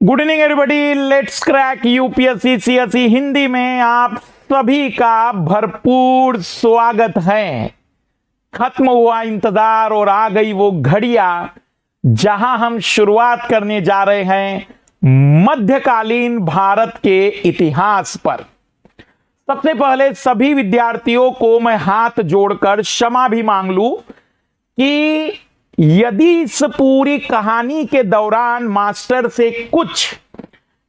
Good evening everybody, let's crack UPSC CSE Hindi में आप सभी का भरपूर स्वागत है। खत्म हुआ इंतजार और आ गई वो घड़ियां जहां हम शुरुआत करने जा रहे हैं मध्यकालीन भारत के इतिहास पर। सबसे पहले सभी विद्यार्थियों को मैं हाथ जोड़कर क्षमा भी मांग लूं कि यदि इस पूरी कहानी के दौरान मास्टर से कुछ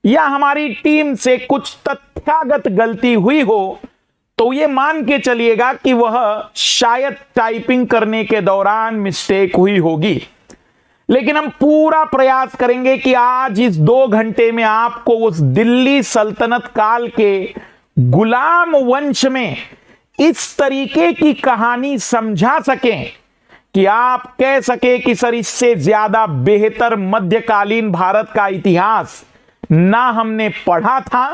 या हमारी टीम से कुछ तथ्यागत गलती हुई हो तो ये मान के चलिएगा कि वह शायद टाइपिंग करने के दौरान मिस्टेक हुई होगी। लेकिन हम पूरा प्रयास करेंगे कि आज इस 2 घंटे में आपको उस दिल्ली सल्तनत काल के गुलाम वंश में इस तरीके की कहानी समझा सकें कि आप कह सके कि सर इससे ज्यादा बेहतर मध्यकालीन भारत का इतिहास ना हमने पढ़ा था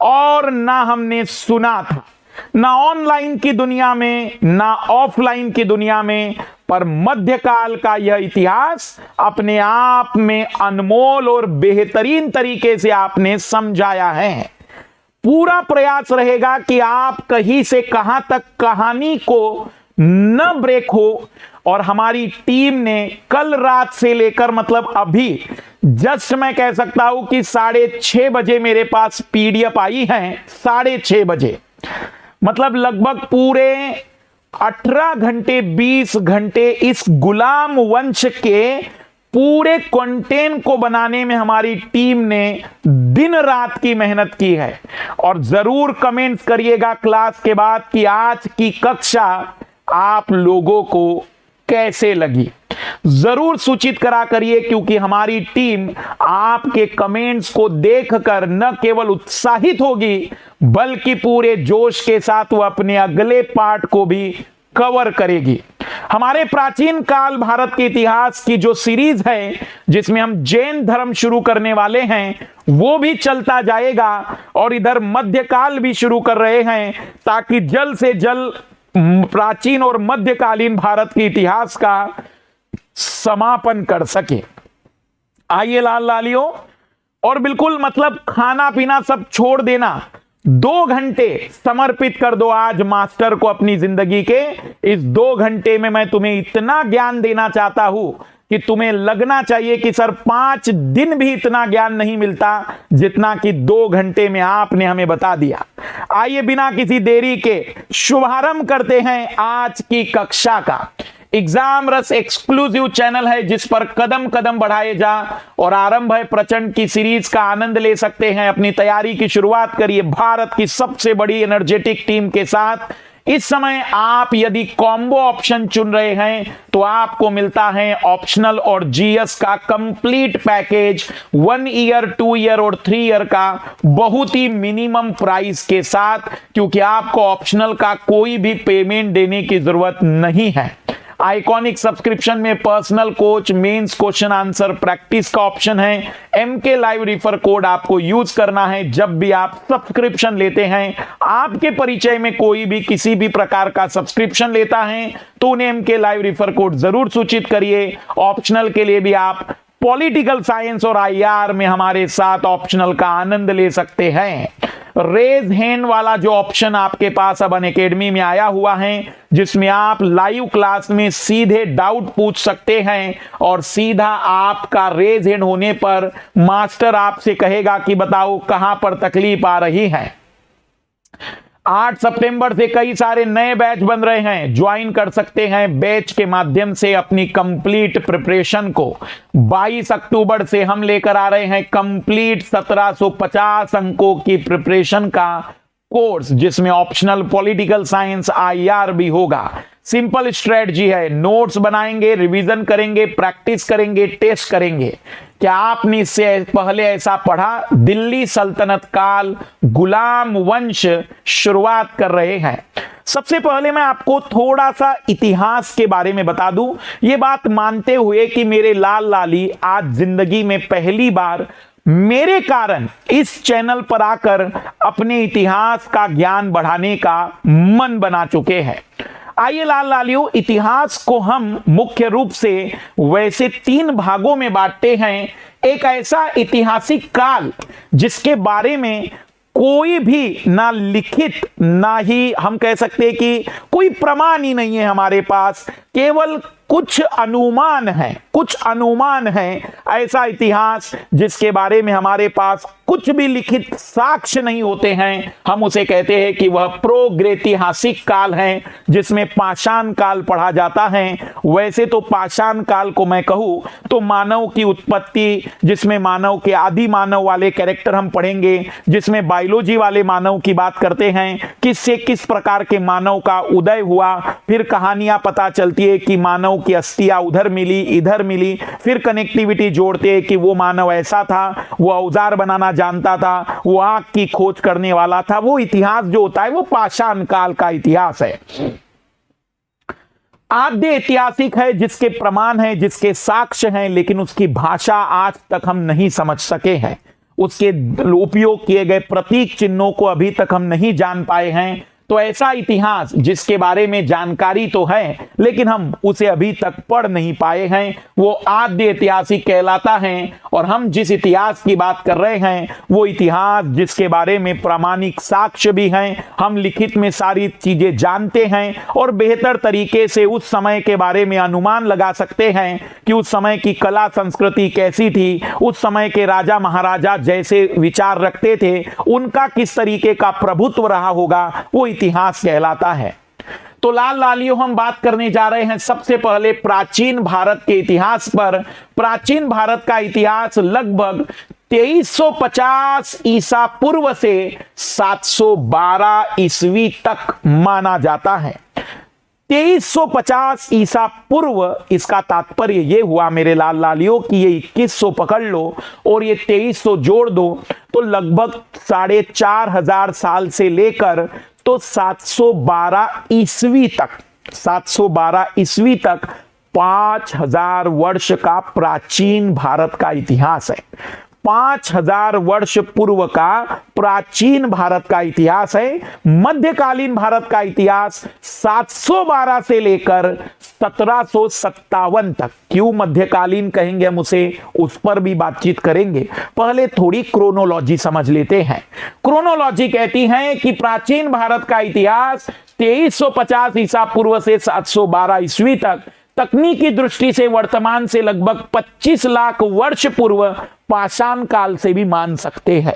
और ना हमने सुना था, ना ऑनलाइन की दुनिया में ना ऑफलाइन की दुनिया में। पर मध्यकाल का यह इतिहास अपने आप में अनमोल और बेहतरीन तरीके से आपने समझाया है। पूरा प्रयास रहेगा कि आप कहीं से कहां तक कहानी को न ब्रेक हो। और हमारी टीम ने कल रात से लेकर मतलब अभी जस्ट मैं कह सकता हूं कि 6:30 बजे मेरे पास पीडीएफ आई है। 6:30 बजे मतलब लगभग पूरे 18 घंटे 20 घंटे इस गुलाम वंश के पूरे कंटेंट को बनाने में हमारी टीम ने दिन रात की मेहनत की है। और जरूर कमेंट्स करिएगा क्लास के बाद कि आज की कक्षा आप लोगों को कैसे लगी। जरूर सूचित करा करिए, क्योंकि हमारी टीम आपके कमेंट्स को देखकर न केवल उत्साहित होगी बल्कि पूरे जोश के साथ वो अपने अगले पार्ट को भी कवर करेगी। हमारे प्राचीन काल भारत के इतिहास की जो सीरीज है जिसमें हम जैन धर्म शुरू करने वाले हैं वो भी चलता जाएगा और इधर मध्यकाल भी शुरू कर रहे हैं ताकि जल्द से जल्द प्राचीन और मध्यकालीन भारत के इतिहास का समापन कर सके। आइए लाल लालियों, और बिल्कुल मतलब खाना पीना सब छोड़ देना, 2 घंटे समर्पित कर दो आज मास्टर को अपनी जिंदगी के। इस 2 घंटे में मैं तुम्हें इतना ज्ञान देना चाहता हूं कि तुम्हें लगना चाहिए कि सर 5 दिन भी इतना ज्ञान नहीं मिलता जितना कि 2 घंटे में आपने हमें बता दिया। आइए बिना किसी देरी के शुभारंभ करते हैं आज की कक्षा का। एग्जाम रस एक्सक्लूसिव चैनल है जिस पर कदम कदम बढ़ाए जा और आरंभ है प्रचंड की सीरीज का आनंद ले सकते हैं। अपनी तैयारी की शुरुआत करिए भारत की सबसे बड़ी एनर्जेटिक टीम के साथ। इस समय आप यदि कॉम्बो ऑप्शन चुन रहे हैं तो आपको मिलता है ऑप्शनल और जीएस का कंप्लीट पैकेज 1 ईयर 2 ईयर और 3 ईयर का बहुत ही मिनिमम प्राइस के साथ, क्योंकि आपको ऑप्शनल का कोई भी पेमेंट देने की जरूरत नहीं है। आइकॉनिक सब्सक्रिप्शन में personal coach, mains question answer practice का ऑप्शन है। एमके लाइव रिफर कोड आपको यूज करना है जब भी आप सब्सक्रिप्शन लेते हैं। आपके परिचय में कोई भी किसी भी प्रकार का सब्सक्रिप्शन लेता है तो उन्हें एमके लाइव रिफर कोड जरूर सूचित करिए। ऑप्शनल के लिए भी आप पॉलिटिकल साइंस और आईआर में हमारे साथ ऑप्शनल का आनंद ले सकते हैं। रेज हैंड वाला जो ऑप्शन आपके पास अब अनअकैडमी में आया हुआ है, जिसमें आप लाइव क्लास में सीधे डाउट पूछ सकते हैं और सीधा आपका रेज हैंड होने पर मास्टर आपसे कहेगा कि बताओ कहां पर तकलीफ आ रही है। 8 सितंबर से कई सारे नए बैच बन रहे हैं, ज्वाइन कर सकते हैं बैच के माध्यम से अपनी कंप्लीट प्रिपरेशन को। 22 अक्टूबर से हम लेकर आ रहे हैं कंप्लीट 1750 अंकों की प्रिपरेशन का कोर्स, जिसमें ऑप्शनल पॉलिटिकल साइंस आईआर भी होगा। सिंपल स्ट्रेटजी है, नोट्स बनाएंगे, रिवीजन करेंगे, प्रैक्टिस करेंगे, टेस्ट करेंगे। क्या आपने इससे पहले ऐसा पढ़ा? दिल्ली सल्तनत काल गुलाम वंश शुरुआत कर रहे हैं। सबसे पहले मैं आपको थोड़ा सा इतिहास के बारे में बता दूं, यह बात मानते हुए कि मेरे लाल लाली आज जिंदगी में पहली बार मेरे कारण इस चैनल पर आकर अपने इतिहास का ज्ञान बढ़ाने का मन बना चुके हैं। आइए लाल लालियों, इतिहास को हम मुख्य रूप से वैसे 3 भागों में बांटते हैं। एक ऐसा ऐतिहासिक काल जिसके बारे में कोई भी ना लिखित, ना ही हम कह सकते हैं कि कोई प्रमाण ही नहीं है हमारे पास, केवल कुछ अनुमान है। ऐसा इतिहास जिसके बारे में हमारे पास कुछ भी लिखित साक्ष्य नहीं होते हैं, हम उसे कहते हैं कि वह प्रागैतिहासिक काल है, जिसमें पाषाण काल पढ़ा जाता है। वैसे तो पाषाण काल को मैं कहूं तो मानव की उत्पत्ति, जिसमें मानव के आदि मानव वाले कैरेक्टर हम पढ़ेंगे, जिसमें बायोलॉजी वाले मानव की बात करते हैं, किस प्रकार के मानव का उदय हुआ, फिर कहानियां पता चलती है कि मानव की अस्थियां उधर मिली, इधर मिली, फिर कनेक्टिविटी जोड़ते हैं कि वो मानव ऐसा था, वो औजार बनाना जानता था, वो आग की खोज करने वाला था। वो इतिहास जो होता है वो पाषाण काल का इतिहास है। आद्य ऐतिहासिक है, जिसके प्रमाण है, जिसके साक्ष्य हैं, लेकिन उसकी भाषा आज तक हम नहीं समझ सके हैं। उसके उपयोग किए गए प्रतीक चिन्हों को अभी तक हम नहीं जान पाए हैं। तो ऐसा इतिहास जिसके बारे में जानकारी तो है लेकिन हम उसे अभी तक पढ़ नहीं पाए हैं, वो आद्य ऐतिहासिक कहलाता है। और हम जिस इतिहास की बात कर रहे हैं वो इतिहास जिसके बारे में प्रामाणिक साक्ष्य भी हैं, हम लिखित में सारी चीजें जानते हैं और बेहतर तरीके से उस समय के बारे में अनुमान लगा सकते हैं कि उस समय की कला संस्कृति कैसी थी, उस समय के राजा महाराजा जैसे विचार रखते थे, उनका किस तरीके का प्रभुत्व रहा होगा, वो इतिहास कहलाता है। तो लाल लालियों, हम बात करने जा रहे हैं सबसे पहले प्राचीन भारत के इतिहास पर। प्राचीन भारत का इतिहास लगभग 2350 ईसा पूर्व से 712 ईस्वी तक माना जाता है। 2350 ईसा पूर्व, इसका तात्पर्य यह हुआ मेरे लाल लालियों कि ये 2100 पकड़ लो और ये 2300 जोड़ दो तो लगभग 4500 साल से लेकर तो 712 ईस्वी तक 5000 वर्ष का प्राचीन भारत का इतिहास है। 5000 वर्ष पूर्व का प्राचीन भारत का इतिहास है। मध्यकालीन भारत का इतिहास 712 से लेकर 1757 तक। क्यों मध्यकालीन कहेंगे हम उसे, उस पर भी बातचीत करेंगे। पहले थोड़ी क्रोनोलॉजी समझ लेते हैं। क्रोनोलॉजी कहती है कि प्राचीन भारत का इतिहास 2350 ईसा पूर्व से 712 ईस्वी तक तकनीकी दृष्टि से वर्तमान से लगभग 25 लाख वर्ष पूर्व पाषाण काल से भी मान सकते हैं,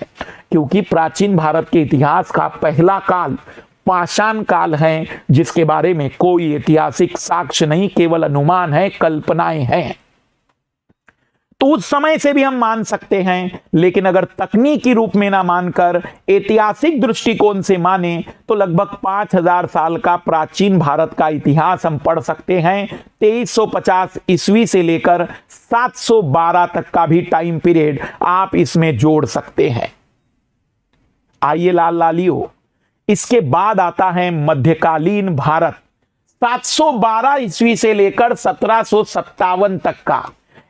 क्योंकि प्राचीन भारत के इतिहास का पहला काल पाषाण काल है, जिसके बारे में कोई ऐतिहासिक साक्ष्य नहीं, केवल अनुमान है, कल्पनाएं हैं। तो उस समय से भी हम मान सकते हैं, लेकिन अगर तकनीकी रूप में ना मानकर ऐतिहासिक दृष्टिकोण से माने तो लगभग 5000 साल का प्राचीन भारत का इतिहास हम पढ़ सकते हैं। 2350 ईस्वी से लेकर 712 तक का भी टाइम पीरियड आप इसमें जोड़ सकते हैं। आइए लाल लालियों, इसके बाद आता है मध्यकालीन भारत, 712 ईस्वी से लेकर 1757 तक का।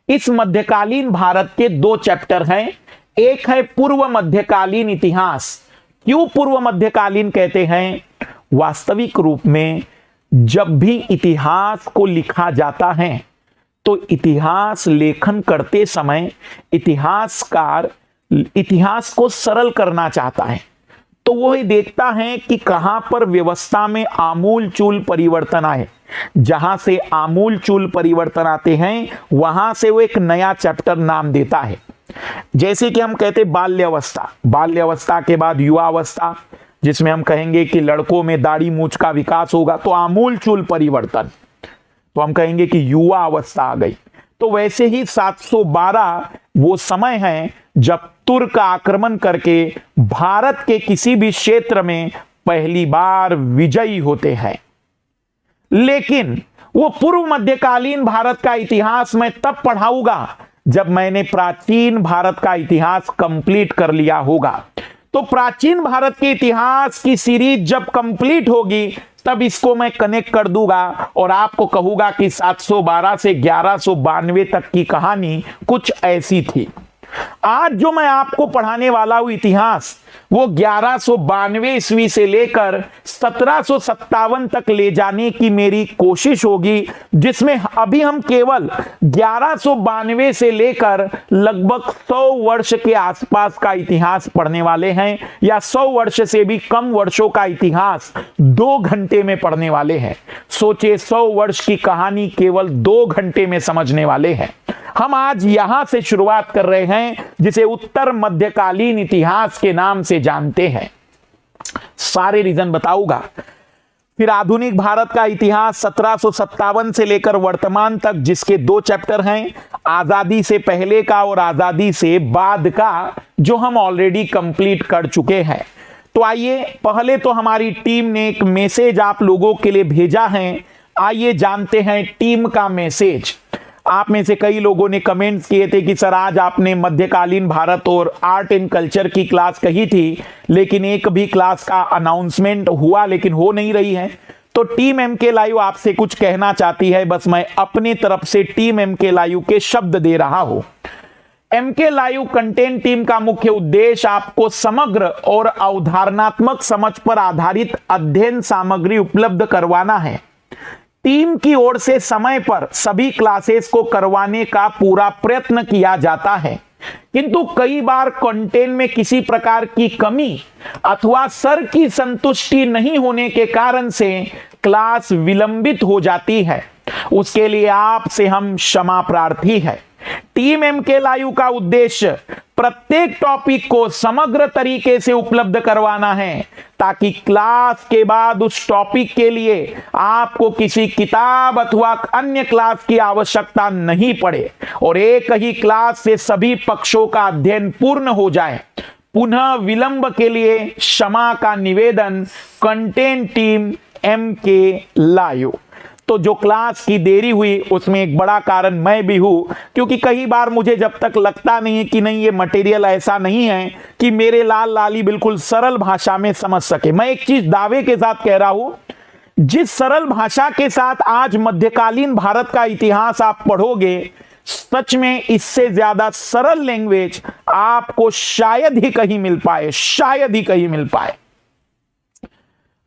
इस मध्यकालीन भारत के 2 चैप्टर हैं। एक है पूर्व मध्यकालीन इतिहास। क्यों पूर्व मध्यकालीन कहते हैं? वास्तविक रूप में जब भी इतिहास को लिखा जाता है तो इतिहास लेखन करते समय इतिहासकार इतिहास को सरल करना चाहता है, तो वो ही देखता है कि कहां पर व्यवस्था में आमूलचूल परिवर्तन आए। जहां से आमूलचूल परिवर्तन आते हैं वहां से वो एक नया चैप्टर नाम देता है। जैसे कि हम कहते बाल्यावस्था, बाल्यावस्था के बाद युवावस्था, जिसमें हम कहेंगे कि लड़कों में दाढ़ी मूंछ का विकास होगा, तो आमूलचूल परिवर्तन, तो हम कहेंगे कि युवा अवस्था आ गई। तो वैसे ही 712 वो समय है जब तुर्क आक्रमण करके भारत के किसी भी क्षेत्र में पहली बार विजयी होते हैं। लेकिन वो पूर्व मध्यकालीन भारत का इतिहास मैं तब पढ़ाऊंगा जब मैंने प्राचीन भारत का इतिहास कंप्लीट कर लिया होगा। तो प्राचीन भारत के इतिहास की सीरीज जब कंप्लीट होगी तब इसको मैं कनेक्ट कर दूंगा और आपको कहूंगा कि 712 से 1192 तक की कहानी कुछ ऐसी थी। आज जो मैं आपको पढ़ाने वाला हूं इतिहास, वो 1192 ईस्वी से लेकर 1757 तक ले जाने की मेरी कोशिश होगी, जिसमें अभी हम केवल 1192 से लेकर लगभग 100 वर्ष के आसपास का इतिहास पढ़ने वाले हैं, या 100 वर्ष से भी कम वर्षों का इतिहास 2 घंटे में पढ़ने वाले हैं। सोचिए, 100 वर्ष की कहानी केवल 2 घंटे में समझने वाले हैं। हम आज यहां से शुरुआत कर रहे हैं, जिसे उत्तर मध्यकालीन इतिहास के नाम से जानते हैं। सारे रीजन बताऊंगा। फिर आधुनिक भारत का इतिहास 1757 से लेकर वर्तमान तक, जिसके 2 चैप्टर हैं, आजादी से पहले का और आजादी से बाद का, जो हम ऑलरेडी कंप्लीट कर चुके हैं। तो आइए, पहले तो हमारी टीम ने एक मैसेज आप लोगों के लिए भेजा है। आइए जानते हैं टीम का मैसेज। आप में से कई लोगों ने कमेंट्स किए थे कि सर आज आपने मध्यकालीन भारत और आर्ट एंड कल्चर की क्लास कही थी, लेकिन एक भी क्लास का अनाउंसमेंट हुआ लेकिन हो नहीं रही है। तो टीम एमके लाइव आपसे कुछ कहना चाहती है, बस मैं अपनी तरफ से टीम एमके लाइव के शब्द दे रहा हूं। एमके लाइव कंटेंट टीम का मुख्य उद्देश्य आपको समग्र और अवधारणात्मक समझ पर आधारित अध्ययन सामग्री उपलब्ध करवाना है। टीम की ओर से समय पर सभी क्लासेस को करवाने का पूरा प्रयत्न किया जाता है, किंतु कई बार कंटेंट में किसी प्रकार की कमी अथवा सर की संतुष्टि नहीं होने के कारण से क्लास विलंबित हो जाती है। उसके लिए आपसे हम क्षमा प्रार्थी है। टीम एमके लाइव का उद्देश्य प्रत्येक टॉपिक को समग्र तरीके से उपलब्ध करवाना है, ताकि क्लास के बाद उस टॉपिक के लिए आपको किसी किताब अथवा अन्य क्लास की आवश्यकता नहीं पड़े और एक ही क्लास से सभी पक्षों का अध्ययन पूर्ण हो जाए। पुनः विलंब के लिए क्षमा का निवेदन। Content team MK live. तो जो क्लास की देरी हुई उसमें एक बड़ा कारण मैं भी हूं, क्योंकि कई बार मुझे जब तक लगता नहीं है कि नहीं ये मटेरियल ऐसा नहीं है कि मेरे लाल लाली बिल्कुल सरल भाषा में समझ सके। मैं एक चीज दावे के साथ कह रहा हूं, जिस सरल भाषा के साथ आज मध्यकालीन भारत का इतिहास आप पढ़ोगे, सच में इससे ज्यादा सरल लैंग्वेज आपको शायद ही कहीं मिल पाए, शायद ही कहीं मिल पाए।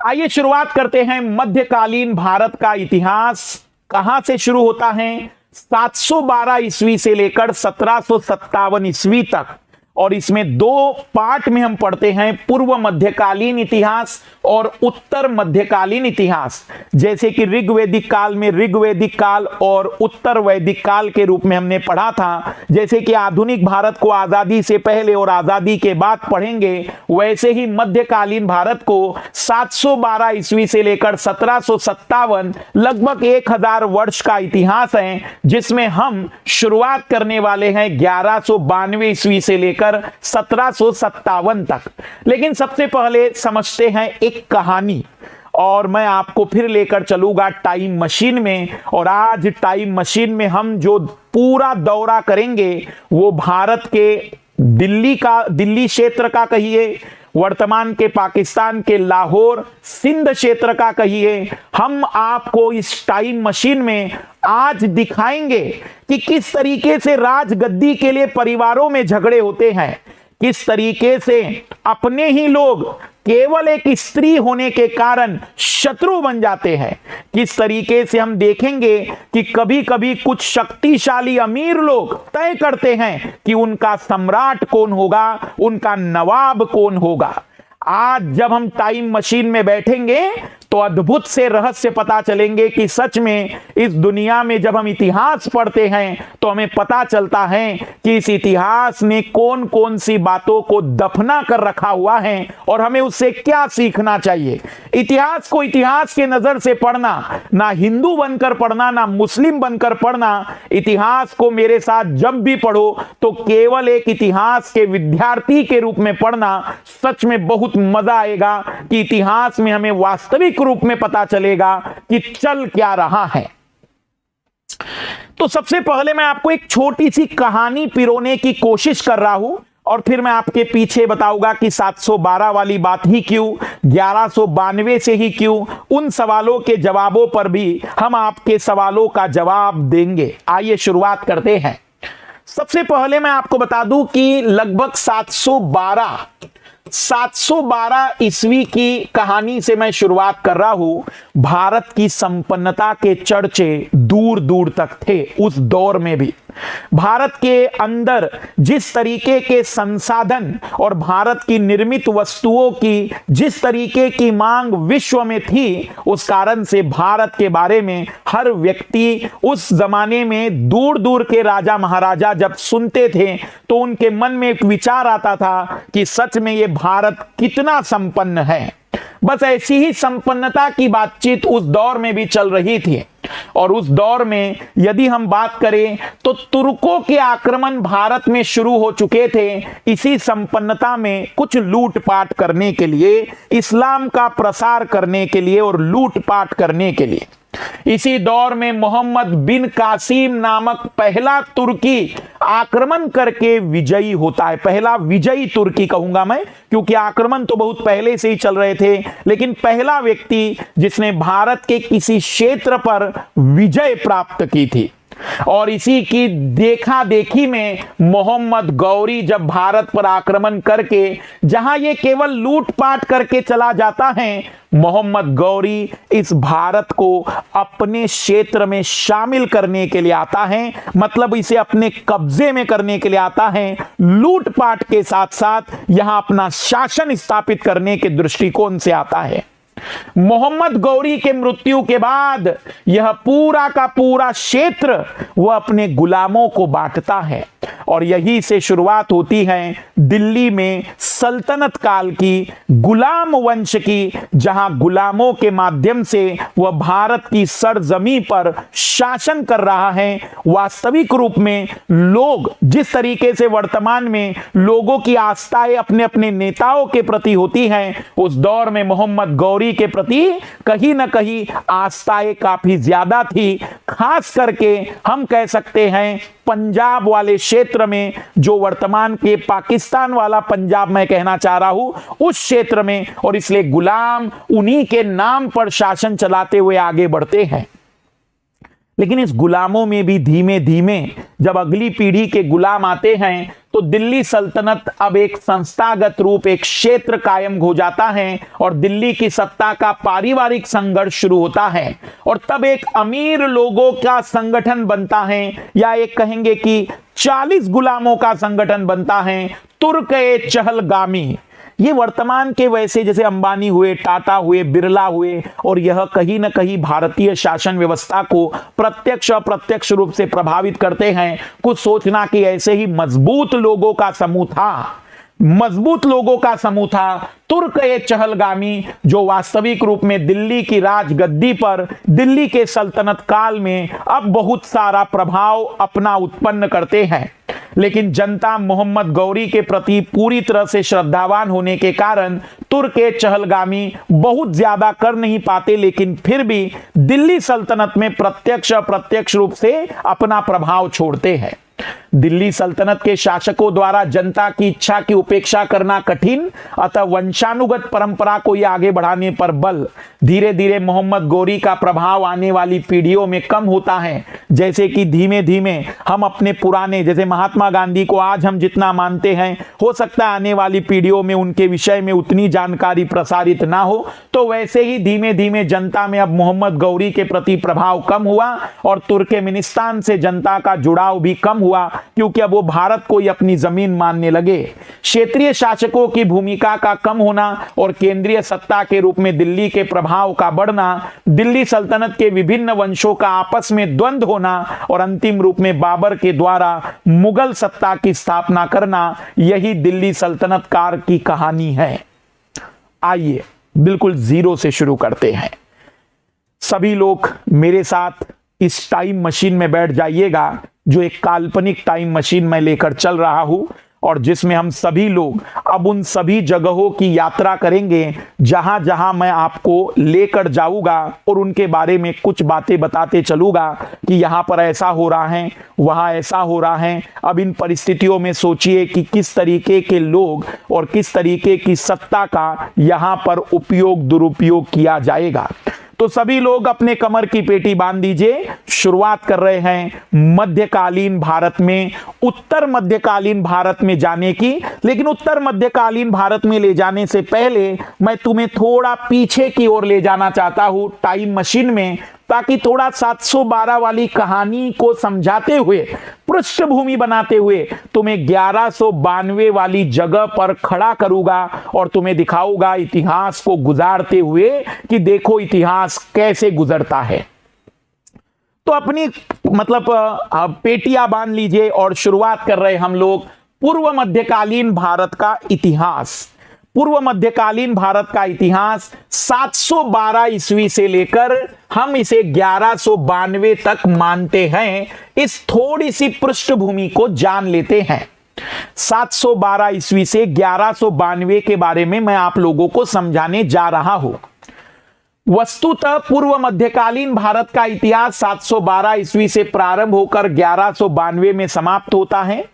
आइए शुरुआत करते हैं। मध्यकालीन भारत का इतिहास कहां से शुरू होता है? 712 ईस्वी से लेकर 1757 ईस्वी तक, और इसमें 2 पार्ट में हम पढ़ते हैं, पूर्व मध्यकालीन इतिहास और उत्तर मध्यकालीन इतिहास। जैसे कि ऋग्वैदिक काल में ऋग्वैदिक काल और उत्तर वैदिक काल के रूप में हमने पढ़ा था। जैसे कि आधुनिक भारत को आजादी से पहले और आजादी के बाद पढ़ेंगे, वैसे ही मध्यकालीन भारत को 712 ईस्वी से लेकर 1757, लगभग 1000 वर्ष का इतिहास है, जिसमें हम शुरुआत करने वाले हैं 1192 ईस्वी से लेकर 1757 तक। लेकिन सबसे पहले समझते हैं एक कहानी, और मैं आपको फिर लेकर चलूंगा टाइम मशीन में। और आज टाइम मशीन में हम जो पूरा दौरा करेंगे वो भारत के दिल्ली क्षेत्र का कहिए, वर्तमान के पाकिस्तान के लाहौर सिंध क्षेत्र का कहिए। हम आपको इस टाइम मशीन में आज दिखाएंगे कि किस तरीके से राजगद्दी के लिए परिवारों में झगड़े होते हैं, किस तरीके से अपने ही लोग केवल एक स्त्री होने के कारण शत्रु बन जाते हैं, किस तरीके से हम देखेंगे कि कभी कभी कुछ शक्तिशाली अमीर लोग तय करते हैं कि उनका सम्राट कौन होगा, उनका नवाब कौन होगा। आज जब हम टाइम मशीन में बैठेंगे तो अद्भुत से रहस्य पता चलेंगे कि सच में इस दुनिया में जब हम इतिहास पढ़ते हैं तो हमें पता चलता है कि इस इतिहास ने कौन कौन सी बातों को दफना कर रखा हुआ है और हमें उससे क्या सीखना चाहिए। इतिहास को इतिहास के नजर से पढ़ना, ना हिंदू बनकर पढ़ना, ना मुस्लिम बनकर पढ़ना। इतिहास को मेरे साथ जब भी पढ़ो तो केवल एक इतिहास के विद्यार्थी के रूप में पढ़ना। सच में बहुत मजा आएगा कि इतिहास में हमें वास्तविक रूप में पता चलेगा कि चल क्या रहा है। तो सबसे पहले मैं आपको एक छोटी सी कहानी पिरोने की कोशिश कर रहा हूं, और फिर मैं आपके पीछे बताऊंगा कि 712 वाली बात ही क्यों, 1192 से ही क्यों। उन सवालों के जवाबों पर भी हम आपके सवालों का जवाब देंगे। आइए शुरुआत करते हैं। सबसे पहले मैं आपको बता दूं कि लगभग 712 ईस्वी की कहानी से मैं शुरुआत कर रहा हूं। भारत की संपन्नता के चर्चे दूर दूर तक थे। उस दौर में भी भारत के अंदर जिस तरीके के संसाधन और भारत की निर्मित वस्तुओं की जिस तरीके की मांग विश्व में थी, उस कारण से भारत के बारे में हर व्यक्ति उस जमाने में दूर दूर के राजा महाराजा जब सुनते थे तो उनके मन में एक विचार आता था कि सच में ये भारत कितना संपन्न है। बस ऐसी ही संपन्नता की बातचीत उस दौर में भी चल रही थी। और उस दौर में यदि हम बात करें तो तुर्कों के आक्रमण भारत में शुरू हो चुके थे। इसी संपन्नता में कुछ लूटपाट करने के लिए, इस्लाम का प्रसार करने के लिए और लूटपाट करने के लिए इसी दौर में मोहम्मद बिन कासिम नामक पहला तुर्की आक्रमण करके विजयी होता है। पहला विजयी तुर्की कहूंगा मैं, क्योंकि आक्रमण तो बहुत पहले से ही चल रहे थे, लेकिन पहला व्यक्ति जिसने भारत के किसी क्षेत्र पर विजय प्राप्त की थी। और इसी की देखा देखी में मोहम्मद गौरी जब भारत पर आक्रमण करके जहां ये केवल लूटपाट करके चला जाता है, मोहम्मद गौरी इस भारत को अपने क्षेत्र में शामिल करने के लिए आता है, मतलब इसे अपने कब्जे में करने के लिए आता है। लूटपाट के साथ साथ यहां अपना शासन स्थापित करने के दृष्टिकोण से आता है। मोहम्मद गौरी के मृत्यु के बाद यह पूरा का पूरा क्षेत्र वह अपने गुलामों को बांटता है और यही से शुरुआत होती है दिल्ली में सल्तनत काल की, गुलाम वंश की, जहां गुलामों के माध्यम से वह भारत की सरजमी पर शासन कर रहा है। वास्तविक रूप में लोग जिस तरीके से वर्तमान में लोगों की आस्थाएं अपने अपने नेताओं के प्रति होती हैं, उस दौर में मोहम्मद गौरी के प्रति कहीं ना कहीं आस्थाएं काफी ज्यादा थी। खास करके हम कह सकते हैं पंजाब वाले क्षेत्र में, जो वर्तमान के पाकिस्तान वाला पंजाब मैं कहना चाह रहा हूं, उस क्षेत्र में, और इसलिए गुलाम उन्हीं के नाम पर शासन चलाते हुए आगे बढ़ते हैं। लेकिन इस गुलामों में भी धीमे धीमे जब अगली पीढ़ी के गुलाम आते हैं तो दिल्ली सल्तनत अब एक संस्थागत रूप, एक क्षेत्र कायम हो जाता है और दिल्ली की सत्ता का पारिवारिक संघर्ष शुरू होता है। और तब एक अमीर लोगों का संगठन बनता है, या एक कहेंगे कि 40 गुलामों का संगठन बनता है, तुर्क-ए-चहलगामी। ये वर्तमान के वैसे जैसे अंबानी हुए, टाटा हुए, बिरला हुए, और यह कहीं ना कहीं भारतीय शासन व्यवस्था को प्रत्यक्ष अप्रत्यक्ष रूप से प्रभावित करते हैं। कुछ सोचना कि ऐसे ही मजबूत लोगों का समूह था तुर्क-ए-चहलगामी, जो वास्तविक रूप में दिल्ली की राजगद्दी पर दिल्ली के सल्तनत काल में अब बहुत सारा प्रभाव अपना उत्पन्न करते हैं। लेकिन जनता मोहम्मद गौरी के प्रति पूरी तरह से श्रद्धावान होने के कारण तुर्क-ए-चहलगामी बहुत ज्यादा कर नहीं पाते, लेकिन फिर भी दिल्ली सल्तनत में प्रत्यक्ष अप्रत्यक्ष रूप से अपना प्रभाव छोड़ते हैं। दिल्ली सल्तनत के शासकों द्वारा जनता की इच्छा की उपेक्षा करना कठिन, अतः वंशानुगत परंपरा को ये आगे बढ़ाने पर बल धीरे धीरे मोहम्मद गौरी का प्रभाव आने वाली पीढ़ियों में कम होता है। जैसे कि धीमे धीमे हम अपने पुराने, जैसे महात्मा गांधी को आज हम जितना मानते हैं, हो सकता है आने वाली पीढ़ियों में उनके विषय में उतनी जानकारी प्रसारित ना हो, तो वैसे ही धीमे धीमे जनता में अब मोहम्मद गौरी के प्रति प्रभाव कम हुआ और तुर्कमेनिस्तान से जनता का जुड़ाव भी कम हुआ, क्योंकि अब वो भारत को ही अपनी जमीन मानने लगे। क्षेत्रीय शासकों की भूमिका का कम होना और केंद्रीय सत्ता के रूप में दिल्ली के प्रभाव का बढ़ना, दिल्ली सल्तनत के विभिन्न वंशों का आपस में द्वंद्व होना और अंतिम रूप में बाबर के द्वारा मुगल सत्ता की स्थापना करना, यही दिल्ली सल्तनत काल की कहानी है। आइए बिल्कुल जीरो से शुरू करते हैं। सभी लोग मेरे साथ इस टाइम मशीन में बैठ जाइएगा, जो एक काल्पनिक टाइम मशीन में लेकर चल रहा हूं और जिसमें हम सभी लोग अब उन सभी जगहों की यात्रा करेंगे जहां जहां मैं आपको लेकर जाऊंगा और उनके बारे में कुछ बातें बताते चलूंगा कि यहां पर ऐसा हो रहा है, वहां ऐसा हो रहा है। अब इन परिस्थितियों में सोचिए कि किस तरीके के लोग और किस तरीके की सत्ता का यहां पर उपयोग दुरुपयोग किया जाएगा। तो सभी लोग अपने कमर की पेटी बांध दीजिए। शुरुआत कर रहे हैं मध्यकालीन भारत में, उत्तर मध्यकालीन भारत में जाने की। लेकिन उत्तर मध्यकालीन भारत में ले जाने से पहले मैं तुम्हें थोड़ा पीछे की ओर ले जाना चाहता हूं टाइम मशीन में, ताकि थोड़ा 712 वाली कहानी को समझाते हुए, पृष्ठभूमि बनाते हुए तुम्हें 1192 वाली जगह पर खड़ा करूंगा और तुम्हें दिखाऊंगा इतिहास को गुजारते हुए कि देखो इतिहास कैसे गुजरता है। तो अपनी पेटियां बांध लीजिए और शुरुआत कर रहे हम लोग पूर्व मध्यकालीन भारत का इतिहास। पूर्व मध्यकालीन भारत का इतिहास 712 ईस्वी से लेकर हम इसे 1192 तक मानते हैं। इस थोड़ी सी पृष्ठभूमि को जान लेते हैं। 712 ईस्वी से 1192 के बारे में मैं आप लोगों को समझाने जा रहा हूं। वस्तुतः पूर्व मध्यकालीन भारत का इतिहास 712 ईस्वी से प्रारंभ होकर 1192 में समाप्त होता है।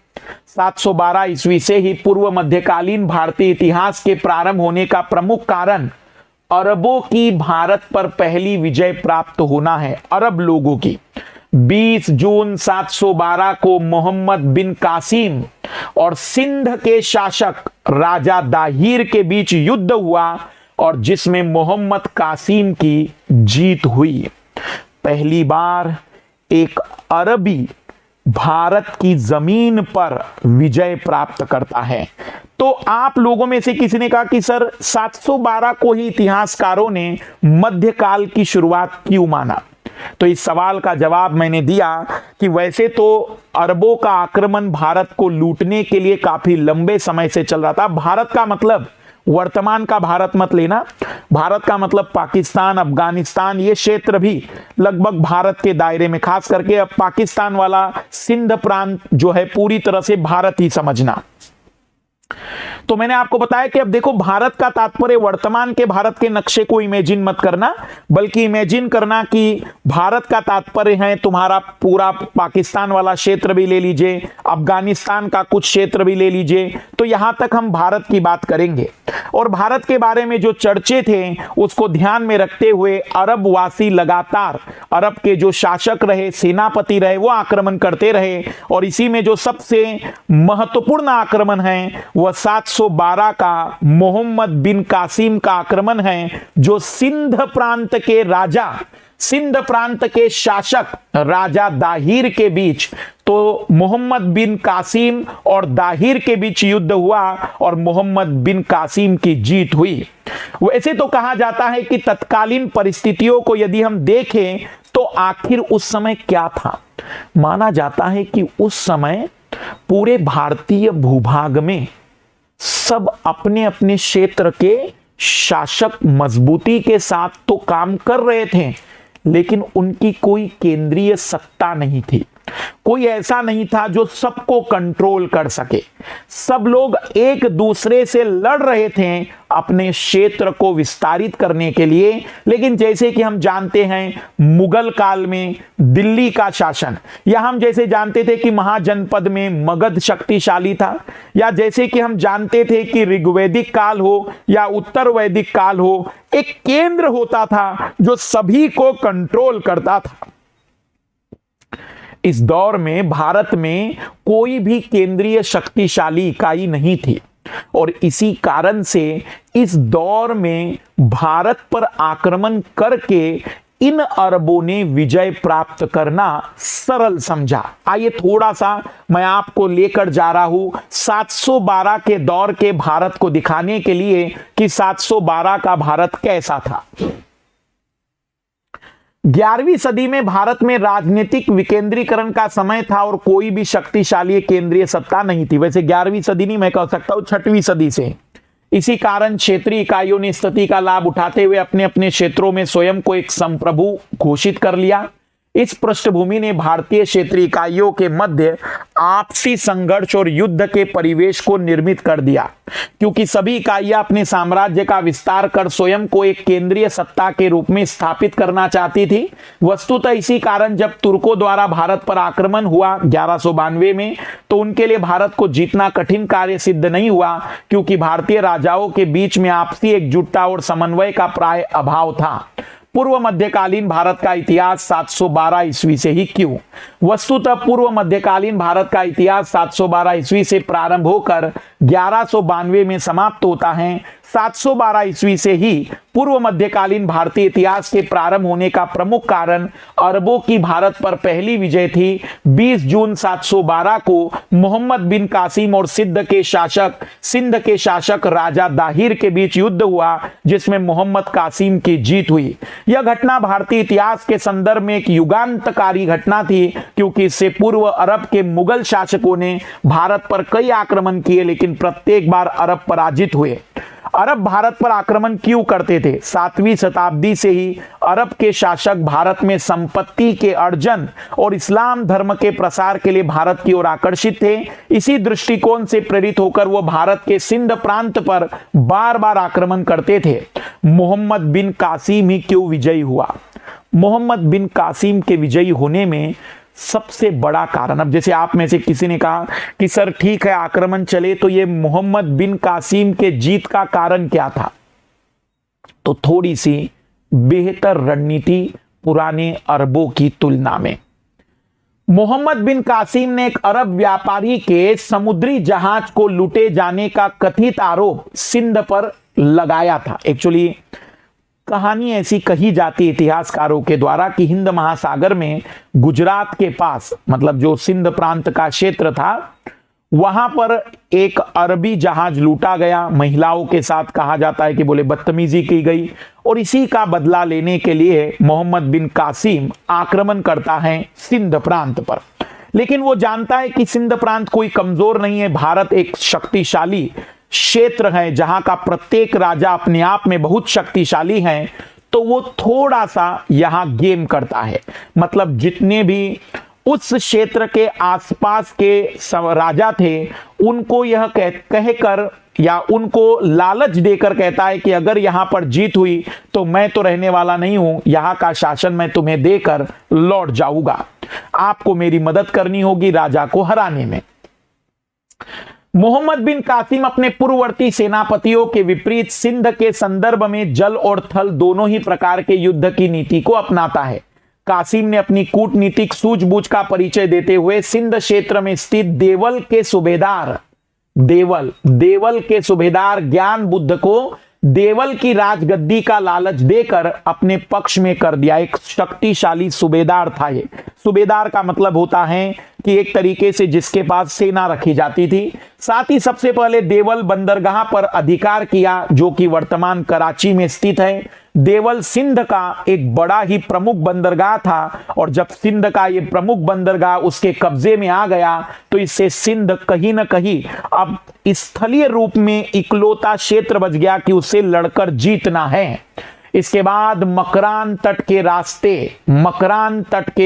712 ईस्वी से ही पूर्व मध्यकालीन भारतीय इतिहास के प्रारंभ होने का प्रमुख कारण अरबों की भारत पर पहली विजय प्राप्त होना है। अरब लोगों की 20 जून 712 को मोहम्मद बिन कासिम और सिंध के शासक राजा दाहिर के बीच युद्ध हुआ और जिसमें मोहम्मद कासिम की जीत हुई। पहली बार एक अरबी भारत की जमीन पर विजय प्राप्त करता है। तो आप लोगों में से किसी ने कहा कि सर 712 को ही इतिहासकारों ने मध्यकाल की शुरुआत क्यों माना? तो इस सवाल का जवाब मैंने दिया कि वैसे तो अरबों का आक्रमण भारत को लूटने के लिए काफी लंबे समय से चल रहा था। भारत का मतलब वर्तमान का भारत मत लेना, भारत का मतलब पाकिस्तान, अफगानिस्तान, ये क्षेत्र भी लगभग भारत के दायरे में, खास करके अब पाकिस्तान वाला सिंध प्रांत जो है पूरी तरह से भारत ही समझना। तो मैंने आपको बताया कि अब देखो, भारत का तात्पर्य वर्तमान के भारत के नक्शे को इमेजिन मत करना, बल्कि इमेजिन करना कि भारत का तात्पर्य है तुम्हारा पूरा पाकिस्तान वाला क्षेत्र भी ले लीजिए, अफगानिस्तान का कुछ क्षेत्र भी ले लीजिए। तो यहां तक हम भारत की बात करेंगे और भारत के बारे में जो चर्चे थे उसको ध्यान में रखते हुए अरब वासी लगातार, अरब के जो शासक रहे, सेनापति रहे, वो आक्रमण करते रहे। और इसी में जो सबसे महत्वपूर्ण आक्रमण है वह 712 का मोहम्मद बिन कासिम का आक्रमण है, जो सिंध प्रांत के राजा, सिंध प्रांत के शासक राजा दाहिर के बीच, तो मोहम्मद बिन कासिम और दाहिर के बीच युद्ध हुआ और मोहम्मद बिन कासिम की जीत हुई। वैसे तो कहा जाता है कि तत्कालीन परिस्थितियों को यदि हम देखें तो आखिर उस समय क्या था। माना जाता है कि उस समय पूरे भारतीय भूभाग में सब अपने अपने क्षेत्र के शासक मजबूती के साथ तो काम कर रहे थे, लेकिन उनकी कोई केंद्रीय सत्ता नहीं थी। कोई ऐसा नहीं था जो सबको कंट्रोल कर सके। सब लोग एक दूसरे से लड़ रहे थे अपने क्षेत्र को विस्तारित करने के लिए। लेकिन जैसे कि हम जानते हैं मुगल काल में दिल्ली का शासन, या हम जैसे जानते थे कि महाजनपद में मगध शक्तिशाली था, या जैसे कि हम जानते थे कि ऋग्वैदिक काल हो या उत्तर वैदिक काल हो, एक केंद्र होता था जो सभी को कंट्रोल करता था। इस दौर में भारत में कोई भी केंद्रीय शक्तिशाली इकाई नहीं थी और इसी कारण से इस दौर में भारत पर आक्रमण करके इन अरबों ने विजय प्राप्त करना सरल समझा। आइए थोड़ा सा मैं आपको लेकर जा रहा हूं 712 के दौर के भारत को दिखाने के लिए कि 712 का भारत कैसा था। 11वीं सदी में भारत में राजनीतिक विकेंद्रीकरण का समय था और कोई भी शक्तिशाली केंद्रीय सत्ता नहीं थी। वैसे 11वीं सदी नहीं, मैं कह सकता हूं 6वीं सदी से। इसी कारण क्षेत्रीय इकाइयों ने स्थिति का लाभ उठाते हुए अपने अपने क्षेत्रों में स्वयं को एक संप्रभु घोषित कर लिया। इस पृष्ठभूमि ने भारतीय क्षेत्रीय इकाइयों के मध्य आपसी संघर्ष और युद्ध के परिवेश को निर्मित कर दिया, क्योंकि सभी इकाइयां अपने साम्राज्य का विस्तार कर स्वयं को एक केंद्रीय सत्ता के रूप में स्थापित करना चाहती थी। वस्तुतः इसी कारण जब तुर्कों द्वारा भारत पर आक्रमण हुआ 1192 में, तो उनके लिए भारत को जीतना कठिन कार्य सिद्ध नहीं हुआ, क्योंकि भारतीय राजाओं के बीच में आपसी एकजुटता और समन्वय का प्राय अभाव था। पूर्व मध्यकालीन भारत का इतिहास 712 ईस्वी से ही क्यों? वस्तुतः पूर्व मध्यकालीन भारत का इतिहास 712 ईस्वी से प्रारंभ होकर 1192 में समाप्त होता है। 712 ईस्वी से ही पूर्व मध्यकालीन भारतीय इतिहास के प्रारंभ होने का प्रमुख कारण अरबों की भारत पर पहली विजय थी। 20 जून 712 को मोहम्मद बिन कासिम और सिंध के शासक राजा दाहिर के बीच युद्ध हुआ, जिसमें मोहम्मद कासिम की जीत हुई। यह घटना भारतीय इतिहास के संदर्भ में एक युगांतकारी घटना थी, क्योंकि इससे पूर्व अरब के मुगल शासकों ने भारत पर कई आक्रमण किए, लेकिन प्रत्येक बार अरब पराजित हुए। अरब भारत पर आक्रमण क्यों करते थे? 7वीं शताब्दी से ही अरब के शासक भारत में संपत्ति के अर्जन और इस्लाम धर्म के प्रसार के लिए भारत की ओर आकर्षित थे। इसी दृष्टिकोण से प्रेरित होकर वह भारत के सिंध प्रांत पर बार बार आक्रमण करते थे। मोहम्मद बिन कासिम ही क्यों विजयी हुआ? मोहम्मद बिन कासिम के विजयी होने में सबसे बड़ा कारण, अब जैसे आप में से किसी ने कहा कि सर ठीक है आक्रमण चले, तो ये मोहम्मद बिन कासिम के जीत का कारण क्या था? तो थोड़ी सी बेहतर रणनीति पुराने अरबों की तुलना में। मोहम्मद बिन कासिम ने एक अरब व्यापारी के समुद्री जहाज को लूटे जाने का कथित आरोप सिंध पर लगाया था। एक्चुअली कहानी ऐसी कही जाती है इतिहासकारों के द्वारा कि हिंद महासागर में गुजरात के पास, मतलब जो सिंध प्रांत का क्षेत्र था, वहां पर एक अरबी जहाज लूटा गया। महिलाओं के साथ कहा जाता है कि बोले बदतमीजी की गई, और इसी का बदला लेने के लिए मोहम्मद बिन कासिम आक्रमण करता है सिंध प्रांत पर। लेकिन वो जानता है कि सिंध प्रांत कोई कमजोर नहीं है, भारत एक शक्तिशाली क्षेत्र है जहां का प्रत्येक राजा अपने आप में बहुत शक्तिशाली है। तो वो थोड़ा सा यहां गेम करता है, मतलब जितने भी उस क्षेत्र के आसपास के राजा थे उनको यह कहकर या उनको लालच देकर कहता है कि अगर यहां पर जीत हुई तो मैं तो रहने वाला नहीं हूं, यहां का शासन मैं तुम्हें देकर लौट जाऊंगा, आपको मेरी मदद करनी होगी राजा को हराने में। मोहम्मद बिन कासिम अपने पूर्ववर्ती सेनापतियों के विपरीत सिंध के संदर्भ में जल और थल दोनों ही प्रकार के युद्ध की नीति को अपनाता है। कासिम ने अपनी कूटनीतिक सूझबूझ का परिचय देते हुए सिंध क्षेत्र में स्थित देवल के सुबेदार ज्ञान बुद्ध को देवल की राजगद्दी का लालच देकर अपने पक्ष में कर दिया। एक शक्तिशाली सुबेदार था ये। सुबेदार का मतलब होता है कि एक तरीके से जिसके पास सेना रखी जाती थी। साथ ही सबसे पहले देवल बंदरगाह पर अधिकार किया, जो कि वर्तमान कराची में स्थित है। देवल सिंध का एक बड़ा ही प्रमुख बंदरगाह था, और जब सिंध का ये प्रमुख बंदरगाह उसके कब्जे में आ गया तो इससे सिंध कहीं ना कहीं अब स्थलीय रूप में इकलौता क्षेत्र बच गया कि उसे लड़कर जीतना है। इसके बाद मकरान तट के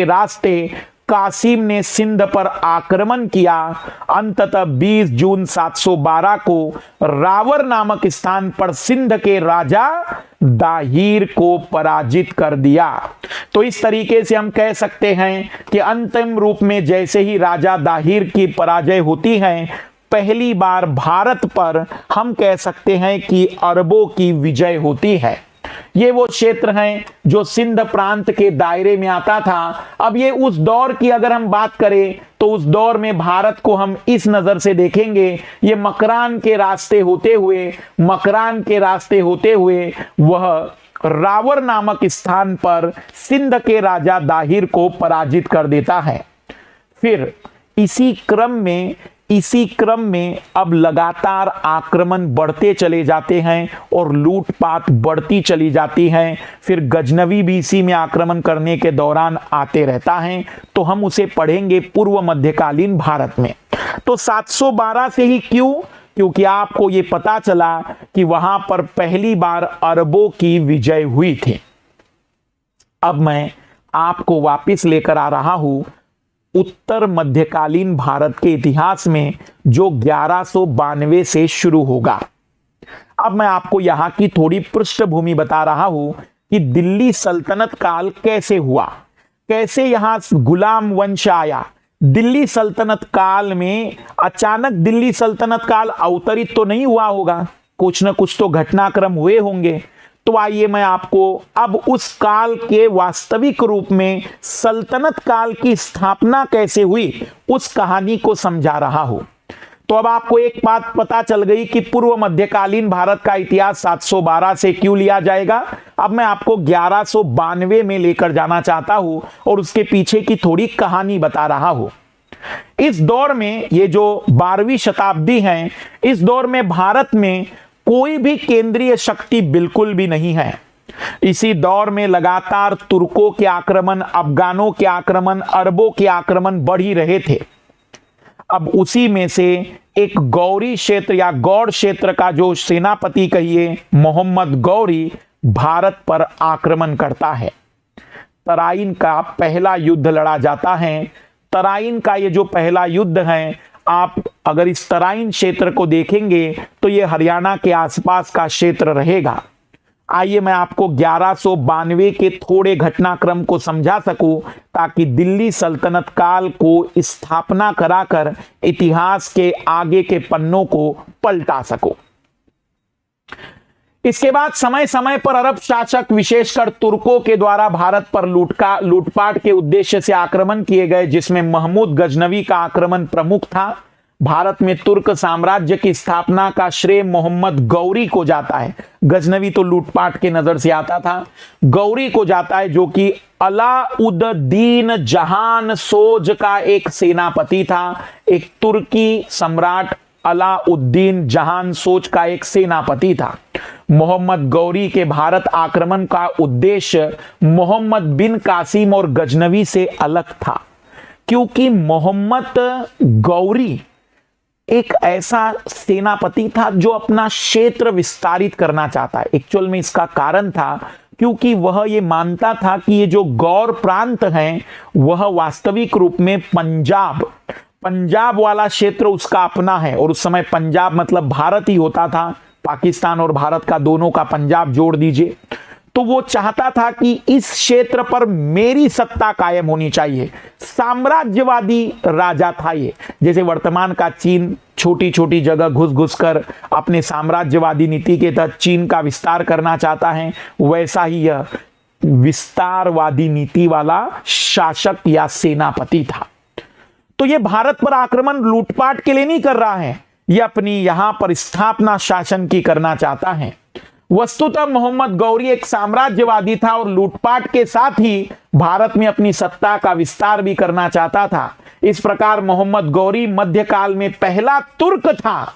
रास्ते कासिम ने सिंध पर आक्रमण किया। अंततः 20 जून 712 को रावर नामक स्थान पर सिंध के राजा दाहिर को पराजित कर दिया। तो इस तरीके से हम कह सकते हैं कि अंतिम रूप में जैसे ही राजा दाहिर की पराजय होती है, पहली बार भारत पर हम कह सकते हैं कि अरबों की विजय होती है। ये वो क्षेत्र हैं जो सिंध प्रांत के दायरे में आता था। अब ये उस दौर की अगर हम बात करें तो उस दौर में भारत को हम इस नजर से देखेंगे, ये मकरान के रास्ते होते हुए वह रावर नामक स्थान पर सिंध के राजा दाहिर को पराजित कर देता है। फिर इसी क्रम में अब लगातार आक्रमण बढ़ते चले जाते हैं और लूटपाट बढ़ती चली जाती है। फिर गजनवी बीसी में आक्रमण करने के दौरान आते रहता है, तो हम उसे पढ़ेंगे पूर्व मध्यकालीन भारत में। तो 712 से ही क्यों? क्योंकि आपको यह पता चला कि वहां पर पहली बार अरबों की विजय हुई थी। अब मैं आपको वापस लेकर आ रहा हूं उत्तर मध्यकालीन भारत के इतिहास में, जो 1192 से शुरू होगा। अब मैं आपको यहां की थोड़ी पृष्ठभूमि बता रहा हूं कि दिल्ली सल्तनत काल कैसे हुआ, कैसे यहां गुलाम वंश आया। दिल्ली सल्तनत काल में अचानक दिल्ली सल्तनत काल अवतरित तो नहीं हुआ होगा, कुछ न कुछ तो घटनाक्रम हुए होंगे। तो आइए मैं आपको अब उस काल के वास्तविक रूप में सल्तनत काल की स्थापना कैसे हुई उस कहानी को समझा रहा हूं। तो अब आपको एक बात पता चल गई कि पूर्व मध्यकालीन भारत का इतिहास 712 से क्यों लिया जाएगा। अब मैं आपको 1192 में लेकर जाना चाहता हूं और उसके पीछे की थोड़ी कहानी बता रहा हूं। इस दौर में, ये जो 12वीं शताब्दी है, इस दौर में भारत में कोई भी केंद्रीय शक्ति बिल्कुल भी नहीं है। इसी दौर में लगातार तुर्कों के आक्रमण, अफगानों के आक्रमण, अरबों के आक्रमण बढ़ ही रहे थे। अब उसी में से एक गौरी क्षेत्र या गौड़ क्षेत्र का जो सेनापति कहिए मोहम्मद गौरी भारत पर आक्रमण करता है। तराइन का पहला युद्ध लड़ा जाता है। तराइन का ये जो पहला युद्ध है, आप अगर इस तराइन क्षेत्र को देखेंगे तो ये हरियाणा के आसपास का क्षेत्र रहेगा। आइए मैं आपको 1192 के थोड़े घटनाक्रम को समझा सकूं ताकि दिल्ली सल्तनत काल को स्थापना कराकर इतिहास के आगे के पन्नों को पलटा सकूं। इसके बाद समय समय पर अरब शासक विशेषकर तुर्कों के द्वारा भारत पर लूटपाट के उद्देश्य से आक्रमण किए गए, जिसमें महमूद गजनवी का आक्रमण प्रमुख था। भारत में तुर्क साम्राज्य की स्थापना का श्रेय मोहम्मद गौरी को जाता है। गजनवी तो लूटपाट के नजर से आता था, गौरी को जाता है, जो कि अलाउद्दीन जहान सोज का एक सेनापति था। एक तुर्की सम्राट अलाउद्दीन जहान सोज का एक सेनापति था। मोहम्मद गौरी के भारत आक्रमण का उद्देश्य मोहम्मद बिन कासिम और गजनवी से अलग था, क्योंकि मोहम्मद गौरी एक ऐसा सेनापति था जो अपना क्षेत्र विस्तारित करना चाहता है। एक्चुअल में इसका कारण था क्योंकि वह ये मानता था कि ये जो गौर प्रांत है वह वास्तविक रूप में पंजाब वाला क्षेत्र उसका अपना है, और उस समय पंजाब मतलब भारत ही होता था। पाकिस्तान और भारत का दोनों का पंजाब जोड़ दीजिए। तो वो चाहता था कि इस क्षेत्र पर मेरी सत्ता कायम होनी चाहिए। साम्राज्यवादी राजा था ये, जैसे वर्तमान का चीन छोटी छोटी जगह घुस घुस कर अपने साम्राज्यवादी नीति के तहत चीन का विस्तार करना चाहता है, वैसा ही यह विस्तारवादी नीति वाला शासक या सेनापति था। तो ये भारत पर आक्रमण लूटपाट के लिए नहीं कर रहा है, यह अपनी यहां पर स्थापना शासन की करना चाहता है। वस्तुतः मोहम्मद गौरी एक साम्राज्यवादी था और लूटपाट के साथ ही भारत में अपनी सत्ता का विस्तार भी करना चाहता था। इस प्रकार मोहम्मद गौरी मध्यकाल में पहला तुर्क था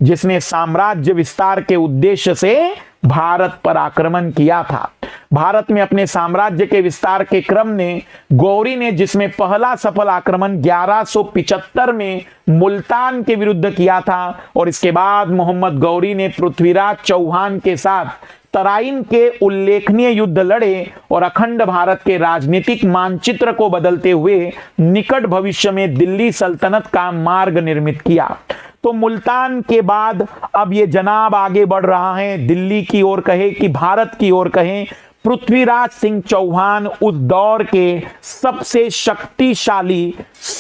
जिसने साम्राज्य विस्तार के उद्देश्य से भारत पर आक्रमण किया था। भारत में अपने साम्राज्य के विस्तार के क्रम में गौरी ने, जिसमें पहला सफल आक्रमण 1175 में मुल्तान के विरुद्ध किया था, और इसके बाद मोहम्मद गौरी ने पृथ्वीराज चौहान के साथ तराइन के उल्लेखनीय युद्ध लड़े और अखंड भारत के राजनीतिक मानचित्र को बदलते हुए निकट भविष्य में दिल्ली सल्तनत का मार्ग निर्मित किया। तो मुल्तान के बाद अब ये जनाब आगे बढ़ रहा है दिल्ली की ओर कहे कि भारत की ओर कहें। पृथ्वीराज सिंह चौहान उस दौर के सबसे शक्तिशाली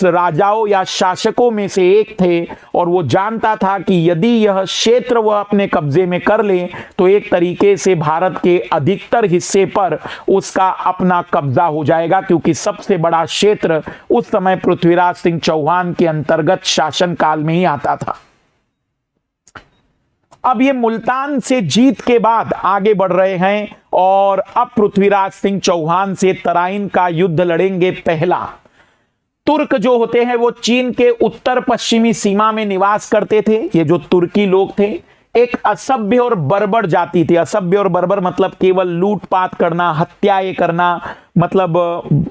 राजाओं या शासकों में से एक थे, और वो जानता था कि यदि यह क्षेत्र वह अपने कब्जे में कर ले तो एक तरीके से भारत के अधिकतर हिस्से पर उसका अपना कब्जा हो जाएगा, क्योंकि सबसे बड़ा क्षेत्र उस समय पृथ्वीराज सिंह चौहान के अंतर्गत शासन काल में ही आता था। अब ये मुल्तान से जीत के बाद आगे बढ़ रहे हैं और अब पृथ्वीराज सिंह चौहान से तराइन का युद्ध लड़ेंगे। पहला तुर्क जो होते हैं वो चीन के उत्तर पश्चिमी सीमा में निवास करते थे। ये जो तुर्की लोग थे एक असभ्य और बर्बर जाति थी। असभ्य और बर्बर मतलब केवल लूटपाट करना, हत्याएं करना, मतलब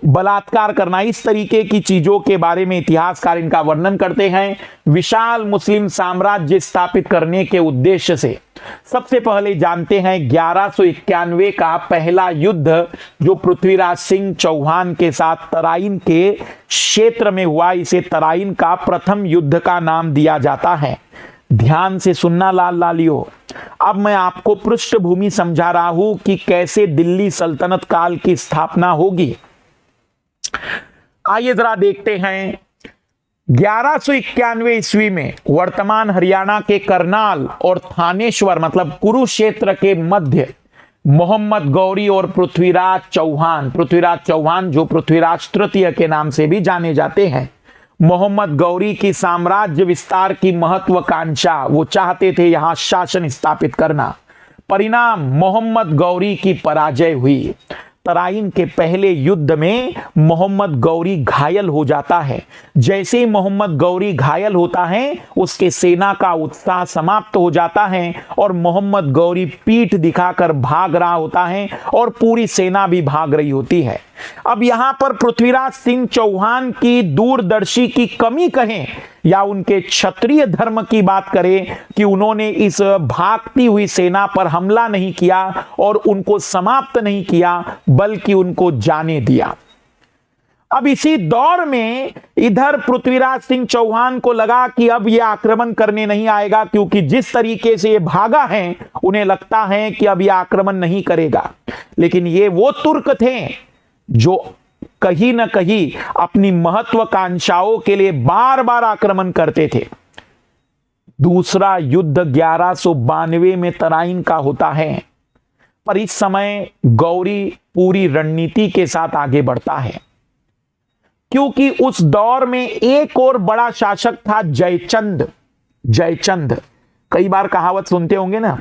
बलात्कार करना, इस तरीके की चीजों के बारे में इतिहासकार इनका वर्णन करते हैं। विशाल मुस्लिम साम्राज्य स्थापित करने के उद्देश्य से सबसे पहले जानते हैं 1191 का पहला युद्ध जो पृथ्वीराज सिंह चौहान के साथ तराइन के क्षेत्र में हुआ। इसे तराइन का प्रथम युद्ध का नाम दिया जाता है। ध्यान से सुनना लाल लालियो, अब मैं आपको पृष्ठभूमि समझा रहा हूं कि कैसे दिल्ली सल्तनत काल की स्थापना होगी। आइए जरा देखते हैं। 1191 ईस्वी में वर्तमान हरियाणा के करनाल और थानेश्वर मतलब कुरुक्षेत्र के मध्य मोहम्मद गौरी और पृथ्वीराज चौहान। पृथ्वीराज चौहान जो पृथ्वीराज तृतीय के नाम से भी जाने जाते हैं। मोहम्मद गौरी की साम्राज्य विस्तार की महत्वाकांक्षा, वो चाहते थे यहां शासन स्थापित करना। परिणाम, मोहम्मद गौरी की पराजय हुई। तराइन के पहले युद्ध में मोहम्मद गौरी घायल हो जाता है। जैसे ही मोहम्मद गौरी घायल होता है, उसके सेना का उत्साह समाप्त हो जाता है और मोहम्मद गौरी पीठ दिखाकर भाग रहा होता है और पूरी सेना भी भाग रही होती है। अब यहां पर पृथ्वीराज सिंह चौहान की दूरदर्शी की कमी कहें या उनके क्षत्रिय धर्म की बात करें कि उन्होंने इस भागती हुई सेना पर हमला नहीं किया और उनको समाप्त नहीं किया, बल्कि उनको जाने दिया। अब इसी दौर में इधर पृथ्वीराज सिंह चौहान को लगा कि अब यह आक्रमण करने नहीं आएगा, क्योंकि जिस तरीके से ये भागा है उन्हें लगता है कि अब यह आक्रमण नहीं करेगा। लेकिन ये वो तुर्क थे जो कहीं ना कहीं अपनी महत्वाकांक्षाओं के लिए बार बार आक्रमण करते थे। दूसरा युद्ध 1192 में तराइन का होता है, पर इस समय गौरी पूरी रणनीति के साथ आगे बढ़ता है, क्योंकि उस दौर में एक और बड़ा शासक था जयचंद। जयचंद, कई बार कहावत सुनते होंगे ना,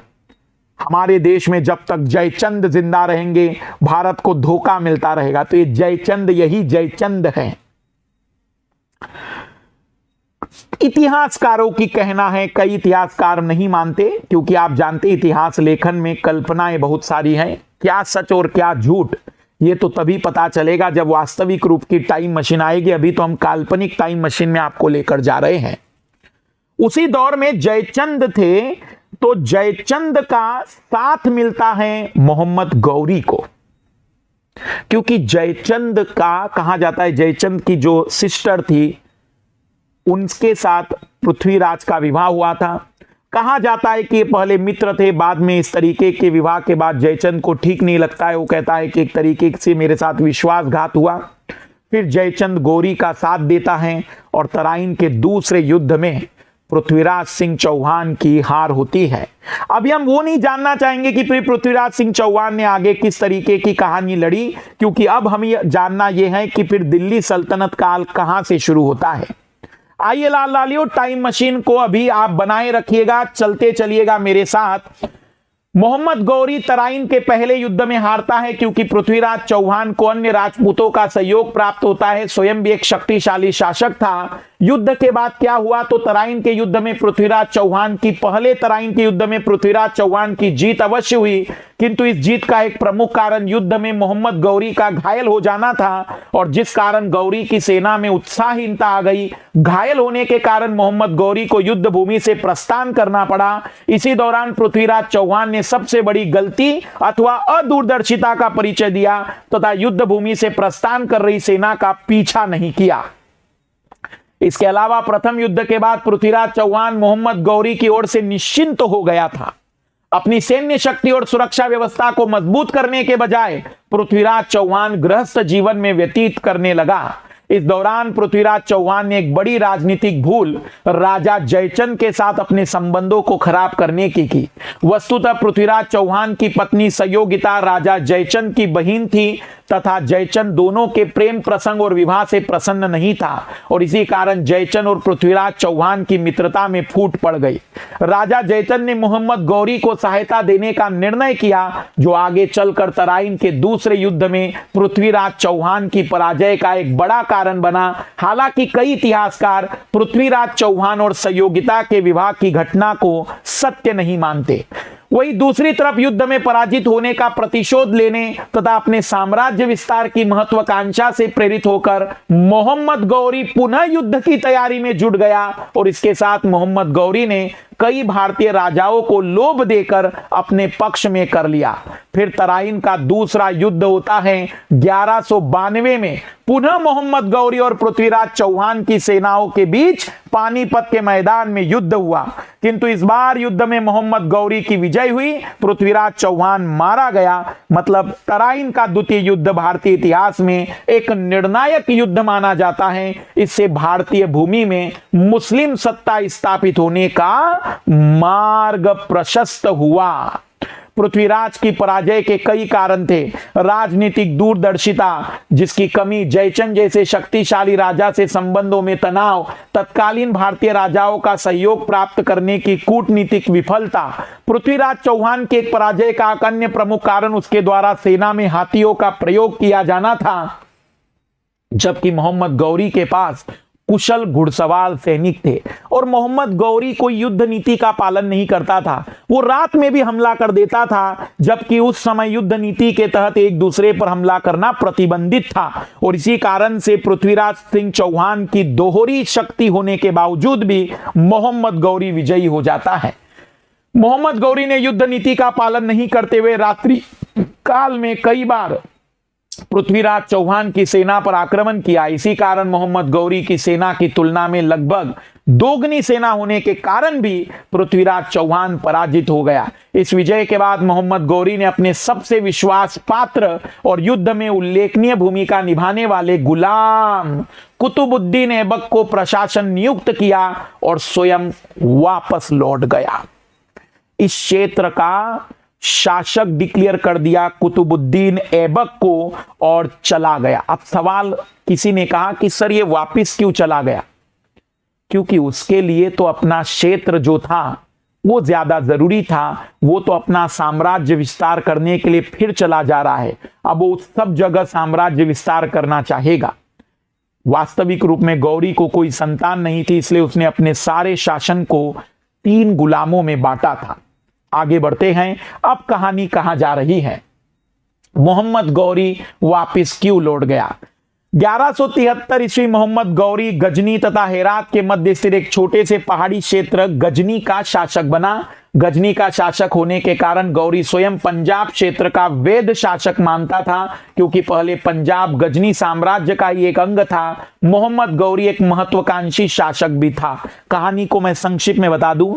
हमारे देश में जब तक जयचंद जिंदा रहेंगे भारत को धोखा मिलता रहेगा। तो ये जयचंद, यही जयचंद है। इतिहासकारों की कहना है, कई इतिहासकार नहीं मानते, क्योंकि आप जानते इतिहास लेखन में कल्पनाएं बहुत सारी हैं। क्या सच और क्या झूठ ये तो तभी पता चलेगा जब वास्तविक रूप की टाइम मशीन आएगी। अभी तो हम काल्पनिक टाइम मशीन में आपको लेकर जा रहे हैं। उसी दौर में जयचंद थे, तो जयचंद का साथ मिलता है मोहम्मद गौरी को, क्योंकि जयचंद का कहा जाता है, जयचंद की जो सिस्टर थी उनके साथ पृथ्वीराज का विवाह हुआ था। कहा जाता है कि ये पहले मित्र थे, बाद में इस तरीके के विवाह के बाद जयचंद को ठीक नहीं लगता है। वो कहता है कि एक तरीके से मेरे साथ विश्वासघात हुआ। फिर जयचंद गौरी का साथ देता है और तराइन के दूसरे युद्ध में पृथ्वीराज सिंह चौहान की हार होती है। अभी हम वो नहीं जानना चाहेंगे कि फिर पृथ्वीराज सिंह चौहान ने आगे किस तरीके की कहानी लड़ी, क्योंकि अब हमें जानना यह है कि फिर दिल्ली सल्तनत काल कहां से शुरू होता है। आइए लाल लालियो, टाइम मशीन को अभी आप बनाए रखिएगा, चलते चलिएगा मेरे साथ। मोहम्मद गौरी तराइन के पहले युद्ध में हारता है, क्योंकि पृथ्वीराज चौहान को अन्य राजपूतों का सहयोग प्राप्त होता है। स्वयं भी एक शक्तिशाली शासक था। युद्ध के बाद क्या हुआ, तो तराइन के युद्ध में पृथ्वीराज चौहान की, पहले तराइन के युद्ध में पृथ्वीराज चौहान की जीत अवश्य हुई, किंतु इस जीत का एक प्रमुख कारण युद्ध में मोहम्मद गौरी का घायल हो जाना था, और जिस कारण गौरी की सेना में उत्साहहीनता आ गई। घायल होने के कारण मोहम्मद गौरी को युद्ध भूमि से प्रस्थान करना पड़ा। इसी दौरान पृथ्वीराज चौहान ने सबसे बड़ी गलती अथवा अदूरदर्शिता का परिचय दिया तथा युद्ध भूमि से प्रस्थान कर रही सेना का पीछा नहीं किया। इसके अलावा प्रथम युद्ध के बाद पृथ्वीराज चौहान मोहम्मद गौरी की ओर से निश्चिंत हो गया था। अपनी सैन्य शक्ति और सुरक्षा व्यवस्था को मजबूत करने के बजाय पृथ्वीराज चौहान गृहस्थ जीवन में व्यतीत करने लगा। इस दौरान पृथ्वीराज चौहान ने एक बड़ी राजनीतिक भूल राजा जयचंद के साथ अपने संबंधों को खराब करने की वस्तुतः पृथ्वीराज चौहान की पत्नी संयोगिता राजा जयचंद की बहन थी तथा जयचंद दोनों के प्रेम प्रसंग और विवाह से प्रसन्न नहीं था, और इसी कारण जयचंद और पृथ्वीराज चौहान की मित्रता में फूट पड़ गई। राजा जयचंद ने मोहम्मद गौरी को सहायता देने का निर्णय किया, जो आगे चलकर तराइन के दूसरे युद्ध में पृथ्वीराज चौहान की पराजय का एक बड़ा कारण बना। हालांकि कई इतिहासकार पृथ्वीराज चौहान और संयोगिता के विवाह की घटना को सत्य नहीं मानते। वही दूसरी तरफ युद्ध में पराजित होने का प्रतिशोध लेने तथा अपने साम्राज्य विस्तार की महत्वाकांक्षा से प्रेरित होकर मोहम्मद गौरी पुनः युद्ध की तैयारी में जुट गया, और इसके साथ मोहम्मद गौरी ने कई भारतीय राजाओं को लोभ देकर अपने पक्ष में कर लिया। फिर तराइन का दूसरा युद्ध होता है 1192 में। पुनः मोहम्मद गौरी और पृथ्वीराज चौहान की सेनाओं के बीच पानीपत के मैदान में युद्ध हुआ, किंतु इस बार युद्ध में मोहम्मद गौरी की विजय हुई, पृथ्वीराज चौहान मारा गया। मतलब तराइन का द्वितीय युद्ध भारतीय इतिहास में एक निर्णायक युद्ध माना जाता है। इससे भारतीय भूमि में मुस्लिम सत्ता स्थापित होने का मार्ग प्रशस्त हुआ। पृथ्वीराज की पराजय के कई कारण थे। राजनीतिक दूरदर्शिता जिसकी कमी, जयचंद जैसे शक्तिशाली राजा से संबंधों में तनाव, तत्कालीन भारतीय राजाओं का सहयोग प्राप्त करने की कूटनीतिक विफलता। पृथ्वीराज चौहान के एक पराजय का एक अन्य प्रमुख कारण उसके द्वारा सेना में हाथियों का प्रयोग किया जाना था, जबकि मोहम्मद गौरी के पास कुशल घुड़सवार सैनिक थे। और मोहम्मद गौरी कोई युद्ध नीति का पालन नहीं करता था, वो रात में भी हमला कर देता था, जबकि उस समय युद्ध नीति के तहत एक दूसरे पर हमला करना प्रतिबंधित था। और इसी कारण से पृथ्वीराज सिंह चौहान की दोहरी शक्ति होने के बावजूद भी मोहम्मद गौरी विजयी हो जाता है। मोहम्मद गौरी ने युद्ध नीति का पालन नहीं करते हुए रात्रि काल में कई बार पृथ्वीराज चौहान की सेना पर आक्रमण किया। इसी कारण मोहम्मद गौरी की सेना की तुलना में लगभग दोगुनी सेना होने के कारण भी पृथ्वीराज चौहान पराजित हो गया। इस विजय के बाद मोहम्मद गौरी ने अपने सबसे विश्वास पात्र और युद्ध में उल्लेखनीय भूमिका निभाने वाले गुलाम कुतुबुद्दीन ऐबक को प्रशासन नियुक्त किया और स्वयं वापस लौट गया। इस क्षेत्र का शासक डिक्लेयर कर दिया कुतुबुद्दीन ऐबक को और चला गया। अब सवाल किसी ने कहा कि सर ये वापस क्यों चला गया? क्योंकि उसके लिए तो अपना क्षेत्र जो था वो ज्यादा जरूरी था, वो तो अपना साम्राज्य विस्तार करने के लिए फिर चला जा रहा है। अब वो सब जगह साम्राज्य विस्तार करना चाहेगा। वास्तविक रूप में गौरी को कोई संतान नहीं थी, इसलिए उसने अपने सारे शासन को 3 गुलामों में बांटा था। आगे बढ़ते हैं, अब कहानी कहां जा रही है। मोहम्मद गौरी वापस क्यों लौट गया? 1173 ईस्वी मोहम्मद गौरी गजनी तथा हेरात के मध्य स्थित एक छोटे से पहाड़ी क्षेत्र गजनी का शासक बना। गजनी का शासक होने के कारण गौरी स्वयं पंजाब क्षेत्र का वैध शासक मानता था, क्योंकि पहले पंजाब गजनी साम्राज्य का ही एक अंग था। मोहम्मद गौरी एक महत्वाकांक्षी शासक भी था। कहानी को मैं संक्षिप्त में बता दूं,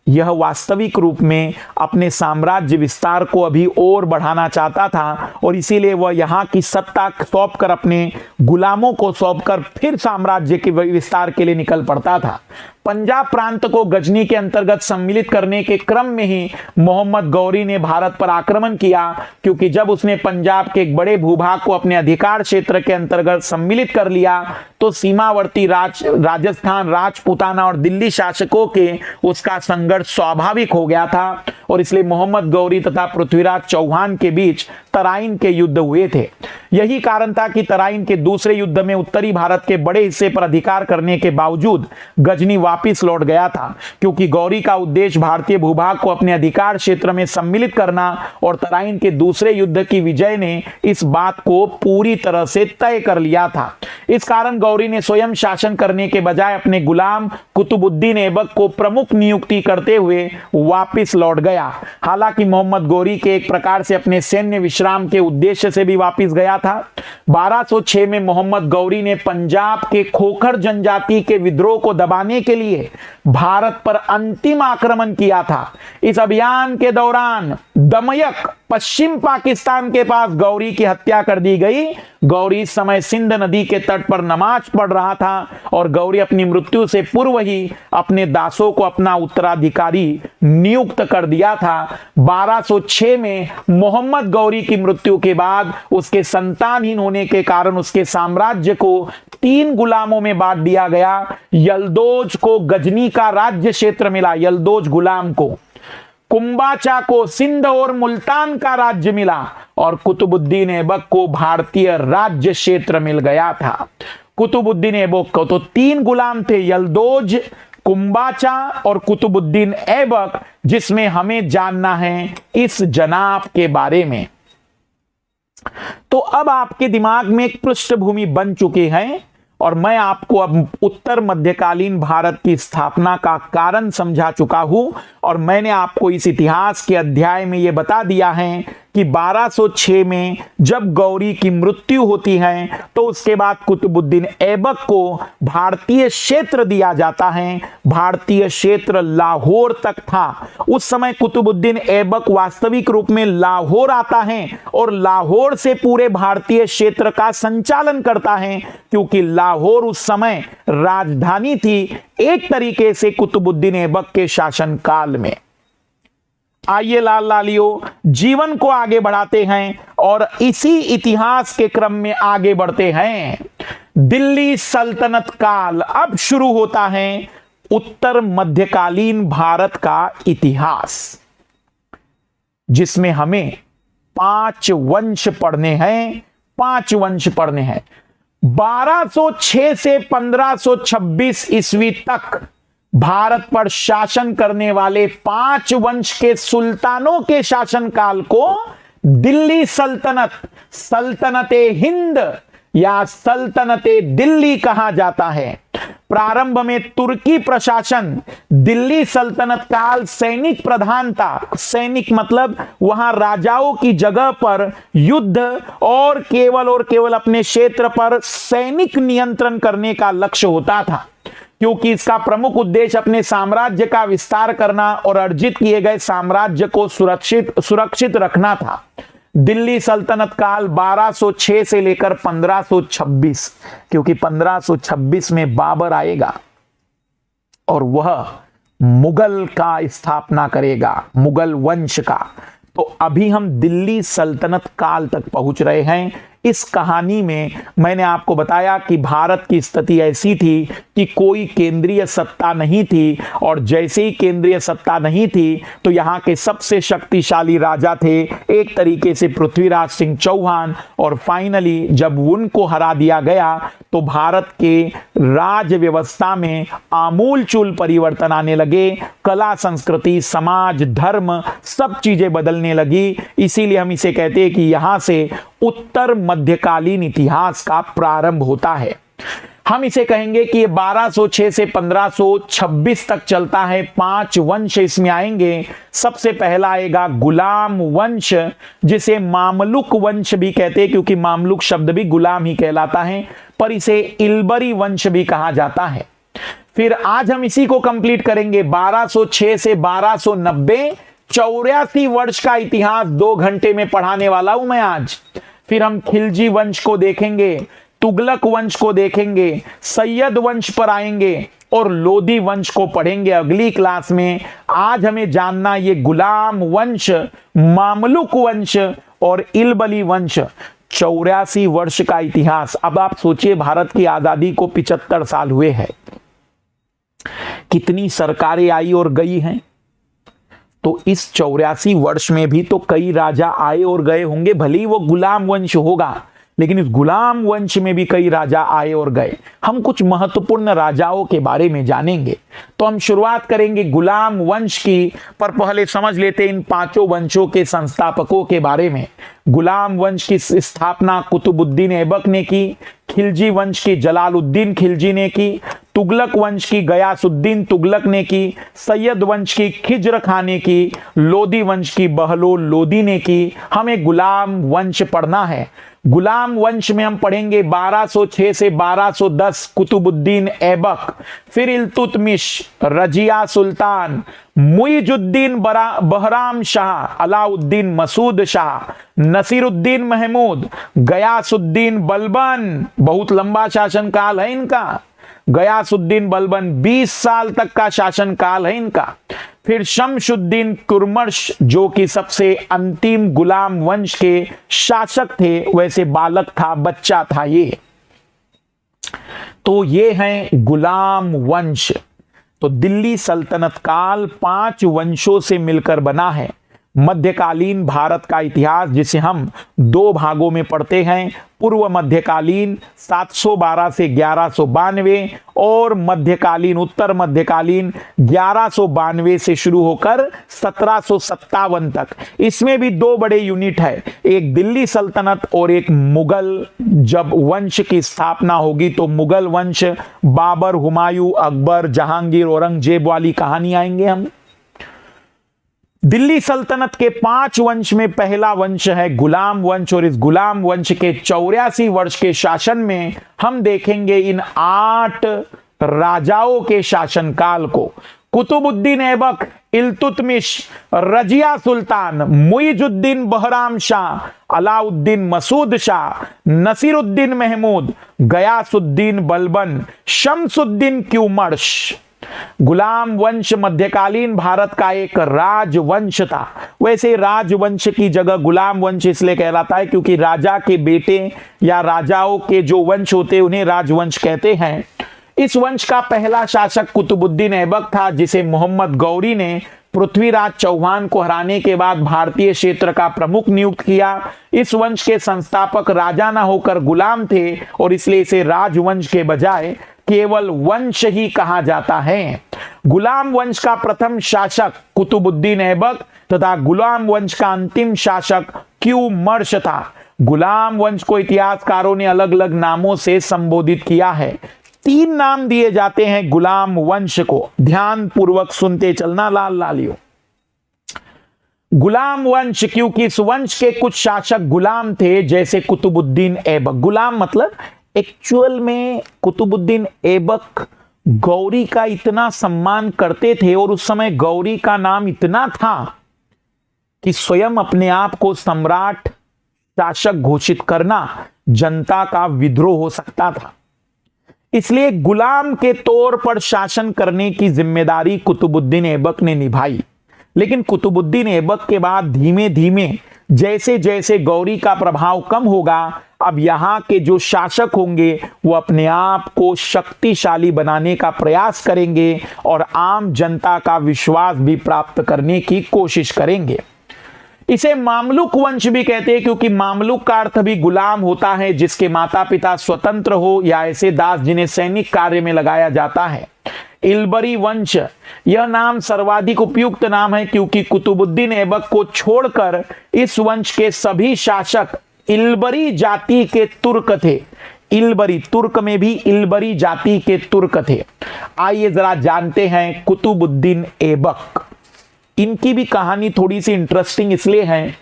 यह वास्तविक रूप में अपने साम्राज्य विस्तार को अभी और बढ़ाना चाहता था और इसीलिए वह यहाँ की सत्ता सौंपकर अपने गुलामों को सौंपकर फिर साम्राज्य के विस्तार के लिए निकल पड़ता था। पंजाब प्रांत को गजनी के अंतर्गत सम्मिलित करने के क्रम में ही मोहम्मद गौरी ने भारत पर आक्रमण किया, क्योंकि जब उसने पंजाब के एक बड़े भूभाग को अपने अधिकार क्षेत्र के अंतर्गत सम्मिलित कर लिया तो सीमावर्ती राजस्थान, राजपूताना और दिल्ली शासकों के उसका संघर्ष स्वाभाविक हो गया था और इसलिए मोहम्मद गौरी तथा पृथ्वीराज चौहान के बीच तराइन के युद्ध हुए थे। यही कारण था कि तराइन के दूसरे युद्ध में उत्तरी भारत के बड़े हिस्से पर अधिकार करने के बावजूद गजनी वापस लौट गया था, क्योंकि गौरी का उद्देश्य भारतीय भूभाग को अपने अधिकार क्षेत्र में सम्मिलित करना और तराइन के दूसरे युद्ध की विजय ने इस बात को पूरी तरह से तय कर लिया था। इस कारण गौरी ने स्वयं शासन करने के बजाय अपने गुलाम कुतुबुद्दीन ऐबक को प्रमुख नियुक्ति करते हुए वापस लौट गया। हालांकि मोहम्मद गौरी के एक प्रकार से अपने सैन्य विश्राम के उद्देश्य से भी वापस गया था। 1206 में मोहम्मद गौरी ने पंजाब के खोखर जनजाति के विद्रोह को दबाने के लिए भारत पर अंतिम आक्रमण किया था। इस अभियान के दौरान दमयक पश्चिम पाकिस्तान के पास गौरी की हत्या कर दी गई। गौरी इस समय सिंध नदी के तट पर नमाज पढ़ रहा था और गौरी अपनी मृत्यु से पूर्व ही अपने दासों को अपना उत्तराधिकारी नियुक्त कर दिया था। 1206 में मोहम्मद गौरी की मृत्यु के बाद उसके संतानहीन होने के कारण उसके साम्राज्य को 3 गुलामों में बांट दिया गया। यल्दोज को गजनी का राज्य क्षेत्र मिला, यल्दोज गुलाम को, कुंबाचा को सिंध और मुल्तान का राज्य मिला और कुतुबुद्दीन ऐबक को भारतीय राज्य क्षेत्र मिल गया था। कुतुबुद्दीन ऐबक को तो 3 गुलाम थे, यल्दोज, कुंबाचा और कुतुबुद्दीन ऐबक, जिसमें हमें जानना है इस जनाब के बारे में। तो अब आपके दिमाग में एक पृष्ठभूमि बन चुकी है और मैं आपको अब उत्तर मध्यकालीन भारत की स्थापना का कारण समझा चुका हूं और मैंने आपको इस इतिहास के अध्याय में यह बता दिया है कि 1206 में जब गौरी की मृत्यु होती है तो उसके बाद कुतुबुद्दीन ऐबक को भारतीय क्षेत्र दिया जाता है। भारतीय क्षेत्र लाहौर तक था। उस समय कुतुबुद्दीन ऐबक वास्तविक रूप में लाहौर आता है और लाहौर से पूरे भारतीय क्षेत्र का संचालन करता है, क्योंकि लाहौर उस समय राजधानी थी एक तरीके से कुतुबुद्दीन ऐबक के शासनकाल में। आइए लाल लालियो, जीवन को आगे बढ़ाते हैं और इसी इतिहास के क्रम में आगे बढ़ते हैं। दिल्ली सल्तनत काल। अब शुरू होता है उत्तर मध्यकालीन भारत का इतिहास, जिसमें हमें 5 वंश पढ़ने हैं। 5 वंश पढ़ने हैं। 1206 से 1526 ईस्वी तक भारत पर शासन करने वाले 5 वंश के सुल्तानों के शासनकाल को दिल्ली सल्तनत, सल्तनते हिंद या सल्तनते दिल्ली कहा जाता है। प्रारंभ में तुर्की प्रशासन, दिल्ली सल्तनत काल सैनिक प्रधान था। सैनिक मतलब वहां राजाओं की जगह पर युद्ध और केवल अपने क्षेत्र पर सैनिक नियंत्रण करने का लक्ष्य होता था, क्योंकि इसका प्रमुख उद्देश्य अपने साम्राज्य का विस्तार करना और अर्जित किए गए साम्राज्य को सुरक्षित रखना था। दिल्ली सल्तनत काल 1206 से लेकर 1526, क्योंकि 1526 में बाबर आएगा और वह मुगल का स्थापना करेगा, मुगल वंश का। तो अभी हम दिल्ली सल्तनत काल तक पहुंच रहे हैं। इस कहानी में मैंने आपको बताया कि भारत की स्थिति ऐसी थी कि कोई केंद्रीय सत्ता नहीं थी, और जैसे ही केंद्रीय सत्ता नहीं थी तो यहाँ के सबसे शक्तिशाली राजा थे एक तरीके से पृथ्वीराज सिंह चौहान, और फाइनली जब उनको हरा दिया गया तो भारत के राज व्यवस्था में आमूलचूल परिवर्तन आने लगे। कला, संस्कृति, समाज, धर्म सब चीजें बदलने लगी। इसीलिए हम इसे कहते हैं कि यहां से उत्तर मध्यकालीन इतिहास का प्रारंभ होता है। हम इसे कहेंगे कि ये 1206 से 1526 तक चलता है। 5 वंश इसमें आएंगे। सबसे पहला आएगा गुलाम वंश, जिसे मामलुक वंश भी कहते हैं, क्योंकि मामलुक शब्द भी गुलाम ही कहलाता है, पर इसे इल्बरी वंश भी कहा जाता है। फिर आज हम इसी को कंप्लीट करेंगे। 1206 से 1290, 84 वर्ष का इतिहास 2 घंटे में पढ़ाने वाला हूं मैं आज। फिर हम खिलजी वंश को देखेंगे, तुगलक वंश को देखेंगे, सैयद वंश पर आएंगे और लोदी वंश को पढ़ेंगे अगली क्लास में। आज हमें जानना ये गुलाम वंश, मामलुक वंश और इल्बरी वंश, 84 वर्ष का इतिहास। अब आप सोचिए, भारत की आजादी को 75 साल हुए हैं, कितनी सरकारें आई और गई हैं। तो इस 84 वर्ष में भी तो कई राजा आए और गए होंगे, भले ही वो गुलाम वंश होगा, लेकिन इस गुलाम वंश में भी कई राजा आए और गए। हम कुछ महत्वपूर्ण राजाओं के बारे में जानेंगे। तो हम शुरुआत करेंगे गुलाम वंश की, पर पहले समझ लेते हैं इन 5 वंशों के संस्थापकों के बारे में। गुलाम वंश की स्थापना कुतुबुद्दीन ऐबक ने की, खिलजी वंश की जलालुद्दीन खिलजी ने की, तुगलक वंश की गयासुद्दीन तुगलक ने की, सैयद वंश की खिज्र खान ने की, लोदी वंश की बहलोल लोदी ने की। हमें गुलाम वंश पढ़ना है। गुलाम वंश में हम पढ़ेंगे 1206 से 1210 कुतुबुद्दीन ऐबक, फिर इल्तुतमिश, रजिया सुल्तान, मुइजुद्दीन बहराम शाह, अलाउद्दीन मसूद शाह, नसीरुद्दीन महमूद, गयासुद्दीन बलबन, बहुत लंबा शासनकाल है इनका। गयासुद्दीन बलबन 20 साल तक का शासनकाल है इनका। फिर शमशुद्दीन कुरमर्श, जो कि सबसे अंतिम गुलाम वंश के शासक थे, वैसे बालक था, बच्चा था ये। तो ये हैं गुलाम वंश। तो दिल्ली सल्तनत काल 5 वंशों से मिलकर बना है। मध्यकालीन भारत का इतिहास, जिसे हम 2 भागों में पढ़ते हैं, पूर्व मध्यकालीन 712 से 1192 और मध्यकालीन, उत्तर मध्यकालीन 1192 से शुरू होकर 1757 तक। इसमें भी 2 बड़े यूनिट है, एक दिल्ली सल्तनत और एक मुगल। जब वंश की स्थापना होगी तो मुगल वंश, बाबर, हुमायूं, अकबर, जहांगीर, औरंगजेब वाली कहानी आएंगे हम। दिल्ली सल्तनत के 5 वंश में पहला वंश है गुलाम वंश, और इस गुलाम वंश के 84 वर्ष के शासन में हम देखेंगे इन 8 राजाओं के शासनकाल को। कुतुबुद्दीन ऐबक, इल्तुतमिश, रजिया सुल्तान, मुइजुद्दीन बहराम शाह, अलाउद्दीन मसूद शाह, नसीरुद्दीन महमूद, गयासुद्दीन बलबन, शमसुद्दीन क्यूमर्श। गुलाम वंश मध्यकालीन भारत का एक राजवंश था। वैसे राजवंश की जगह गुलाम वंश इसलिए कहलाता है क्योंकि राजा के बेटे या राजाओं के जो वंश होते उन्हें राजवंश कहते हैं। इस वंश का पहला शासक कुतुबुद्दीन ऐबक था, जिसे मोहम्मद गौरी ने पृथ्वीराज चौहान को हराने के बाद भारतीय क्षेत्र का प्रमुख नियुक्त किया। इस वंश के संस्थापक राजा ना होकर गुलाम थे और इसलिए इसे राजवंश के बजाय केवल वंश ही कहा जाता है। गुलाम वंश का प्रथम शासक कुतुबुद्दीन ऐबक तथा गुलाम वंश का अंतिम शासक क्यू मर्श था। गुलाम वंश को इतिहासकारों ने अलग अलग नामों से संबोधित किया है। 3 नाम दिए जाते हैं गुलाम वंश को, ध्यान पूर्वक सुनते चलना लाल लालियो। गुलाम वंश क्योंकि इस वंश के कुछ शासक गुलाम थे, जैसे कुतुबुद्दीन ऐबक। गुलाम मतलब एक्चुअल में कुतुबुद्दीन ऐबक गौरी का इतना सम्मान करते थे और उस समय गौरी का नाम इतना था कि स्वयं अपने आप को सम्राट शासक घोषित करना जनता का विद्रोह हो सकता था। इसलिए गुलाम के तौर पर शासन करने की जिम्मेदारी कुतुबुद्दीन ऐबक ने निभाई। लेकिन कुतुबुद्दीन ऐबक के बाद धीमे धीमे जैसे जैसे गौरी का प्रभाव कम होगा, अब यहां के जो शासक होंगे वो अपने आप को शक्तिशाली बनाने का प्रयास करेंगे और आम जनता का विश्वास भी प्राप्त करने की कोशिश करेंगे। इसे मामलुक वंश भी कहते हैं क्योंकि मामलुक का अर्थ भी गुलाम होता है, जिसके माता पिता स्वतंत्र हो या ऐसे दास जिन्हें सैनिक कार्य में लगाया जाता है। इल्बरी वंश, यह नाम सर्वाधिक उपयुक्त नाम है क्योंकि कुतुबुद्दीन ऐबक को छोड़कर इस वंश के सभी शासक इल्बरी जाति के तुर्क थे। इल्बरी, तुर्क में भी इल्बरी जाति के तुर्क थे। आइए जरा जानते हैं कुतुबुद्दीन ऐबक। इनकी भी कहानी थोड़ी सी इंटरेस्टिंग इसलिए है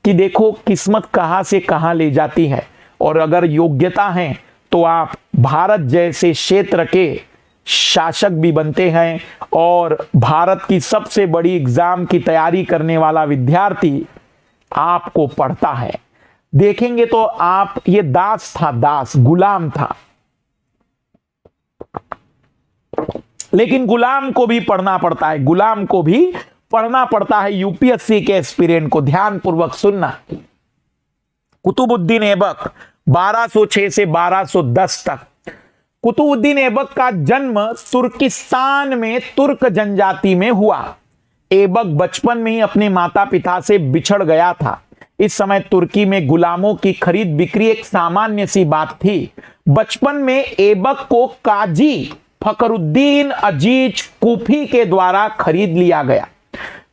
कि देखो किस्मत कहां से कहां ले जाती है, और अगर योग्यता है तो आप भारत जैसे क्षेत्र के शासक भी बनते हैं और भारत की सबसे बड़ी एग्जाम की तैयारी करने वाला विद्यार्थी आपको पढ़ता है। देखेंगे तो आप, ये दास था, दास गुलाम था, लेकिन गुलाम को भी पढ़ना पड़ता है, गुलाम को भी पढ़ना पड़ता है। यूपीएससी के एस्पिरेंट को ध्यान पूर्वक सुनना। कुतुबुद्दीन ऐबक 1206 से 1210 तक। कुतुबुद्दीन ऐबक का जन्म तुर्किस्तान में तुर्क जनजाति में हुआ। ऐबक बचपन में ही अपने माता पिता से बिछड़ गया था। इस समय तुर्की में गुलामों की खरीद बिक्री एक सामान्य सी बात थी। बचपन में ऐबक को काजी फखरुद्दीन अजीज कूफी के द्वारा खरीद लिया गया।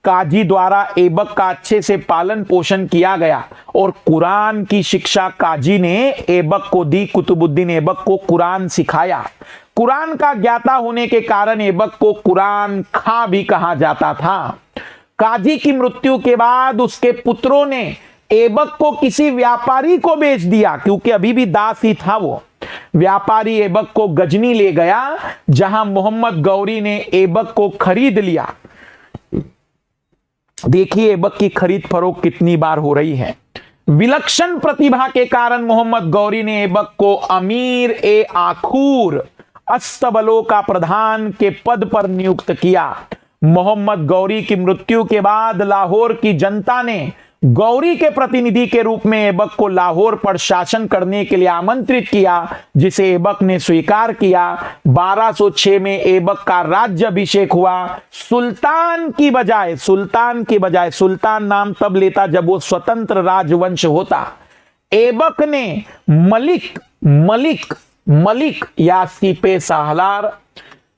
काजी द्वारा ऐबक का अच्छे से पालन पोषण किया गया और कुरान की शिक्षा काजी ने ऐबक को दी। कुतुबुद्दीन ऐबक को कुरान सिखाया। कुरान का ज्ञाता होने के कारण ऐबक को कुरान खां भी कहा जाता था। काजी की मृत्यु के बाद उसके पुत्रों ने ऐबक को किसी व्यापारी को बेच दिया, क्योंकि अभी भी दास ही था वो। व्यापारी ऐबक को गजनी ले गया, जहां मोहम्मद गौरी ने ऐबक को खरीद लिया। देखिए ऐबक की खरीद फरोख्त कितनी बार हो रही है। विलक्षण प्रतिभा के कारण मोहम्मद गौरी ने ऐबक को अमीर ए आखूर अस्तबलों का प्रधान के पद पर नियुक्त किया। मोहम्मद गौरी की मृत्यु के बाद लाहौर की जनता ने गौरी के प्रतिनिधि के रूप में ऐबक को लाहौर पर शासन करने के लिए आमंत्रित किया, जिसे ऐबक ने स्वीकार किया। 1206 में ऐबक का राज्याभिषेक हुआ। सुल्तान की बजाय सुल्तान नाम तब लेता जब वो स्वतंत्र राजवंश होता। ऐबक ने मलिक या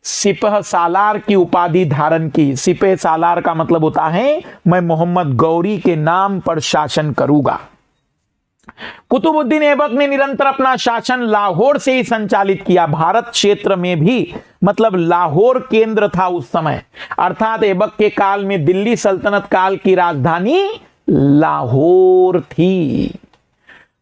सिपह सालार की उपाधि धारण की। सिपह सालार का मतलब होता है मैं मोहम्मद गौरी के नाम पर शासन करूंगा। कुतुबुद्दीन ऐबक ने निरंतर अपना शासन लाहौर से ही संचालित किया। भारत क्षेत्र में भी, मतलब लाहौर केंद्र था उस समय, अर्थात ऐबक के काल में दिल्ली सल्तनत काल की राजधानी लाहौर थी।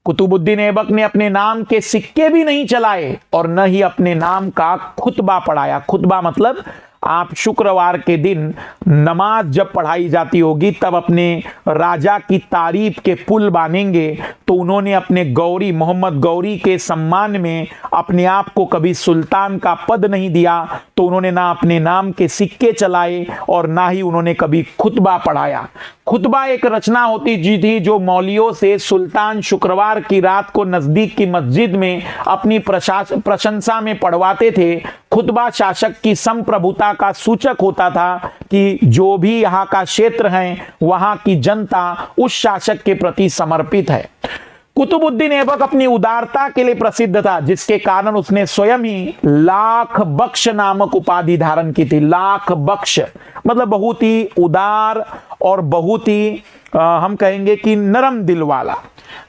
कुतुबुद्दीन ऐबक ने अपने नाम के सिक्के भी नहीं चलाए और न ही अपने नाम का खुतबा पढ़ाया। खुतबा मतलब आप शुक्रवार के दिन नमाज जब पढ़ाई जाती होगी तब अपने राजा की तारीफ के पुल बांधेंगे। तो उन्होंने अपने गौरी मोहम्मद गौरी के सम्मान में अपने आप को कभी सुल्तान का पद नहीं दिया, तो उन्होंने ना अपने नाम के सिक्के चलाए और ना ही उन्होंने कभी खुतबा पढ़ाया। खुतबा एक रचना होती जी थी जो मौलियों से सुल्तान शुक्रवार की रात को नजदीक की मस्जिद में अपनी प्रशंसा में पढ़वाते थे। खुतबा शासक की संप्रभुता का सूचक होता था कि जो भी यहाँ का क्षेत्र है वहां की जनता उस शासक के प्रति समर्पित है। कुतुबुद्दीन ऐबक अपनी उदारता के लिए प्रसिद्ध था, जिसके कारण उसने स्वयं ही लाख बख्श नामक उपाधि धारण की थी। लाख बख्श मतलब बहुत ही उदार और बहुत ही हम कहेंगे कि नरम दिल वाला।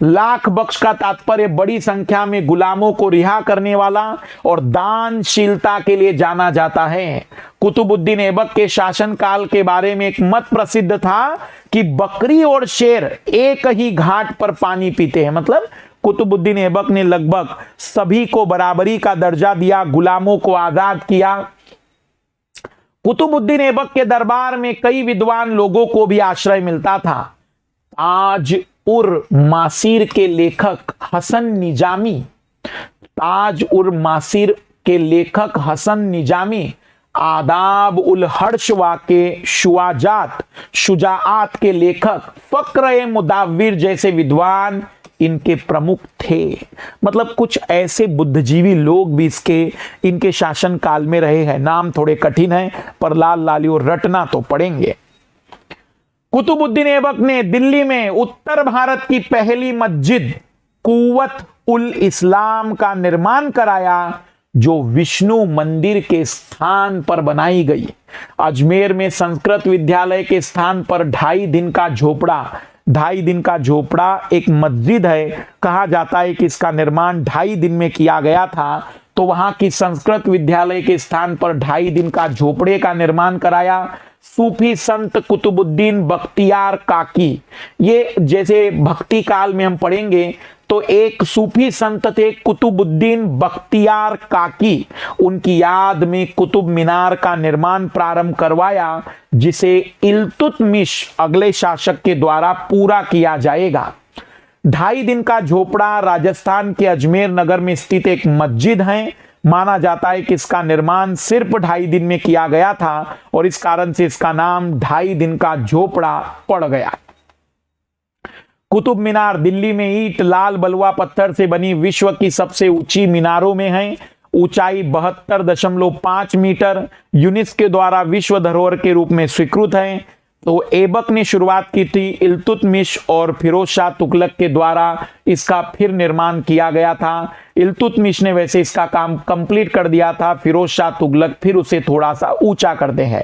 लाख बख्श का तात्पर्य बड़ी संख्या में गुलामों को रिहा करने वाला और दानशीलता के लिए जाना जाता है। कुतुबुद्दीन ऐबक के शासनकाल के बारे में एक मत प्रसिद्ध था कि बकरी और शेर एक ही घाट पर पानी पीते हैं। मतलब कुतुबुद्दीन ऐबक ने लगभग सभी को बराबरी का दर्जा दिया, गुलामों को आजाद किया। कुतुबुद्दीन ऐबक के दरबार में कई विद्वान लोगों को भी आश्रय मिलता था। ताज उर मासीर के लेखक हसन निजामी, ताज उर मासीर के लेखक हसन निजामी, आदाब उल हर्षवा के शुजाआत के लेखक फक्र मुदाविर जैसे विद्वान इनके प्रमुख थे। मतलब कुछ ऐसे बुद्धिजीवी लोग भी इनके शासन काल में रहे हैं। नाम थोड़े कठिन है पर लाल लालियों रटना तो पड़ेंगे। कुतुबुद्दीन ऐबक ने दिल्ली में उत्तर भारत की पहली मस्जिद कुव्वत उल इस्लाम का निर्माण कराया, जो विष्णु मंदिर के स्थान पर बनाई गई। अजमेर में संस्कृत विद्यालय के स्थान पर 2.5 दिन का झोपड़ा एक मस्जिद है। कहा जाता है कि इसका निर्माण 2.5 दिन में किया गया था। तो वहां की संस्कृत विद्यालय के स्थान पर 2.5 दिन का झोपड़े का निर्माण कराया। सूफी संत कुतुबुद्दीन बख्तियार काकी, ये जैसे भक्ति काल में हम पढ़ेंगे तो एक सूफी संत थे कुतुबुद्दीन बख्तियार काकी, उनकी याद में कुतुब मीनार का निर्माण प्रारंभ करवाया, जिसे इल्तुतमिश अगले शासक के द्वारा पूरा किया जाएगा। 2.5 दिन का झोपड़ा राजस्थान के अजमेर नगर में स्थित एक मस्जिद है। माना जाता है कि इसका निर्माण सिर्फ 2.5 दिन में किया गया था और इस कारण से इसका नाम 2.5 दिन का झोपड़ा पड़ गया। कुतुब मीनार दिल्ली में ईंट लाल बलुआ पत्थर से बनी विश्व की सबसे ऊंची मीनारों में है। ऊंचाई 72.5 मीटर, यूनेस्को के द्वारा विश्व धरोहर के रूप में स्वीकृत है। तो ऐबक ने शुरुआत की थी, इल्तुतमिश और फिरोज शाह तुगलक के द्वारा इसका फिर निर्माण किया गया था। इल्तुतमिश ने वैसे इसका काम कंप्लीट कर दिया था, फिरोज शाह तुगलक फिर उसे थोड़ा सा ऊंचा करते हैं।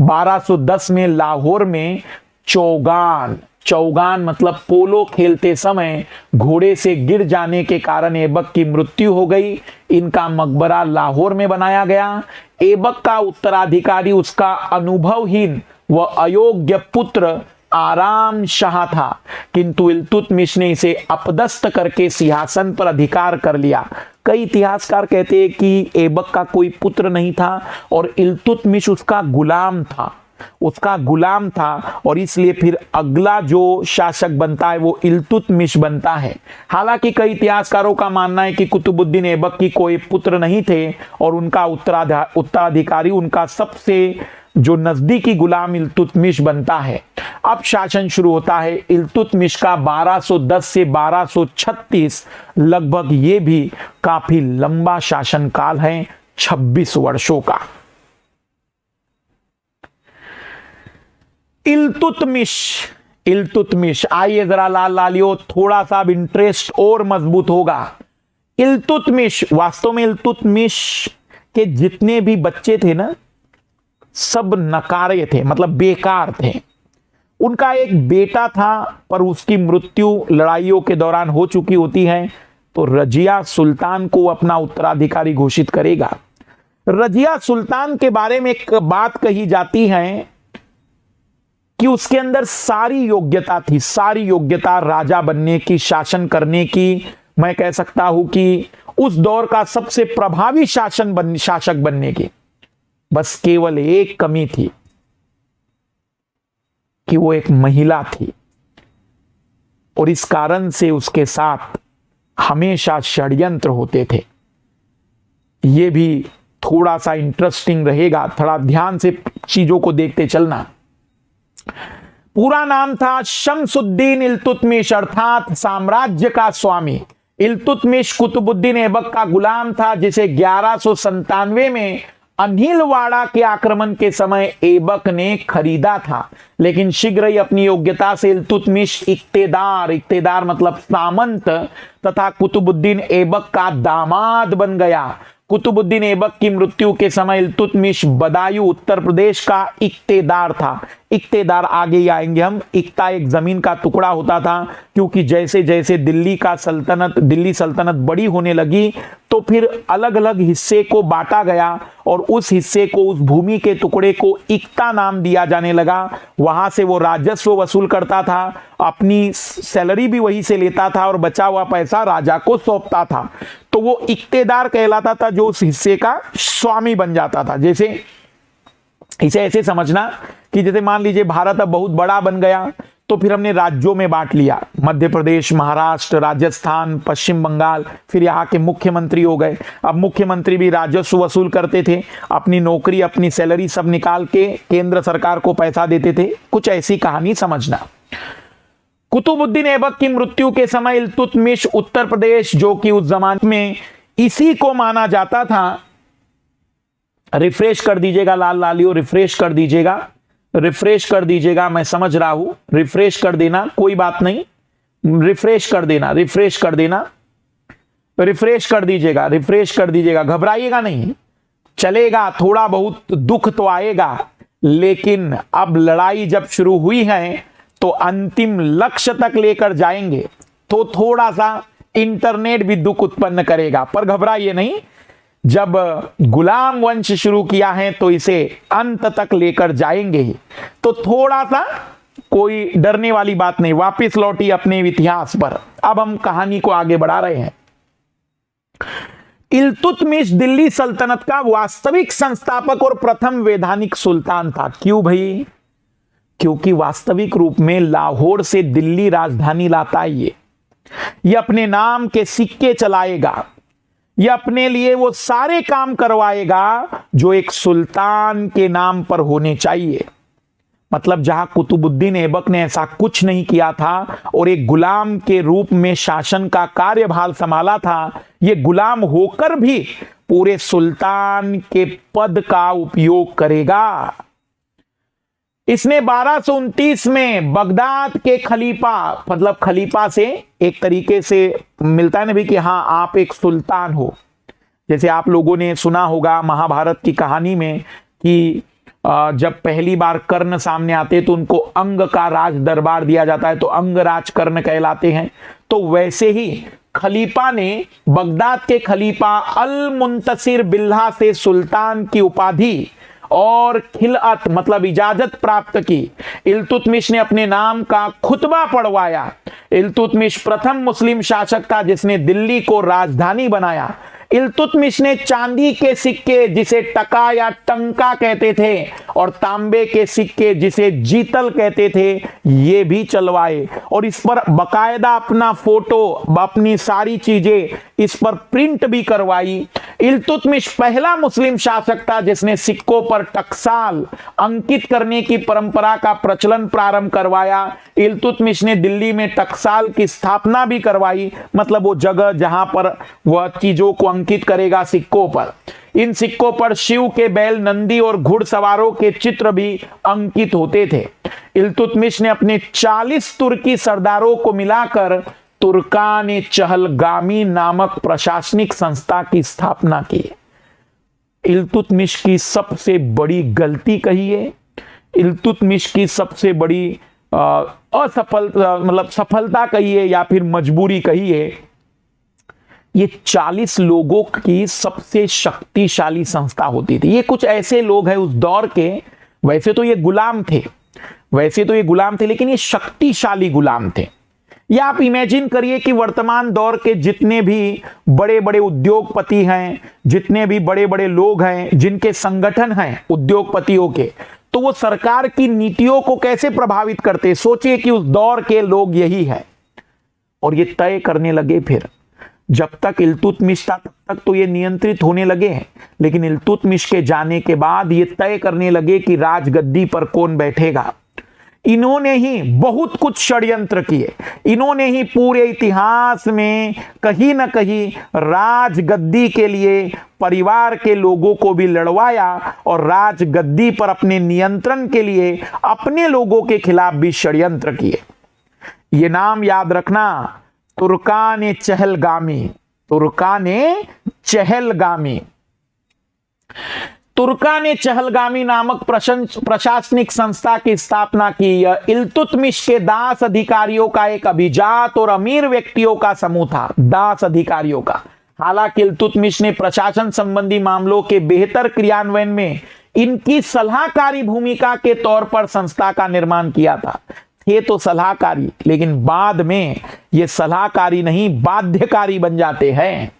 1210 में लाहौर में चौगान मतलब पोलो खेलते समय घोड़े से गिर जाने के कारण ऐबक की मृत्यु हो गई। इनका मकबरा लाहौर में बनाया गया। ऐबक का उत्तराधिकारी उसका अनुभवहीन व अयोग्य पुत्र आराम शाह था, किंतु इल्तुतमिश ने इसे अपदस्थ करके सिंहासन पर अधिकार कर लिया। कई इतिहासकार कहते हैं कि ऐबक का कोई पुत्र नहीं था और इल्तुतमिश उसका गुलाम था और इसलिए फिर अगला जो शासक बनता है वो इल्तुतमिश बनता है। हालांकि कई इतिहासकारों का मानना है कि कुतुबुद्दीन ऐबक की कोई पुत्र नहीं थे और उनका उत्तराधिकारी उनका सबसे जो नजदीकी गुलाम इल्तुतमिश बनता है। अब शासन शुरू होता है इल्तुतमिश का 1210 से 1236, लगभग ये भी काफी लंबा शासनकाल है, 26 वर्षों का। इल्तुतमिश आइए जरा लाल लालियो, थोड़ा सा इंटरेस्ट और मजबूत होगा। इल्तुतमिश वास्तव में इल्तुतमिश के जितने भी बच्चे थे ना, सब नकारे थे, मतलब बेकार थे। उनका एक बेटा था पर उसकी मृत्यु लड़ाइयों के दौरान हो चुकी होती है, तो रजिया सुल्तान को अपना उत्तराधिकारी घोषित करेगा। रजिया सुल्तान के बारे में एक बात कही जाती है कि उसके अंदर सारी योग्यता राजा बनने की, शासन करने की। मैं कह सकता हूं कि उस दौर का सबसे प्रभावी शासक बनने की। बस केवल एक कमी थी कि वो एक महिला थी, और इस कारण से उसके साथ हमेशा षड्यंत्र होते थे। ये भी थोड़ा सा इंटरेस्टिंग रहेगा, थोड़ा ध्यान से चीजों को देखते चलना। पूरा नाम था शम्सुद्दीन इल्तुतमिश, अर्थात साम्राज्य का स्वामी। इल्तुतमिश कुतुबुद्दीन ऐबक का गुलाम था, जिसे 1197 में अनिलवाड़ा के आक्रमण के समय ऐबक ने खरीदा था, लेकिन शीघ्र ही अपनी योग्यता से इल्तुतमिश इक्तेदार मतलब सामंत तथा कुतुबुद्दीन ऐबक का दामाद बन गया। कुतुबुद्दीन ऐबक की मृत्यु के समय इल्तुतमिश बदायूं उत्तर प्रदेश का इक्तेदार था। इक्तेदार आगे ही आएंगे हम। इक्ता एक जमीन का टुकड़ा होता था, क्योंकि जैसे जैसे दिल्ली सल्तनत बड़ी होने लगी तो फिर अलग अलग हिस्से को बांटा गया, और उस हिस्से को, उस भूमि के टुकड़े को इक्ता नाम दिया जाने लगा। वहां से वो राजस्व वसूल करता था, अपनी सैलरी भी वहीं से लेता था, और बचा हुआ पैसा राजा को सौंपता था। तो वो इक्तेदार कहलाता था, जो उस हिस्से का स्वामी बन जाता था। जैसे इसे ऐसे समझना कि जैसे मान लीजिए भारत अब बहुत बड़ा बन गया, तो फिर हमने राज्यों में बांट लिया, मध्य प्रदेश, महाराष्ट्र, राजस्थान, पश्चिम बंगाल, फिर यहाँ के मुख्यमंत्री हो गए। अब मुख्यमंत्री भी राजस्व वसूल करते थे, अपनी नौकरी, अपनी सैलरी सब निकाल के केंद्र सरकार को पैसा देते थे। कुछ ऐसी कहानी समझना। कुतुबुद्दीन ऐबक की मृत्यु के समय इल्तुतमिश उत्तर प्रदेश, जो कि उस जमाने में इसी को माना जाता था, रिफ्रेश कर दीजिएगा लाल लालियो, रिफ्रेश कर दीजिएगा, मैं समझ रहा हूं, रिफ्रेश कर देना, कोई बात नहीं, रिफ्रेश कर दीजिएगा, घबराइएगा नहीं, चलेगा। थोड़ा बहुत दुख तो आएगा, लेकिन अब लड़ाई जब शुरू हुई है तो अंतिम लक्ष्य तक लेकर जाएंगे, तो थोड़ा सा इंटरनेट भी दुख उत्पन्न करेगा, पर घबराइए नहीं। जब गुलाम वंश शुरू किया है तो इसे अंत तक लेकर जाएंगे ही, तो थोड़ा सा कोई डरने वाली बात नहीं। वापस लौटी अपने इतिहास पर। अब हम कहानी को आगे बढ़ा रहे हैं। इल्तुतमिश दिल्ली सल्तनत का वास्तविक संस्थापक और प्रथम वैधानिक सुल्तान था। क्यों भाई? क्योंकि वास्तविक रूप में लाहौर से दिल्ली राजधानी लाता ये अपने नाम के सिक्के चलाएगा, ये अपने लिए वो सारे काम करवाएगा जो एक सुल्तान के नाम पर होने चाहिए। मतलब जहां कुतुबुद्दीन ऐबक ने ऐसा कुछ नहीं किया था और एक गुलाम के रूप में शासन का कार्यभार संभाला था, ये गुलाम होकर भी पूरे सुल्तान के पद का उपयोग करेगा। इसने 1229 में बगदाद के खलीफा, मतलब खलीफा से एक तरीके से मिलता है ना भी कि हाँ आप एक सुल्तान हो। जैसे आप लोगों ने सुना होगा महाभारत की कहानी में कि जब पहली बार कर्ण सामने आते तो उनको अंग का राज दरबार दिया जाता है, तो अंगराज कर्ण कहलाते हैं। तो वैसे ही खलीफा ने बगदाद के खलीफा अल मुंतसिर बिल्ला से सुल्तान की उपाधि और खिलअत मतलब इजाजत प्राप्त की। इल्तुतमिश ने अपने नाम का खुतबा पढ़वाया। इल्तुतमिश प्रथम मुस्लिम शासक था जिसने दिल्ली को राजधानी बनाया। इल्तुतमिश ने चांदी के सिक्के जिसे टका या टंका कहते थे और तांबे के सिक्के जिसे जीतल कहते थे ये भी चलवाए, और इस पर बकायदा अपना फोटो, अपनी सारी चीजें इस पर प्रिंट भी करवाई। इल्तुतमिश पहला मुस्लिम शासक था जिसने सिक्कों पर टकसाल अंकित करने की परंपरा का प्रचलन प्रारंभ करवाया। इल्तुतमिश ने दिल्ली में टकसाल की स्थापना भी करवाई, मतलब वो जगह जहां पर वह चीजों को अंकित करेगा सिक्कों पर। इन सिक्कों पर शिव के बैल, नंदी और घुड़सवारों के चित्र भी अंकित होते थे। इल्तुतमिश ने अपने 40 तुर्की सरदारों को मिलाकर तुर्कान चहलगामी नामक प्रशासनिक संस्था की स्थापना की। इल्तुतमिश की सबसे बड़ी गलती कहिए, इल्तुतमिश की सबसे बड़ी सफलता कहिए या फिर मजबूरी कहिए, ये 40 लोगों की सबसे शक्तिशाली संस्था होती थी। ये कुछ ऐसे लोग हैं उस दौर के, वैसे तो ये गुलाम थे, लेकिन ये शक्तिशाली गुलाम थे। या आप इमेजिन करिए कि वर्तमान दौर के जितने भी बड़े बड़े उद्योगपति हैं, जितने भी बड़े बड़े लोग हैं, जिनके संगठन हैं उद्योगपतियों के, तो वो सरकार की नीतियों को कैसे प्रभावित करते। सोचिए कि उस दौर के लोग यही है, और ये तय करने लगे। फिर जब तक इल्तुतमिश था तब तक तो ये नियंत्रित होने लगे हैं, लेकिन इल्तुतमिश के जाने के बाद ये तय करने लगे कि राजगद्दी पर कौन बैठेगा। इन्होंने ही बहुत कुछ षड्यंत्र किए, इन्होंने ही पूरे इतिहास में कहीं ना कहीं राजगद्दी के लिए परिवार के लोगों को भी लड़वाया, और राजगद्दी पर अपने नियंत्रण के लिए अपने लोगों के खिलाफ भी षड्यंत्र किए। ये नाम याद रखना, तुर्कान चहलगामी, तुर्कान चहलगामी। तुर्कान चहलगामी नामक प्रशासनिक संस्था की स्थापना की। यह इल्तुतमिश के दास अधिकारियों का एक अभिजात और अमीर व्यक्तियों का समूह था, दास अधिकारियों का। हालांकि इल्तुतमिश ने प्रशासन संबंधी मामलों के बेहतर क्रियान्वयन में इनकी सलाहकारी भूमिका के तौर पर संस्था का निर्माण किया था। थे तो सलाहकारी, लेकिन बाद में ये सलाहकारी नहीं बाध्यकारी बन जाते हैं।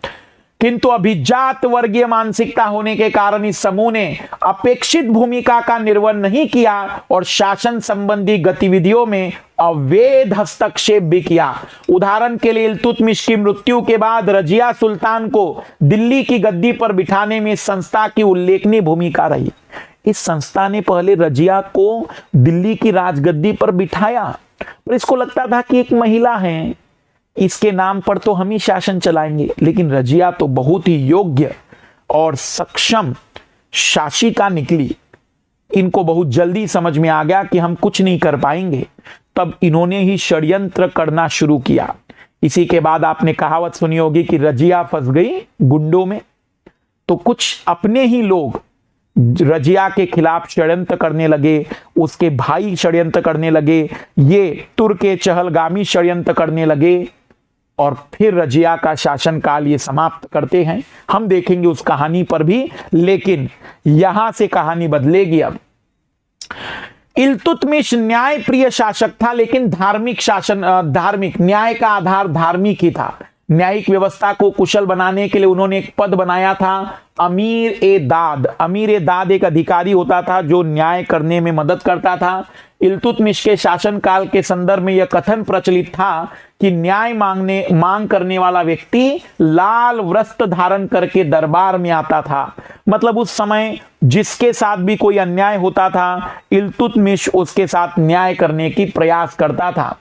किंतु अभिजात वर्गीय मानसिकता होने के कारण इस समूह ने अपेक्षित भूमिका का निर्वहन नहीं किया और शासन संबंधी गतिविधियों में अवैध हस्तक्षेप भी किया। उदाहरण के लिए इल्तुतमिश की मृत्यु के बाद रजिया सुल्तान को दिल्ली की गद्दी पर बिठाने में संस्था की उल्लेखनीय भूमिका रही। इस संस्था ने पहले रजिया को दिल्ली की राजगद्दी पर बिठाया, पर इसको लगता था कि एक महिला है, इसके नाम पर तो हम ही शासन चलाएंगे। लेकिन रजिया तो बहुत ही योग्य और सक्षम शासिका निकली। इनको बहुत जल्दी समझ में आ गया कि हम कुछ नहीं कर पाएंगे, तब इन्होंने ही षड्यंत्र करना शुरू किया। इसी के बाद आपने कहावत सुनी होगी कि रजिया फंस गई गुंडों में, तो कुछ अपने ही लोग रजिया के खिलाफ षड्यंत्र करने लगे, उसके भाई षड्यंत्र करने लगे, ये तुर्के चहलगामी षड्यंत्र करने लगे, और फिर रजिया का शासनकाल ये समाप्त करते हैं। हम देखेंगे उस कहानी पर भी, लेकिन यहां से कहानी बदलेगी। अब इल्तुतमिश न्याय प्रिय शासक था, लेकिन धार्मिक शासन, धार्मिक न्याय का आधार धार्मिक ही था। न्यायिक व्यवस्था को कुशल बनाने के लिए उन्होंने एक पद बनाया था, अमीर ए दाद। अमीर ए दाद एक अधिकारी होता था जो न्याय करने में मदद करता था। इल्तुतमिश के शासनकाल के संदर्भ में यह कथन प्रचलित था कि न्याय मांग करने वाला व्यक्ति लाल वस्त्र धारण करके दरबार में आता था। मतलब उस समय जिसके साथ भी कोई अन्याय होता था, इल्तुतमिश उसके साथ न्याय करने की प्रयास करता था।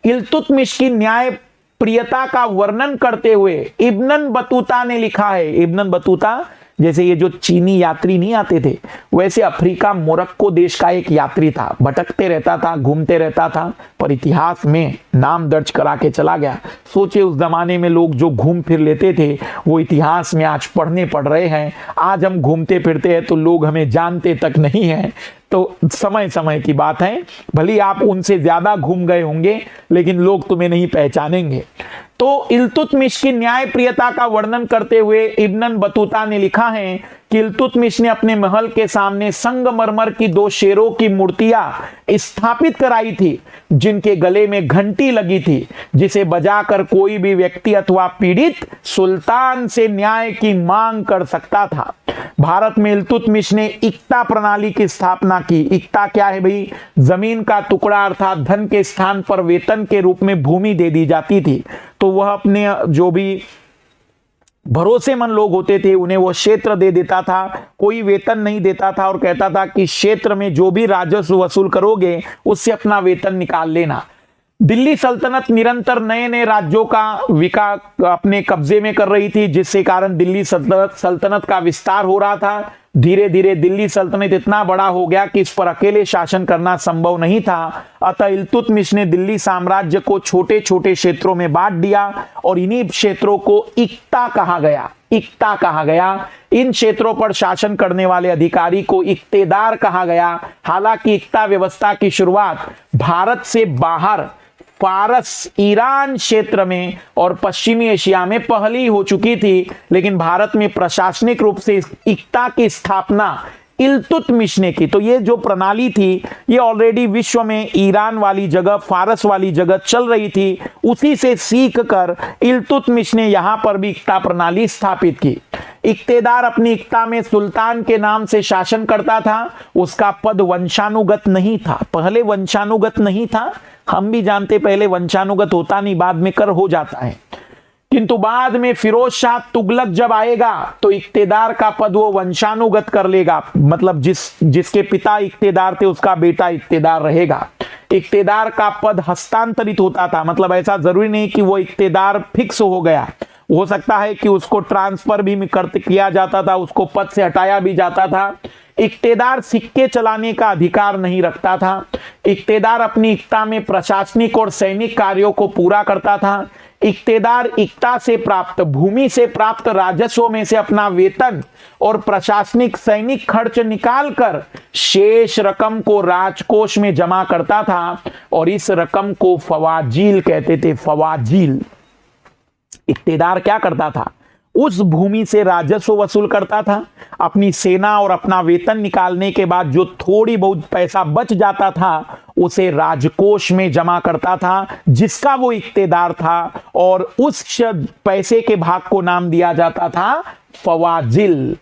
इल्तुतमिश की न्याय प्रियता का वर्णन करते हुए इब्न बतूता ने लिखा है। इब्न बतूता जैसे ये जो चीनी यात्री नहीं आते थे, वैसे अफ्रीका मोरक्को देश का एक यात्री था। भटकते रहता था, घूमते रहता था, पर इतिहास में नाम दर्ज करा के चला गया। सोचे उस जमाने में लोग जो घूम फिर लेते थे वो इतिहास में आज पढ़ने पड़ रहे हैं। आज हम घूमते फिरते हैं तो लोग हमें जानते तक नहीं है। तो समय समय की बात है, भले आप उनसे ज्यादा घूम गए होंगे लेकिन लोग तुम्हें नहीं पहचानेंगे। तो इल्तुतमिश की न्याय प्रियता का वर्णन करते हुए इब्न बतूता ने लिखा है कि इल्तुतमिश ने अपने महल के सामने संगमरमर की 2 शेरों की मूर्तियां स्थापित कराई थी, जिनके गले में घंटी लगी थी, जिसे बजाकर कोई भी व्यक्ति अथवा पीड़ित सुल्तान से न्याय की मांग कर सकता था। भारत में इल्तुतमिश ने इक्ता प्रणाली की स्थापना की। इक्ता क्या है भाई? जमीन का टुकड़ा अर्थात धन के स्थान पर वेतन के रूप में भूमि दे दी जाती थी। तो वह अपने जो भी भरोसेमंद लोग होते थे उन्हें वो क्षेत्र दे देता था, कोई वेतन नहीं देता था और कहता था कि क्षेत्र में जो भी राजस्व वसूल करोगे उससे अपना वेतन निकाल लेना। दिल्ली सल्तनत निरंतर नए नए राज्यों का विकास अपने कब्जे में कर रही थी, जिससे कारण दिल्ली सल्तनत का विस्तार हो रहा था। धीरे धीरे दिल्ली सल्तनत इतना बड़ा हो गया कि इस पर अकेले शासन करना संभव नहीं था। अतः इल्तुतमिश ने दिल्ली साम्राज्य को छोटे छोटे क्षेत्रों में बांट दिया और इन्हीं क्षेत्रों को इक्ता कहा गया। इक्ता कहा गया। इन क्षेत्रों पर शासन करने वाले अधिकारी को इक्तेदार कहा गया। हालांकि इक्ता व्यवस्था की शुरुआत भारत से बाहर फारस, ईरान क्षेत्र में और पश्चिमी एशिया में पहले ही हो चुकी थी, लेकिन भारत में प्रशासनिक रूप से इक्ता की स्थापना इल्तुतमिश ने की। तो ये जो प्रणाली थी ये ऑलरेडी विश्व में ईरान वाली जगह, फारस वाली जगह चल रही थी, उसी से सीख कर इल्तुतमिश ने यहां पर भी इक्ता प्रणाली स्थापित की। इक्तेदार अपनी इक्ता में सुल्तान के नाम से शासन करता था, उसका पद वंशानुगत नहीं था। पहले वंशानुगत नहीं था, हम भी जानते पहले वंशानुगत होता नहीं, बाद में कर हो जाता है, किंतु बाद में फिरोज शाह तुगलक जब आएगा तो इक्तेदार का पद वो वंशानुगत कर लेगा, मतलब जिसके पिता इक्तेदार थे उसका बेटा इक्तेदार रहेगा। इक्तेदार का पद हस्तांतरित होता था, मतलब ऐसा जरूरी नहीं कि वो इक्तेदार फिक्स हो गया, हो सकता है कि उसको ट्रांसफर भी किया जाता था, उसको पद से हटाया भी जाता था। इक्तेदार सिक्के चलाने का अधिकार नहीं रखता था। इक्तेदार अपनी इक्ता में प्रशासनिक और सैनिक कार्यों को पूरा करता था। इक्तेदार इक्ता से प्राप्त, भूमि से प्राप्त राजस्व में से अपना वेतन और प्रशासनिक सैनिक खर्च निकालकर शेष रकम को राजकोष में जमा करता था और इस रकम को फवाजील कहते थे। फवाजील, इक्तेदार क्या करता था, उस भूमि से राजस्व वसूल करता था, अपनी सेना और अपना वेतन निकालने के बाद जो थोड़ी बहुत पैसा बच जाता था उसे राजकोष में जमा करता था जिसका वो इक्तेदार था, और उस पैसे के भाग को नाम दिया जाता था फवाजिल।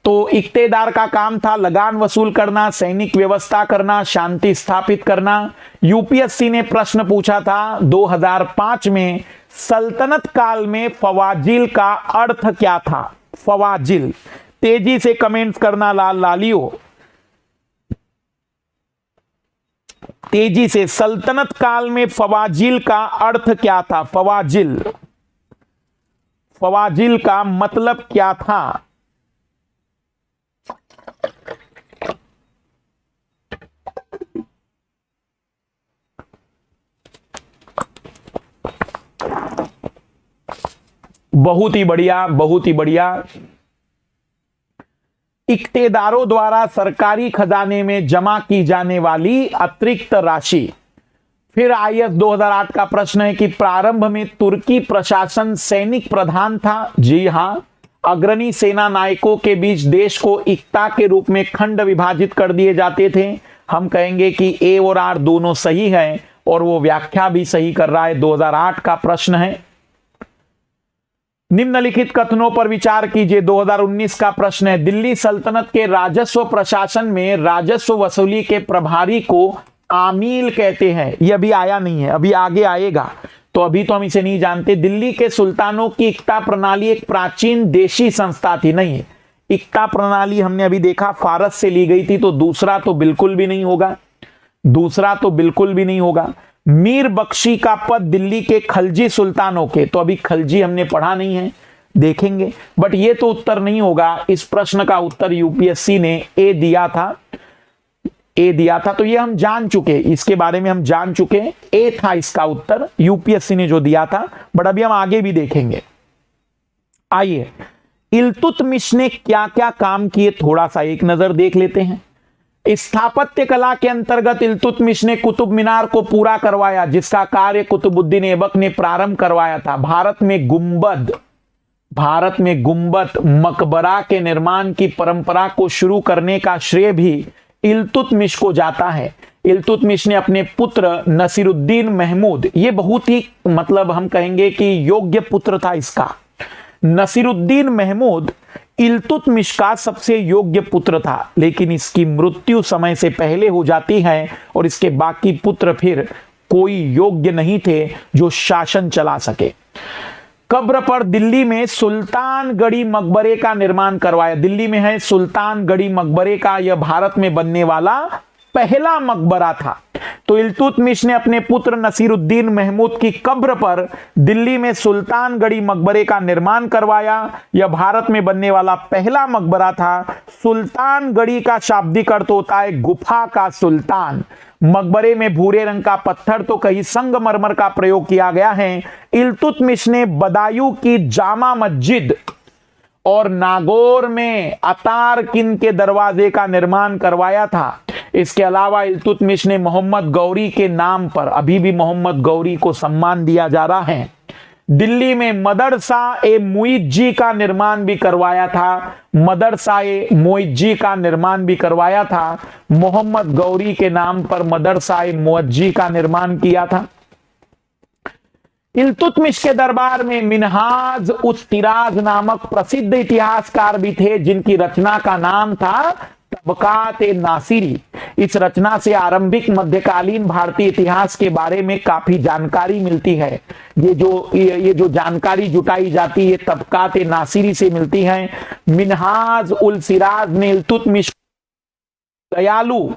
तो इक्तेदार का काम था लगान वसूल करना, सैनिक व्यवस्था करना, शांति स्थापित करना। यूपीएससी ने प्रश्न पूछा था 2005 में, सल्तनत काल में फवाजिल का अर्थ क्या था। फवाजिल, तेजी से कमेंट्स करना लाल लालियो, तेजी से। सल्तनत काल में फवाजिल का अर्थ क्या था। फवाजिल, फवाजिल का मतलब क्या था। बहुत ही बढ़िया, बहुत ही बढ़िया। इक्तेदारों द्वारा सरकारी खजाने में जमा की जाने वाली अतिरिक्त राशि। फिर आईएएस 2008 का प्रश्न है कि प्रारंभ में तुर्की प्रशासन सैनिक प्रधान था। जी हां, अग्रणी सेना नायकों के बीच देश को इक्ता के रूप में खंड विभाजित कर दिए जाते थे। हम कहेंगे कि ए और आर दोनों सही हैं और वो व्याख्या भी सही कर रहा है। 2008 का प्रश्न है। निम्नलिखित कथनों पर विचार कीजिए। 2019 का प्रश्न है, दिल्ली सल्तनत के राजस्व प्रशासन में राजस्व वसूली के प्रभारी को आमील कहते हैं। यह अभी आया नहीं है, अभी आगे आएगा, तो अभी तो हम इसे नहीं जानते। दिल्ली के सुल्तानों की इक्ता प्रणाली एक प्राचीन देशी संस्था थी। नहीं, इक्ता प्रणाली हमने अभी देखा फारस से ली गई थी, तो दूसरा तो बिल्कुल भी नहीं होगा, दूसरा तो बिल्कुल भी नहीं होगा। मीर बख्शी का पद दिल्ली के खलजी सुल्तानों के, तो अभी खलजी हमने पढ़ा नहीं है, देखेंगे, बट ये तो उत्तर नहीं होगा। इस प्रश्न का उत्तर यूपीएससी ने ए दिया था, ए दिया था, तो ये हम जान चुके, इसके बारे में हम जान चुके। ए था इसका उत्तर, यूपीएससी ने जो दिया था, बट अभी हम आगे भी देखेंगे। आइए, इल्तुतमिश ने क्या क्या काम किए थोड़ा सा एक नजर देख लेते हैं। स्थापत्य कला के अंतर्गत इल्तुतमिश ने कुतुब मीनार को पूरा करवाया, जिसका कार्य कुतुबुद्दीन ऐबक ने प्रारंभ करवाया था। भारत में गुंबद मकबरा के निर्माण की परंपरा को शुरू करने का श्रेय भी इल्तुतमिश को जाता है। इल्तुतमिश ने अपने पुत्र नसीरुद्दीन महमूद, ये बहुत ही मतलब हम कहेंगे कि योग्य पुत्र था इसका। नसीरुद्दीन महमूद इल्तुतमिश का सबसे योग्य पुत्र था, लेकिन इसकी मृत्यु समय से पहले हो जाती है और इसके बाकी पुत्र फिर कोई योग्य नहीं थे जो शासन चला सके। कब्र पर दिल्ली में सुल्तानगढ़ी मकबरे का निर्माण करवाया। दिल्ली में है सुल्तानगढ़ी मकबरे का, यह भारत में बनने वाला पहला मकबरा था। तो इल्तुतमिश ने अपने पुत्र नसीरुद्दीन महमूद की कब्र पर दिल्ली में सुल्तानगढ़ी मकबरे का निर्माण करवाया। यह भारत में बनने वाला पहला मकबरा था। सुल्तानगढ़ी का शाब्दिक अर्थ होता है गुफा का सुल्तान। मकबरे में भूरे रंग का पत्थर तो कहीं संगमरमर का प्रयोग किया गया है। इल्तुतमिश ने बदायूं की जामा मस्जिद और नागौर में अतारकिन के दरवाजे का निर्माण करवाया था। इसके अलावा इल्तुतमिश ने मोहम्मद गौरी के नाम पर, अभी भी मोहम्मद गौरी को सम्मान दिया जा रहा है, दिल्ली में मदरसा ए मुइज्जी का निर्माण भी करवाया था। मदरसा ए मुइज्जी का निर्माण भी करवाया था। मोहम्मद गौरी के नाम पर मदरसा ए मुइज्जी का निर्माण किया था। इल्तुतमिश के दरबार में मिनहाज उस तिराज नामक प्रसिद्ध इतिहासकार भी थे, जिनकी रचना का नाम था तबकात ए नासिरी। इस रचना से आरंभिक मध्यकालीन भारतीय इतिहास के बारे में काफी जानकारी मिलती है। ये जो जानकारी जुटाई जाती है तबकात ए नासिरी से मिलती है। मिनहाज उल सिराज ने इल्तुतमिश दयालु,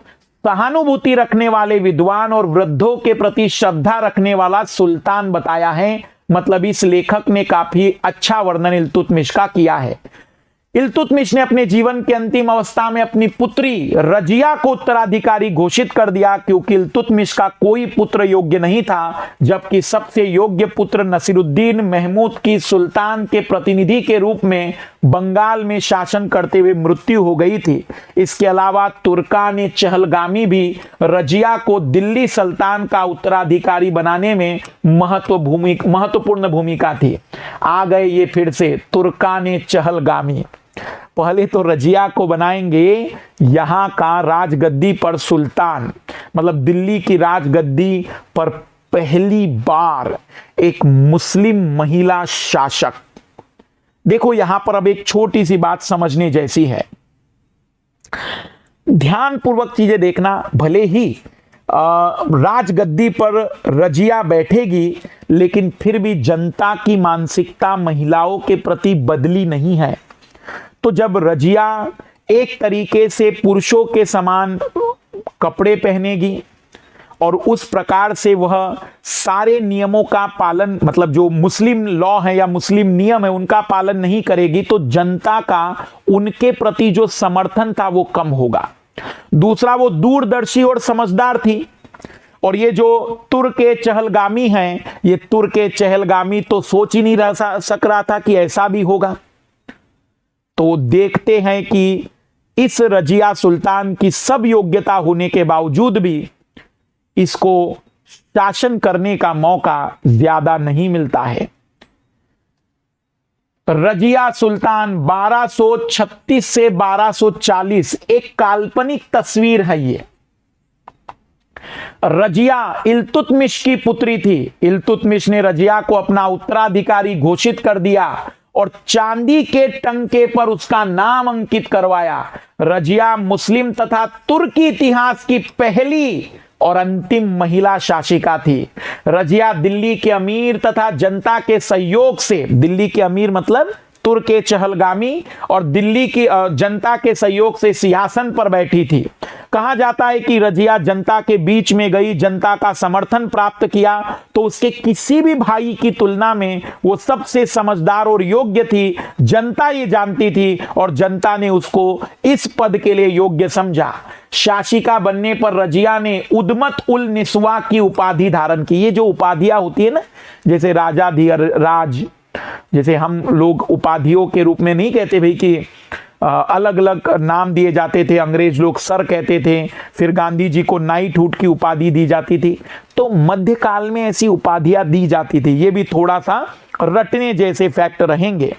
सहानुभूति रखने वाले, विद्वान और वृद्धों के प्रति श्रद्धा रखने वाला सुल्तान बताया है। मतलब इस लेखक ने काफी अच्छा वर्णन इल्तुतमिश का किया है। इल्तुतमिश ने अपने जीवन के अंतिम अवस्था में अपनी पुत्री रजिया को उत्तराधिकारी घोषित कर दिया, क्योंकि इल्तुतमिश का कोई पुत्र योग्य नहीं था, जबकि सबसे योग्य पुत्र नसीरुद्दीन महमूद की सुल्तान के प्रतिनिधि के रूप में बंगाल में शासन करते हुए मृत्यु हो गई थी। इसके अलावा तुर्कान चहलगामी भी रजिया को दिल्ली सुल्तान का उत्तराधिकारी बनाने में महत्वपूर्ण भूमिका थी। आ गए ये फिर से तुर्कान चहलगामी। पहले तो रजिया को बनाएंगे यहां का राजगद्दी पर सुल्तान, मतलब दिल्ली की राजगद्दी पर पहली बार एक मुस्लिम महिला शासक। देखो यहां पर अब एक छोटी सी बात समझने जैसी है, ध्यानपूर्वक चीजें देखना। भले ही राजगद्दी पर रजिया बैठेगी, लेकिन फिर भी जनता की मानसिकता महिलाओं के प्रति बदली नहीं है। तो जब रजिया एक तरीके से पुरुषों के समान कपड़े पहनेगी और उस प्रकार से वह सारे नियमों का पालन, मतलब जो मुस्लिम लॉ है या मुस्लिम नियम है उनका पालन नहीं करेगी, तो जनता का उनके प्रति जो समर्थन था वो कम होगा। दूसरा, वो दूरदर्शी और समझदार थी। और ये जो तुर्क चहलगामी हैं, ये तुर्क चहलगामी तो सोच ही नहीं सक रहा था कि ऐसा भी होगा। तो देखते हैं कि इस रजिया सुल्तान की सब योग्यता होने के बावजूद भी इसको शासन करने का मौका ज्यादा नहीं मिलता है। रजिया सुल्तान 1236 से 1240 एक काल्पनिक तस्वीर है। ये रजिया इल्तुतमिश की पुत्री थी। इल्तुतमिश ने रजिया को अपना उत्तराधिकारी घोषित कर दिया और चांदी के टंके पर उसका नाम अंकित करवाया। रजिया मुस्लिम तथा तुर्की इतिहास की पहली और अंतिम महिला शासिका थी। रजिया दिल्ली के अमीर तथा जनता के सहयोग से, दिल्ली के अमीर मतलब तुर्क चहलगामी, और दिल्ली की जनता के सहयोग से सिंहासन पर बैठी थी। कहा जाता है कि रजिया जनता के बीच में गई, जनता का समर्थन प्राप्त किया, तो उसके किसी भी भाई की तुलना में वो सबसे समझदार और योग्य थी। जनता ये जानती थी और जनता ने उसको इस पद के लिए योग्य समझा। शासिका बनने पर रजिया ने उद्मत उल निस्वा की उपाधि धारण की। ये जो उपाधियां होती है ना, जैसे राजा धीराज, जैसे हम लोग उपाधियों के रूप में नहीं कहते भाई कि अलग अलग नाम दिए जाते थे, अंग्रेज लोग सर कहते थे, फिर गांधी जी को नाइटहुड की उपाधि दी जाती थी, तो मध्यकाल में ऐसी उपाधियां दी जाती थी। ये भी थोड़ा सा रटने जैसे फैक्ट रहेंगे।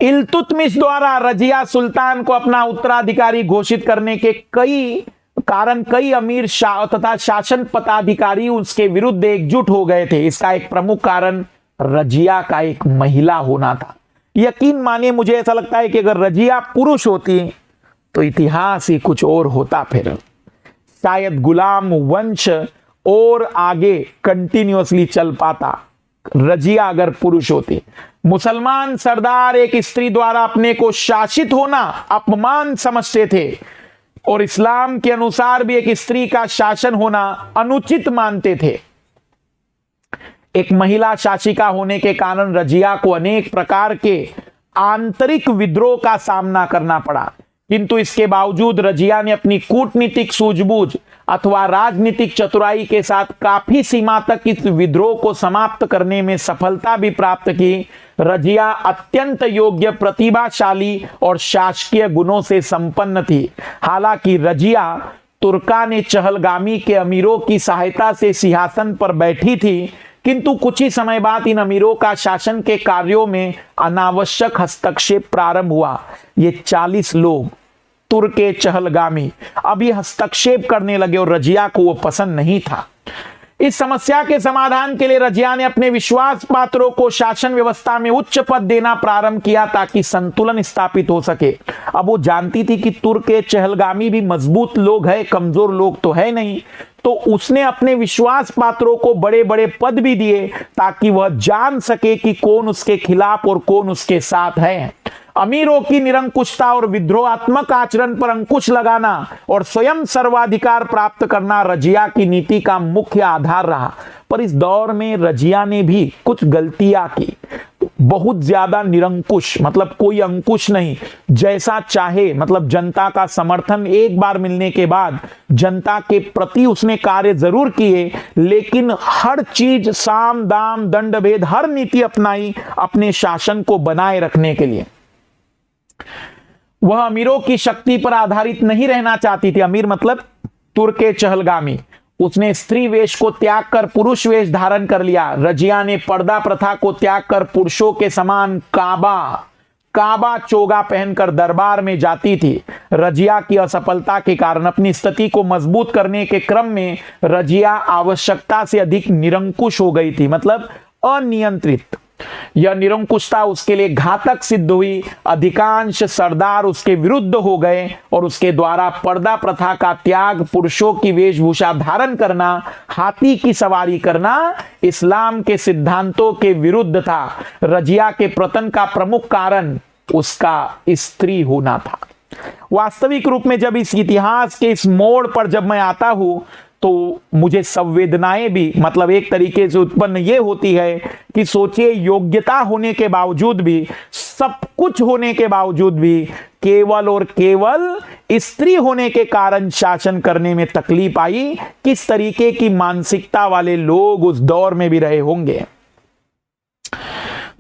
इल्तुतमिश द्वारा रजिया सुल्तान को अपना उत्तराधिकारी घोषित करने के कई अमीर तथा शासन पदाधिकारी उसके विरुद्ध एकजुट हो गए थे। इसका एक प्रमुख कारण रजिया का एक महिला होना था। यकीन मानिए, मुझे ऐसा लगता है कि अगर रजिया पुरुष होती तो इतिहास ही कुछ और होता। फिर शायद गुलाम वंश और आगे कंटिन्यूअसली चल पाता, रजिया अगर पुरुष होती। मुसलमान सरदार एक स्त्री द्वारा अपने को शासित होना अपमान समझते थे और इस्लाम के अनुसार भी एक स्त्री का शासन होना अनुचित मानते थे। एक महिला शासिका होने के कारण रजिया को अनेक प्रकार के आंतरिक विद्रोह का सामना करना पड़ा, किंतु इसके बावजूद रजिया ने अपनी कूटनीतिक सूझबूझ अथवा राजनीतिक चतुराई के साथ काफी सीमा तक इस विद्रोह को समाप्त करने में सफलता भी प्राप्त की। रजिया अत्यंत योग्य, प्रतिभाशाली और शासकीय गुणों से संपन्न थी। हालांकि रजिया तुर्कान चहलगामी के अमीरों की सहायता से सिंहासन पर बैठी थी, किंतु कुछ ही समय बाद इन अमीरों का शासन के कार्यों में अनावश्यक हस्तक्षेप प्रारंभ हुआ। ये 40 लोग तुर्क के चहलगामी अभी हस्तक्षेप करने लगे और रजिया को वो पसंद नहीं था। इस समस्या के समाधान के लिए रजिया ने अपने विश्वास पात्रों को शासन व्यवस्था में उच्च पद देना प्रारंभ किया ताकि संतुलन स्थापित हो सके। अब वो जानती थी कि तुर्क के चहलगामी भी मजबूत लोग हैं, कमजोर लोग तो है नहीं, तो उसने अपने विश्वास पात्रों को बड़े बड़े पद भी दिए ताकि वह जान सके कि कौन उसके खिलाफ और कौन उसके साथ है। अमीरों की निरंकुशता और विद्रोहात्मक आचरण पर अंकुश लगाना और स्वयं सर्वाधिकार प्राप्त करना रजिया की नीति का मुख्य आधार रहा। पर इस दौर में रजिया ने भी कुछ गलतियां की। बहुत ज्यादा निरंकुश, मतलब कोई अंकुश नहीं, जैसा चाहे, मतलब जनता का समर्थन एक बार मिलने के बाद जनता के प्रति उसने कार्य जरूर किए, लेकिन हर चीज साम दाम दंड भेद हर नीति अपनाई अपने शासन को बनाए रखने के लिए। वह अमीरों की शक्ति पर आधारित नहीं रहना चाहती थी। अमीर मतलब तुर्क के चहलगामी। उसने स्त्री वेश को त्याग कर पुरुष वेश धारण कर लिया। रजिया ने पर्दा प्रथा को त्याग कर पुरुषों के समान काबा चोगा पहनकर दरबार में जाती थी। रजिया की असफलता के कारण अपनी स्थिति को मजबूत करने के क्रम में रजिया आवश्यकता से अधिक निरंकुश हो गई थी, मतलब अनियंत्रित। यह निरंकुशता उसके लिए घातक सिद्ध हुई। अधिकांश सरदार उसके विरुद्ध हो गए और उसके द्वारा पर्दा प्रथा का त्याग, पुरुषों की वेशभूषा धारण करना, हाथी की सवारी करना इस्लाम के सिद्धांतों के विरुद्ध था। रजिया के पतन का प्रमुख कारण उसका स्त्री होना था। वास्तविक रूप में जब इस इतिहास के इस मोड़ पर जब मैं आता हूं तो मुझे संवेदनाएं भी, मतलब एक तरीके से उत्पन्न ये होती है कि सोचिए, योग्यता होने के बावजूद भी, सब कुछ होने के बावजूद भी केवल और केवल स्त्री होने के कारण शासन करने में तकलीफ आई। किस तरीके की मानसिकता वाले लोग उस दौर में भी रहे होंगे।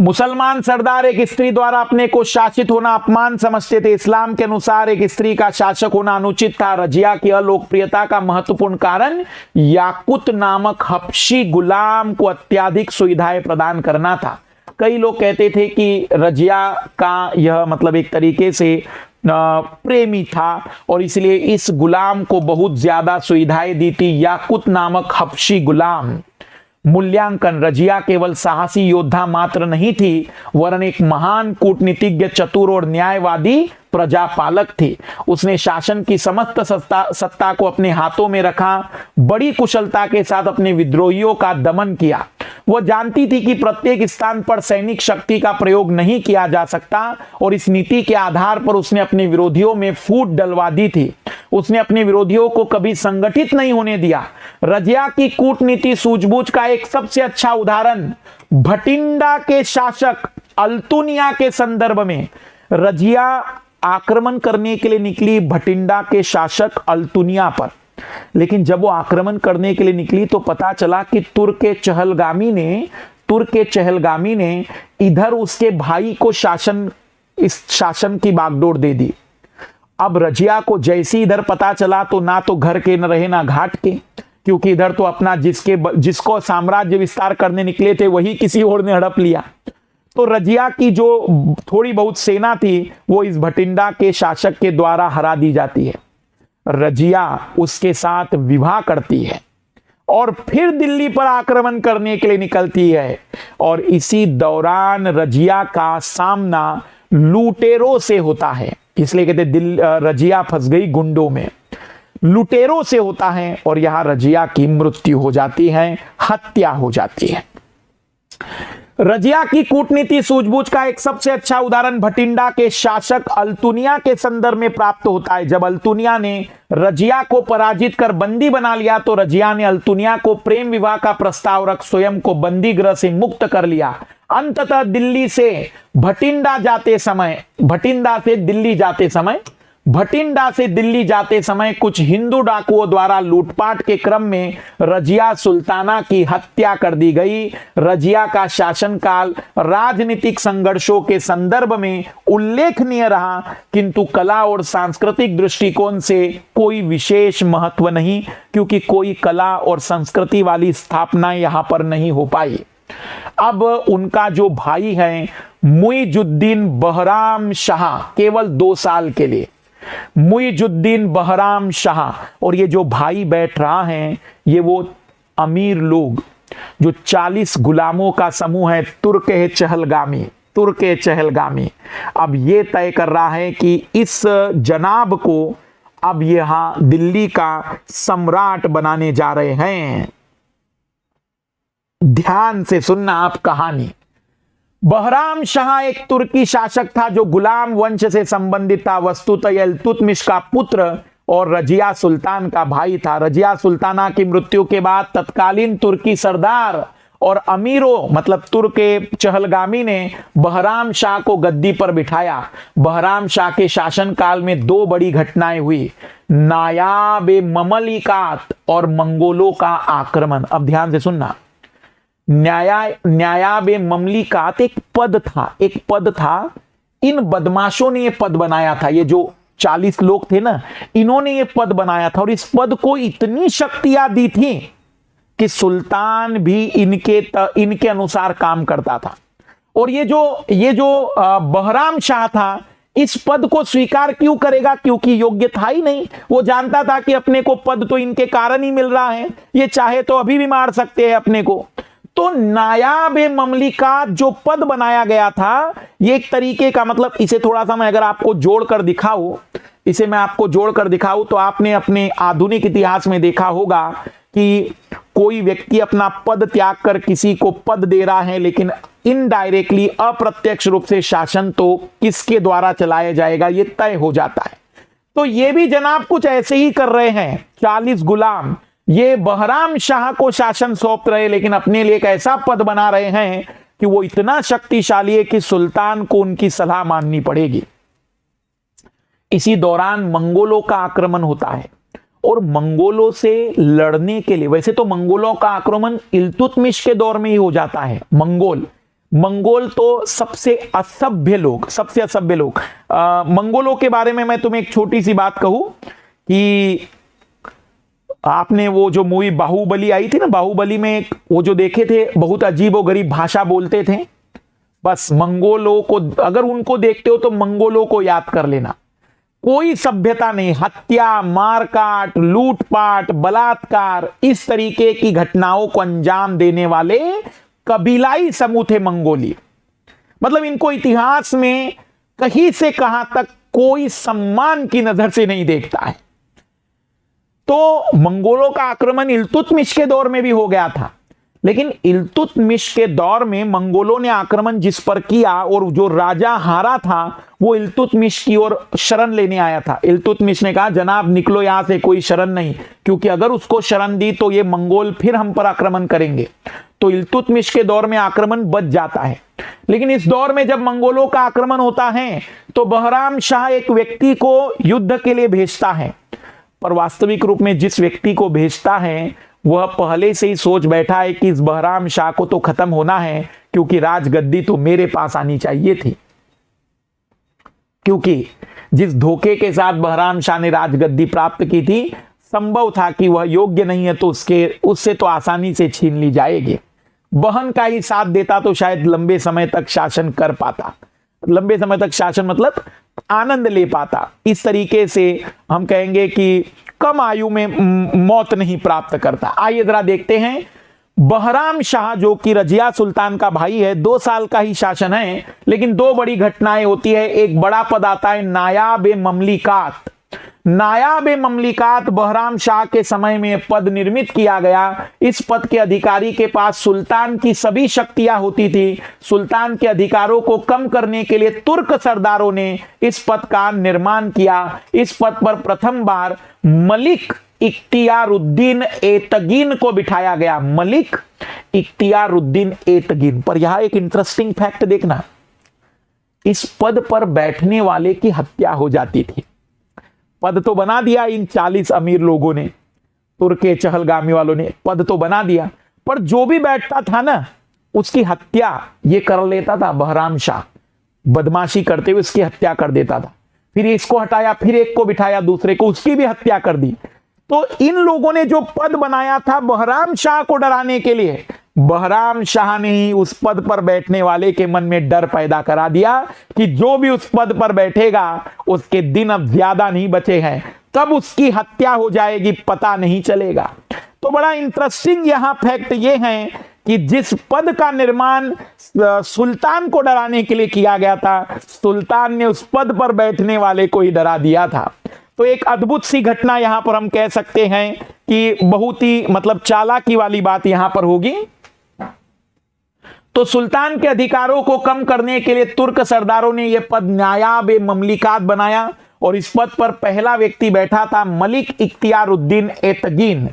मुसलमान सरदार एक स्त्री द्वारा अपने को शासित होना अपमान समझते थे। इस्लाम के अनुसार एक स्त्री का शासक होना अनुचित था। रजिया की अलोकप्रियता का महत्वपूर्ण कारण याकूत नामक हबशी गुलाम को अत्यधिक सुविधाएं प्रदान करना था। कई लोग कहते थे कि रजिया का यह मतलब एक तरीके से प्रेमी था और इसलिए इस गुलाम को बहुत ज्यादा सुविधाएं दी थी। याकूत नामक हबशी गुलाम। मूल्यांकन, रजिया केवल साहसी योद्धा मात्र नहीं थी, वरन एक महान कूटनीतिज्ञ, चतुर और न्यायवादी प्रजापालक थी। उसने शासन की समस्त सत्ता को अपने हाथों में रखा, बड़ी कुशलता के साथ अपने विद्रोहियों का दमन किया। वह जानती थी कि प्रत्येक स्थान पर सैनिक शक्ति का प्रयोग नहीं किया जा सकता और इस नीति के आधार पर उसने अपने विरोधियों में फूट डलवा दी थी। उसने अपने विरोधियों को कभी संगठित नहीं होने दिया। रजिया की कूटनीति सूझबूझ का एक सबसे अच्छा उदाहरण भटिंडा के शासक अल्तुनिया के संदर्भ में। रजिया आक्रमण करने के लिए निकली भटिंडा के शासक अल्तुनिया पर, लेकिन जब वो आक्रमण करने के लिए निकली तो पता चला कि तुर्क के चहलगामी ने इधर उसके भाई को इस शासन की बागडोर दे दी। अब रजिया को जैसे इधर पता चला तो ना तो घर के न रहे ना घाट के, क्योंकि इधर तो अपना जिसको साम्राज्य विस्तार करने निकले थे वही किसी और ने हड़प लिया। तो रजिया की जो थोड़ी बहुत सेना थी वो इस भटिंडा के शासक के द्वारा हरा दी जाती है। रजिया उसके साथ विवाह करती है और फिर दिल्ली पर आक्रमण करने के लिए निकलती है और इसी दौरान रजिया का सामना लुटेरों से होता है। इसलिए कहते रजिया फंस गई गुंडों में, लुटेरों से होता है और यहां रजिया की मृत्यु हो जाती है, हत्या हो जाती है। रजिया की कूटनीति सूझबूझ का एक सबसे अच्छा उदाहरण भटिंडा के शासक अल्तुनिया के संदर्भ में प्राप्त होता है। जब अल्तुनिया ने रजिया को पराजित कर बंदी बना लिया तो रजिया ने अल्तुनिया को प्रेम विवाह का प्रस्ताव रख स्वयं को बंदी गृह से मुक्त कर लिया। अंततः भटिंडा से दिल्ली जाते समय भटिंडा से दिल्ली जाते समय कुछ हिंदू डाकुओं द्वारा लूटपाट के क्रम में रजिया सुल्ताना की हत्या कर दी गई। रजिया का शासनकाल राजनीतिक संघर्षों के संदर्भ में उल्लेखनीय रहा, किंतु कला और सांस्कृतिक दृष्टिकोण से कोई विशेष महत्व नहीं, क्योंकि कोई कला और संस्कृति वाली स्थापना यहां पर नहीं हो पाई। अब उनका जो भाई है मुइजुद्दीन बहराम शाह, केवल 2 साल के लिए मुइजुद्दीन बहराम शाह, और ये जो भाई बैठ रहा है ये वो अमीर लोग जो 40 गुलामों का समूह है तुर्क चहलगामी, अब ये तय कर रहा है कि इस जनाब को अब यहां दिल्ली का सम्राट बनाने जा रहे हैं। ध्यान से सुनना आप कहानी। बहराम शाह एक तुर्की शासक था जो गुलाम वंश से संबंधित था। वस्तुतः इल्तुतमिश का पुत्र और रजिया सुल्तान का भाई था। रजिया सुल्ताना की मृत्यु के बाद तत्कालीन तुर्की सरदार और अमीरों मतलब तुर्क चहलगामी ने बहराम शाह को गद्दी पर बिठाया। बहराम शाह के शासनकाल में 2 बड़ी घटनाएं हुई, नायाब ममलिकात और मंगोलों का आक्रमण। अब ध्यान से सुनना, नायाब ममलिकात एक पद था। इन बदमाशों ने ये पद बनाया था, ये जो 40 लोग थे ना, इन्होंने ये पद बनाया था और इस पद को इतनी शक्तियां दी थी कि सुल्तान भी इनके अनुसार काम करता था। और ये जो बहराम शाह था इस पद को स्वीकार क्यों करेगा, क्योंकि योग्य था ही नहीं। वो जानता था कि अपने को पद तो इनके कारण ही मिल रहा है, ये चाहे तो अभी भी मार सकते हैं अपने को। तो नायाब ममलिकात जो पद बनाया गया था, ये एक तरीके का मतलब, इसे थोड़ा सा मैं अगर आपको जोड़कर दिखाऊं तो आपने अपने आधुनिक इतिहास में देखा होगा कि कोई व्यक्ति अपना पद त्याग कर किसी को पद दे रहा है, लेकिन इनडायरेक्टली अप्रत्यक्ष रूप से शासन तो किसके द्वारा चलाया जाएगा ये तय हो जाता है। तो ये भी जनाब कुछ ऐसे ही कर रहे हैं। 40 गुलाम ये बहराम शाह को शासन सौंप रहे, लेकिन अपने लिए एक ऐसा पद बना रहे हैं कि वो इतना शक्तिशाली है कि सुल्तान को उनकी सलाह माननी पड़ेगी। इसी दौरान मंगोलों का आक्रमण होता है और मंगोलों से लड़ने के लिए, वैसे तो मंगोलों का आक्रमण इल्तुतमिश के दौर में ही हो जाता है। मंगोल तो सबसे असभ्य लोग। मंगोलों के बारे में मैं तुम्हें एक छोटी सी बात कहूं कि आपने वो जो मूवी बाहुबली आई थी ना, बाहुबली में वो जो देखे थे, बहुत अजीब और गरीब भाषा बोलते थे। बस मंगोलों को अगर उनको देखते हो तो मंगोलों को याद कर लेना। कोई सभ्यता नहीं, हत्या, मारकाट, लूटपाट, बलात्कार, इस तरीके की घटनाओं को अंजाम देने वाले कबीलाई समूह थे मंगोली। मतलब इनको इतिहास में कहीं से कहां तक कोई सम्मान की नजर से नहीं देखता है। तो मंगोलों का आक्रमण इल्तुतमिश के दौर में भी हो गया था, लेकिन इल्तुतमिश के दौर में मंगोलों ने आक्रमण जिस पर किया और जो राजा हारा था वो इल्तुतमिश की ओर शरण लेने आया था। इल्तुतमिश ने कहा जनाब निकलो यहां से, कोई शरण नहीं, क्योंकि अगर उसको शरण दी तो ये मंगोल फिर हम पर आक्रमण करेंगे। तो इल्तुतमिश के दौर में आक्रमण बच जाता है। लेकिन इस दौर में जब मंगोलों का आक्रमण होता है तो बहराम शाह एक व्यक्ति को युद्ध के लिए भेजता है, पर वास्तविक रूप में जिस व्यक्ति को भेजता है वह पहले से ही सोच बैठा है कि इस बहराम शाह को तो खत्म होना है, क्योंकि राजगद्दी तो मेरे पास आनी चाहिए थी। क्योंकि जिस धोखे के साथ बहराम शाह ने राजगद्दी प्राप्त की थी, संभव था कि वह योग्य नहीं है तो उससे तो आसानी से छीन ली जाएगी। बहन का ही साथ देता तो शायद लंबे समय तक शासन कर पाता, लंबे समय तक शासन मतलब आनंद ले पाता। इस तरीके से हम कहेंगे कि कम आयु में मौत नहीं प्राप्त करता। आइए जरा देखते हैं बहराम शाह जो कि रजिया सुल्तान का भाई है, 2 साल का ही शासन है, लेकिन 2 बड़ी घटनाएं होती है। एक बड़ा पद आता है नायाब ममलिकात। नायाब ममलिकात बहराम शाह के समय में पद निर्मित किया गया। इस पद के अधिकारी के पास सुल्तान की सभी शक्तियां होती थी। सुल्तान के अधिकारों को कम करने के लिए तुर्क सरदारों ने इस पद का निर्माण किया। इस पद पर प्रथम बार मलिक इख्तियारुद्दीन एतगीन को बिठाया गया। मलिक इख्तियारुद्दीन एतगीन। पर यहां एक इंटरेस्टिंग फैक्ट देखना, इस पद पर बैठने वाले की हत्या हो जाती थी। पद तो बना दिया इन 40 अमीर लोगों ने, तुर्के चहलगामी वालों ने पद तो बना दिया, पर जो भी बैठता था ना उसकी हत्या ये कर लेता था बहराम शाह। बदमाशी करते हुए उसकी हत्या कर देता था। फिर इसको हटाया, फिर एक को बिठाया, दूसरे को, उसकी भी हत्या कर दी। तो इन लोगों ने जो पद बनाया था बहराम शाह को डराने के लिए, बहराम शाह ने ही उस पद पर बैठने वाले के मन में डर पैदा करा दिया कि जो भी उस पद पर बैठेगा उसके दिन अब ज्यादा नहीं बचे हैं, कब उसकी हत्या हो जाएगी पता नहीं चलेगा। तो बड़ा इंटरेस्टिंग यहां फैक्ट यह है कि जिस पद का निर्माण सुल्तान को डराने के लिए किया गया था, सुल्तान ने उस पद पर बैठने वाले को ही डरा दिया था। तो एक अद्भुत सी घटना यहां पर हम कह सकते हैं कि बहुत ही मतलब चालाकी वाली बात यहां पर होगी। तो सुल्तान के अधिकारों को कम करने के लिए तुर्क सरदारों ने यह पद नायाब-ए-ममलिकात बनाया और इस पद पर पहला व्यक्ति बैठा था मलिक इख्तियारुद्दीन एतगीन।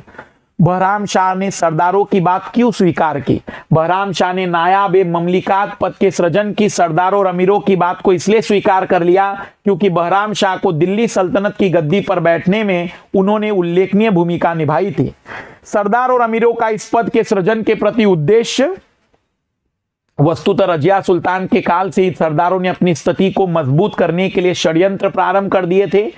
बहराम शाह ने सरदारों की बात क्यों स्वीकार की? बहराम शाह ने नायाब-ए-ममलिकात पद के सृजन की सरदारों और अमीरों की बात को इसलिए स्वीकार कर लिया क्योंकि बहराम शाह को दिल्ली सल्तनत की गद्दी पर बैठने में उन्होंने उल्लेखनीय भूमिका निभाई थी। सरदार और अमीरों का इस पद के सृजन के प्रति उद्देश्य वस्तुतः रजिया सुल्तान के काल से ही सरदारों ने अपनी स्थिति को मजबूत करने के लिए षड्यंत्र प्रारंभ कर दिए थे।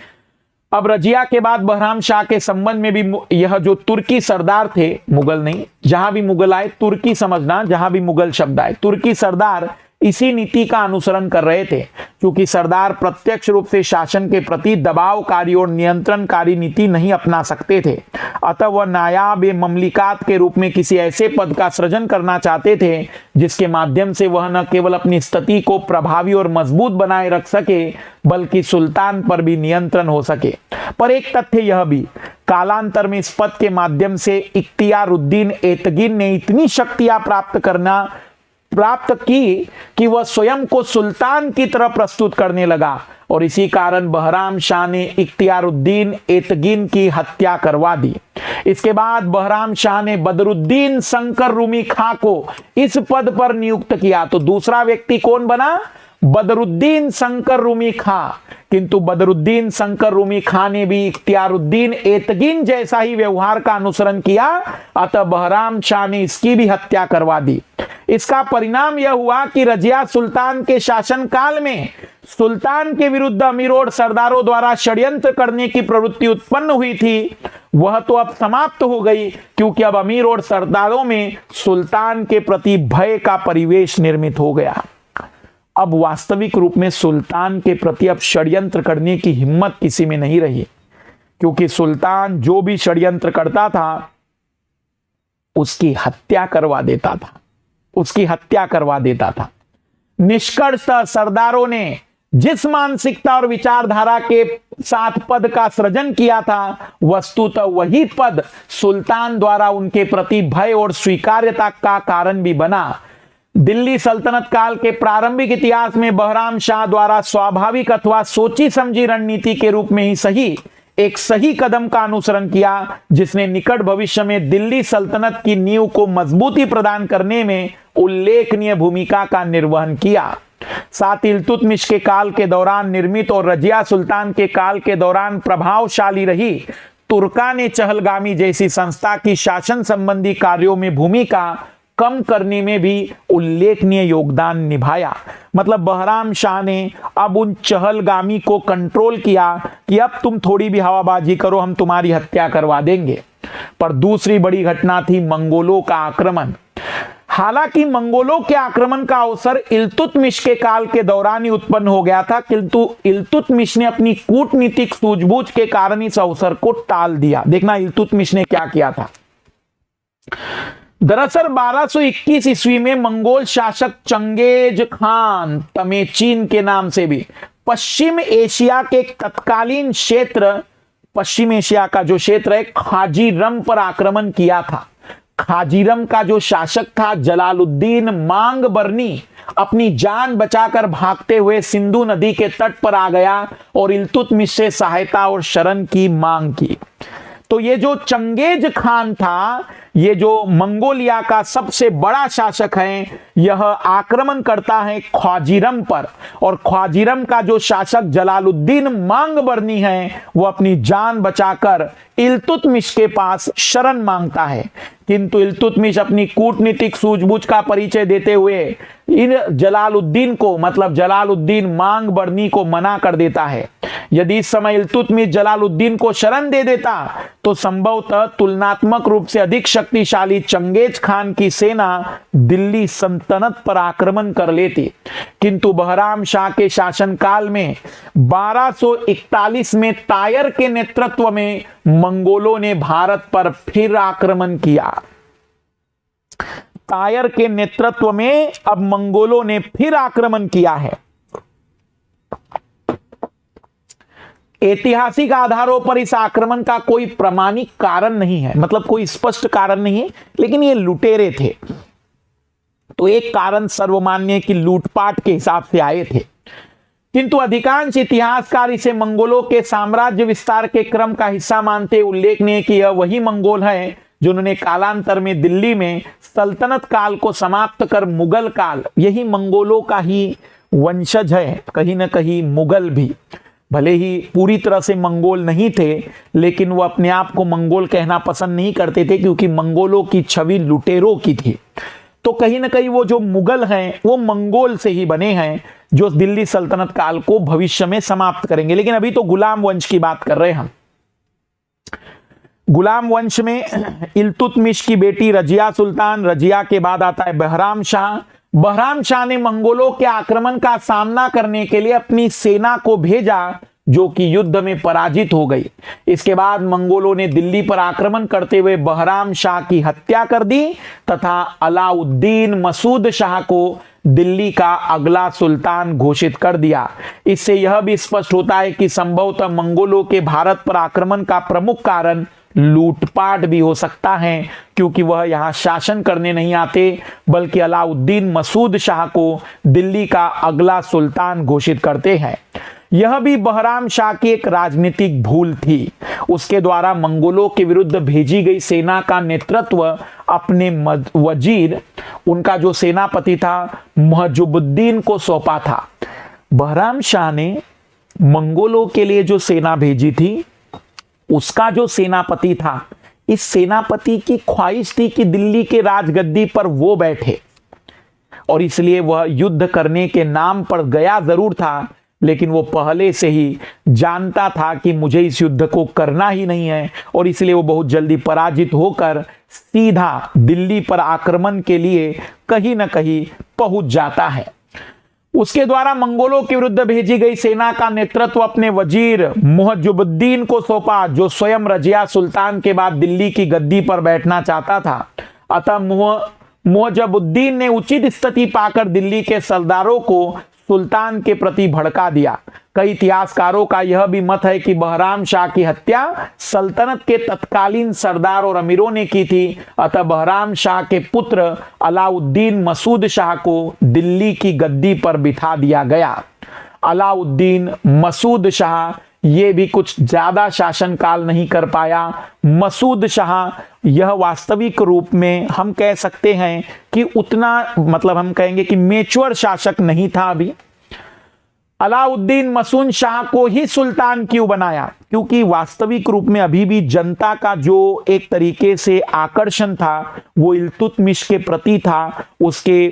अब रजिया के बाद बहराम शाह के संबंध में भी यह जो तुर्की सरदार थे, मुगल नहीं, जहां भी मुगल आए तुर्की समझना, जहां भी मुगल शब्द आए, तुर्की सरदार इसी नीति का अनुसरण कर रहे थे क्योंकि सरदार प्रत्यक्ष रूप से शासन के प्रति दबावकारी और नियंत्रणकारी नीति नहीं अपना सकते थे। अतः वह नायाब-ए-ममलिकात के रूप में किसी ऐसे पद का सृजन करना चाहते थे जिसके माध्यम से वह न केवल अपनी स्थिति को प्रभावी और मजबूत बनाए रख सके बल्कि सुल्तान पर भी नियंत्रण हो सके। पर एक तथ्य यह भी, कालांतर में इस पद के माध्यम से इख्तियारुद्दीन एतगीन ने इतनी शक्तियां प्राप्त की कि वह स्वयं को सुल्तान की तरह प्रस्तुत करने लगा और इसी कारण बहराम शाह ने इख्तियारुद्दीन एतगीन की हत्या करवा दी। इसके बाद बहराम शाह ने बदरुद्दीन शंकर रूमी खां को इस पद पर नियुक्त किया। तो दूसरा व्यक्ति कौन बना? बदरुद्दीन शंकर रूमी खां। किंतु बदरुद्दीन शंकर रूमी खां ने भी इख्तियारुद्दीन एतगीन जैसा ही व्यवहार का अनुसरण किया, अतः बहराम शाह ने इसकी भी हत्या करवा दी। इसका परिणाम यह हुआ कि रजिया सुल्तान के शासनकाल में सुल्तान के विरुद्ध अमीरों और सरदारों द्वारा षड्यंत्र करने की प्रवृत्ति उत्पन्न हुई थी, वह तो अब समाप्त हो गई क्योंकि अब अमीर और सरदारों में सुल्तान के प्रति भय का परिवेश निर्मित हो गया। अब वास्तविक रूप में सुल्तान के प्रति अब षड्यंत्र करने की हिम्मत किसी में नहीं रही क्योंकि सुल्तान जो भी षड्यंत्र करता था उसकी हत्या करवा देता था। निष्कर्षतः सरदारों ने जिस मानसिकता और विचारधारा के साथ पद का सृजन किया था, वस्तुतः वही पद सुल्तान द्वारा उनके प्रति भय और स्वीकार्यता का कारण भी बना। दिल्ली सल्तनत काल के प्रारंभिक इतिहास में बहराम शाह द्वारा स्वाभाविक अथवा सोची समझी रणनीति के रूप में ही एक सही कदम का अनुसरण किया जिसने निकट भविष्य में दिल्ली सल्तनत की नींव को मजबूती प्रदान करने में उल्लेखनीय भूमिका का निर्वहन किया। साथ ही इल्तुतमिश के काल के दौरान निर्मित और रजिया सुल्तान के काल के दौरान प्रभावशाली रही तुर्कान चहलगामी जैसी संस्था की शासन संबंधी कार्यों में भूमिका कम करने में भी उल्लेखनीय योगदान निभाया। मतलब बहराम शाह ने अब उन चहलगामी को कंट्रोल किया कि अब तुम थोड़ी भी हवाबाजी करो, हम तुम्हारी हत्या करवा देंगे। पर दूसरी बड़ी घटना थी मंगोलों का आक्रमण। हालांकि मंगोलों के आक्रमण का अवसर इल्तुतमिश के काल के दौरान ही उत्पन्न हो गया था, किंतु इल्तुतमिश ने अपनी कूटनीतिक सूझबूझ के कारण इस अवसर को टाल दिया। देखना इल्तुतमिश ने क्या किया था। दरअसल 1221 ईस्वी में मंगोल शासक चंगेज खान तमेचीन के नाम से भी पश्चिम एशिया के तत्कालीन क्षेत्र, पश्चिम एशिया का जो क्षेत्र है खाजीरम पर आक्रमण किया था। खाजीरम का जो शासक था जलालुद्दीन मांगबरनी अपनी जान बचाकर भागते हुए सिंधु नदी के तट पर आ गया और इल्तुतमिश से सहायता और शरण की मांग की। तो तो ये जो चंगेज खान था, ये जो मंगोलिया का सबसे बड़ा शासक है, यह आक्रमण करता है ख्वाजिरम पर, और ख्वाजिरम का जो शासक जलालुद्दीन मांगबरनी है वो अपनी जान बचाकर इल्तुतमिश के पास शरण मांगता है। किंतु इल्तुतमिश अपनी कूटनीतिक सूझबूझ का परिचय देते हुए इन जलालुद्दीन को, मतलब जलालुद्दीन मांगबरनी को मना कर देता है। यदि इस समय इल्तुतमिश जलालुद्दीन को शरण दे देता तो संभवतः तुलनात्मक रूप से अधिक शक्तिशाली चंगेज खान की सेना दिल्ली सल्तनत पर आक्रमण कर लेती। किंतु बहराम शाह के शासनकाल में 1241 में तायर के नेतृत्व में मंगोलों ने भारत पर फिर आक्रमण किया। तायर के नेतृत्व में अब मंगोलों ने फिर आक्रमण किया है। ऐतिहासिक आधारों पर इस आक्रमण का कोई प्रमाणिक कारण नहीं है, मतलब कोई स्पष्ट कारण नहीं है, लेकिन ये लुटेरे थे। तो एक कारण सर्वमान्य है कि लूटपाट के हिसाब से आए थे, किंतु अधिकांश इतिहासकार इसे मंगोलों के साम्राज्य विस्तार के क्रम का हिस्सा मानते। उल्लेखनीय कि यह वही मंगोल है जिन्होंने कालांतर में दिल्ली में सल्तनत काल को समाप्त कर मुगल काल, यही मंगोलों का ही वंशज है। कहीं ना कहीं मुगल भी, भले ही पूरी तरह से मंगोल नहीं थे, लेकिन वो अपने आप को मंगोल कहना पसंद नहीं करते थे, क्योंकि मंगोलों की छवि लुटेरों की थी। तो कहीं ना कहीं वो जो मुगल हैं वो मंगोल से ही बने हैं, जो दिल्ली सल्तनत काल को भविष्य में समाप्त करेंगे। लेकिन अभी तो गुलाम वंश की बात कर रहे हैं हम। गुलाम वंश में इल्तुतमिश की बेटी रजिया सुल्तान, रजिया के बाद आता है बहराम शाह। बहराम शाह ने मंगोलों के आक्रमण का सामना करने के लिए अपनी सेना को भेजा, जो कि युद्ध में पराजित हो गई। इसके बाद मंगोलों ने दिल्ली पर आक्रमण करते हुए बहराम शाह की हत्या कर दी तथा अलाउद्दीन मसूद शाह को दिल्ली का अगला सुल्तान घोषित कर दिया। इससे यह भी स्पष्ट होता है कि संभवतः मंगोलों के भारत पर आक्रमण का प्रमुख कारण लूटपाट भी हो सकता है, क्योंकि वह यहां शासन करने नहीं आते, बल्कि अलाउद्दीन मसूद शाह को दिल्ली का अगला सुल्तान घोषित करते हैं। यह भी बहराम शाह की एक राजनीतिक भूल थी। उसके द्वारा मंगोलों के विरुद्ध भेजी गई सेना का नेतृत्व अपने वजीर, उनका जो सेनापति था मुहजुबुद्दीन को सौंपा था। बहराम शाह ने मंगोलों के लिए जो सेना भेजी थी, उसका जो सेनापति था, इस सेनापति की ख्वाहिश थी कि दिल्ली के राजगद्दी पर वो बैठे, और इसलिए वह युद्ध करने के नाम पर गया जरूर था, लेकिन वो पहले से ही जानता था कि मुझे इस युद्ध को करना ही नहीं है, और इसलिए वो बहुत जल्दी पराजित होकर सीधा दिल्ली पर आक्रमण के लिए कहीं ना कहीं पहुंच जाता है। उसके द्वारा मंगोलों के विरुद्ध भेजी गई सेना का नेतृत्व अपने वजीर मुहजुबुद्दीन को सौंपा, जो स्वयं रजिया सुल्तान के बाद दिल्ली की गद्दी पर बैठना चाहता था। अतः मुहजुबुद्दीन ने उचित स्थिति पाकर दिल्ली के सरदारों को सुल्तान के प्रति भड़का दिया। कई इतिहासकारों का यह भी मत है कि बहराम शाह की हत्या सल्तनत के तत्कालीन सरदार और अमीरों ने की थी। अतः बहराम शाह के पुत्र अलाउद्दीन मसूद शाह को दिल्ली की गद्दी पर बिठा दिया गया। अलाउद्दीन मसूद शाह ये भी कुछ ज्यादा शासनकाल नहीं कर पाया। मसूद शाह यह वास्तविक रूप में हम कह सकते हैं कि उतना, मतलब हम कहेंगे कि मेच्योर शासक नहीं था अभी। अलाउद्दीन मसूद शाह को ही सुल्तान क्यों बनाया? क्योंकि वास्तविक रूप में अभी भी जनता का जो एक तरीके से आकर्षण था वो इल्तुतमिश के प्रति था, उसके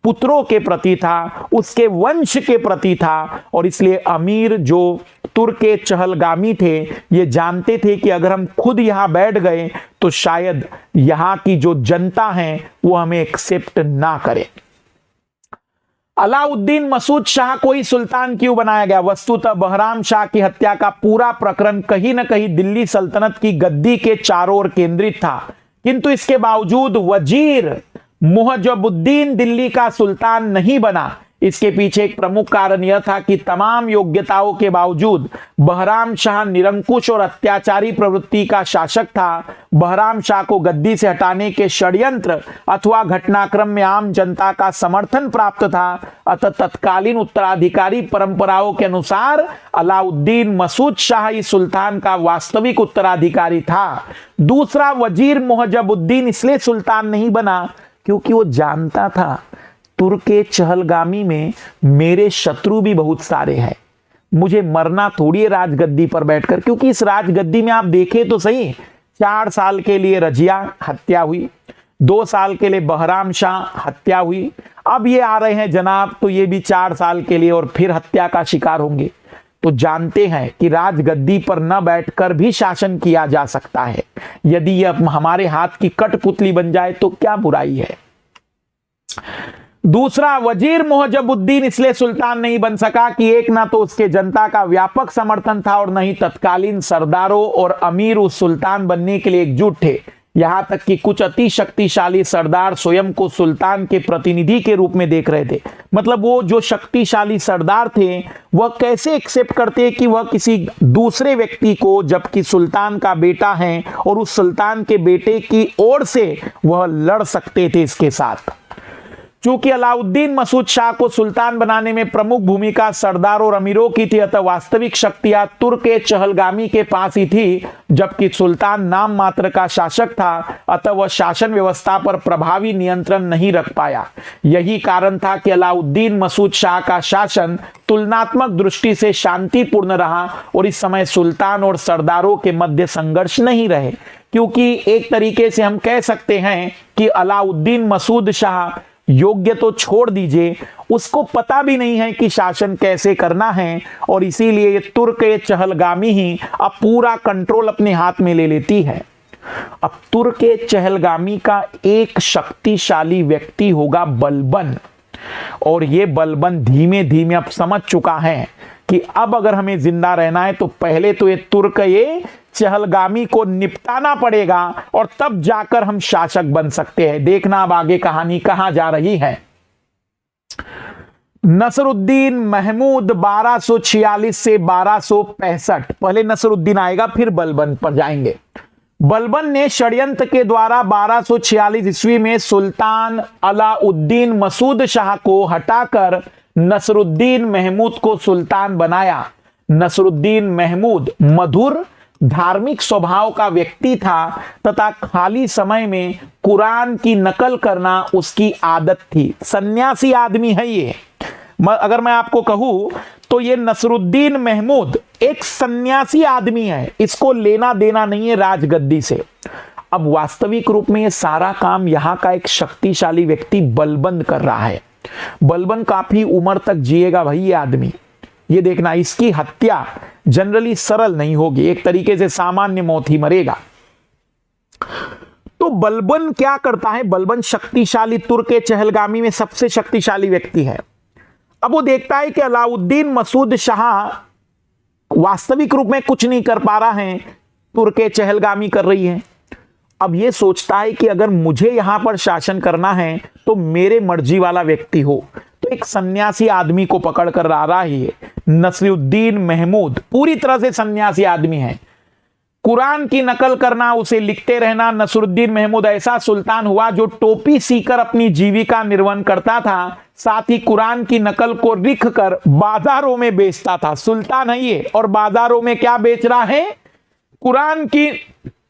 पुत्रों के प्रति था, उसके वंश के प्रति था, और इसलिए अमीर जो तुर्क के चहलगामी थे ये जानते थे कि अगर हम खुद यहां बैठ गए तो शायद यहां की जो जनता है वो हमें एक्सेप्ट ना करे। अलाउद्दीन मसूद शाह को ही सुल्तान क्यों बनाया गया? वस्तुतः बहराम शाह की हत्या का पूरा प्रकरण कहीं ना कहीं दिल्ली सल्तनत की गद्दी के चारों ओर केंद्रित था, किंतु इसके बावजूद वजीर मुहजुबुद्दीन दिल्ली का सुल्तान नहीं बना। इसके पीछे एक प्रमुख कारण यह था कि तमाम योग्यताओं के बावजूद बहराम शाह निरंकुश और अत्याचारी प्रवृत्ति का शासक था। बहराम शाह को गद्दी से हटाने के षड्यंत्र अथवा घटनाक्रम में आम जनता का समर्थन प्राप्त था। अतः तत्कालीन उत्तराधिकारी परंपराओं के अनुसार अलाउद्दीन मसूद शाही सुल्तान का वास्तविक उत्तराधिकारी था। दूसरा, वजीर मुहजबुद्दीन इसलिए सुल्तान नहीं बना क्योंकि वो जानता था तुर्के चहलगामी में मेरे शत्रु भी बहुत सारे हैं, मुझे मरना थोड़ी है राजगद्दी पर बैठकर। क्योंकि इस राजगद्दी में आप देखें तो सही, 4 साल के लिए रजिया हत्या हुई, 2 साल के लिए बहराम शाह हत्या हुई, अब ये आ रहे हैं जनाब तो ये भी 4 साल के लिए और फिर हत्या का शिकार होंगे। तो जानते हैं कि राजगद्दी पर न बैठकर भी शासन किया जा सकता है। यदि यह हमारे हाथ की कठपुतली बन जाए तो क्या बुराई है। दूसरा, वजीर मुहजबुद्दीन इसलिए सुल्तान नहीं बन सका कि एक ना तो उसके जनता का व्यापक समर्थन था और न ही तत्कालीन सरदारों और अमीर उस सुल्तान बनने के लिए एकजुट थे। यहां तक कि कुछ अति शक्तिशाली सरदार स्वयं को सुल्तान के प्रतिनिधि के रूप में देख रहे थे। मतलब वो जो शक्तिशाली सरदार थे वह कैसे एक्सेप्ट करते कि वह किसी दूसरे व्यक्ति को, जबकि सुल्तान का बेटा है और उस सुल्तान के बेटे की ओर से वह लड़ सकते थे इसके साथ। चूंकि अलाउद्दीन मसूद शाह को सुल्तान बनाने में प्रमुख भूमिका सरदारों और अमीरों की थी, अतः वास्तविक शक्तियां तुर्क चहलगामी के पास ही थी, जबकि सुल्तान नाम मात्र का शासक था। अतः वह शासन व्यवस्था पर प्रभावी नियंत्रण नहीं रख पाया। यही कारण था कि अलाउद्दीन मसूद शाह का शासन तुलनात्मक दृष्टि से शांतिपूर्ण रहा और इस समय सुल्तान और सरदारों के मध्य संघर्ष नहीं रहे। क्योंकि एक तरीके से हम कह सकते हैं कि अलाउद्दीन मसूद शाह योग्य तो छोड़ दीजिए, उसको पता भी नहीं है कि शासन कैसे करना है और इसीलिए ये तुर्क चहलगामी ही अब पूरा कंट्रोल अपने हाथ में ले लेती है। अब तुर्क चहलगामी का एक शक्तिशाली व्यक्ति होगा बलबन, और ये बलबन धीमे धीमे अब समझ चुका है कि अब अगर हमें जिंदा रहना है तो पहले तो ये तुर्क चहलगामी को निपटाना पड़ेगा और तब जाकर हम शासक बन सकते हैं। देखना अब आगे कहानी कहां जा रही है। नसरुद्दीन महमूद 1246 से 1265, पहले नसरुद्दीन आएगा फिर बलबन पर जाएंगे। बलबन ने षड्यंत्र के द्वारा 1246 ईस्वी में सुल्तान अलाउद्दीन मसूद शाह को हटाकर नसरुद्दीन महमूद को सुल्तान बनाया। नसरुद्दीन महमूद मधुर धार्मिक स्वभाव का व्यक्ति था तथा खाली समय में कुरान की नकल करना उसकी आदत थी। सन्यासी आदमी है ये। अगर मैं आपको कहूं तो ये नसरुद्दीन महमूद एक सन्यासी आदमी है, इसको लेना देना नहीं है राजगद्दी से। अब वास्तविक रूप में ये सारा काम यहां का एक शक्तिशाली व्यक्ति बलबन कर रहा है। बलबन काफी उम्र तक जिएगा भाई ये आदमी। ये देखना, इसकी हत्या जनरली सरल नहीं होगी, एक तरीके से सामान्य मौत ही मरेगा। तो बलबन क्या करता है? बलबन शक्तिशाली तुर्क चहलगामी में सबसे शक्तिशाली व्यक्ति है। अब वो देखता है कि अलाउद्दीन मसूद शाह वास्तविक रूप में कुछ नहीं कर पा रहा है, तुर्क चहलगामी कर रही है। अब ये सोचता है कि अगर मुझे यहां पर शासन करना है तो मेरे मर्जी वाला व्यक्ति हो। तो एक सन्यासी आदमी को पकड़ कर आ रहा है। नसरुद्दीन महमूद पूरी तरह से सन्यासी आदमी है। कुरान की नकल करना, उसे लिखते रहना। नसरुद्दीन महमूद ऐसा सुल्तान हुआ जो टोपी सीकर अपनी जीविका निर्वहन करता था, साथ ही कुरान की नकल को लिख कर बाजारों में बेचता था। सुल्तान है ये और बाजारों में क्या बेच रहा है? कुरान की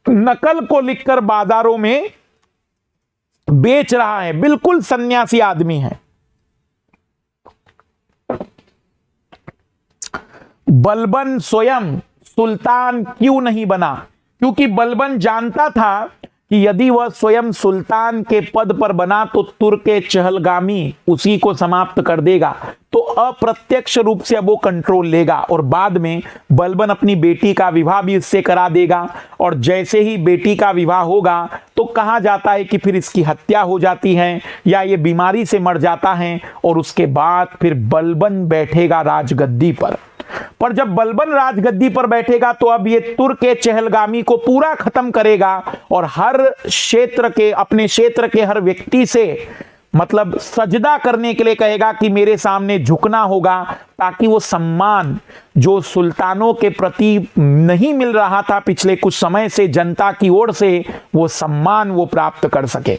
नकल को लिखकर बाजारों में बेच रहा है। बिल्कुल सन्यासी आदमी है। बलबन स्वयं सुल्तान क्यों नहीं बना? क्योंकि बलबन जानता था कि यदि वह स्वयं सुल्तान के पद पर बना तो तुर्क चहलगामी उसी को समाप्त कर देगा। तो अप्रत्यक्ष रूप से अब वो कंट्रोल लेगा और बाद में बलबन अपनी बेटी का विवाह भी इससे करा देगा। और जैसे ही बेटी का विवाह होगा तो कहा जाता है कि फिर इसकी हत्या हो जाती है या ये बीमारी से मर जाता है और उसके बाद फिर बलबन बैठेगा राजगद्दी पर जब बलबन राजगद्दी पर बैठेगा तो अब ये तुर्क चहलगामी को पूरा खत्म करेगा और हर क्षेत्र के, अपने क्षेत्र के हर व्यक्ति से मतलब सजदा करने के लिए कहेगा कि मेरे सामने झुकना होगा, ताकि वो सम्मान जो सुल्तानों के प्रति नहीं मिल रहा था पिछले कुछ समय से जनता की ओर से, वो सम्मान वो प्राप्त कर सके।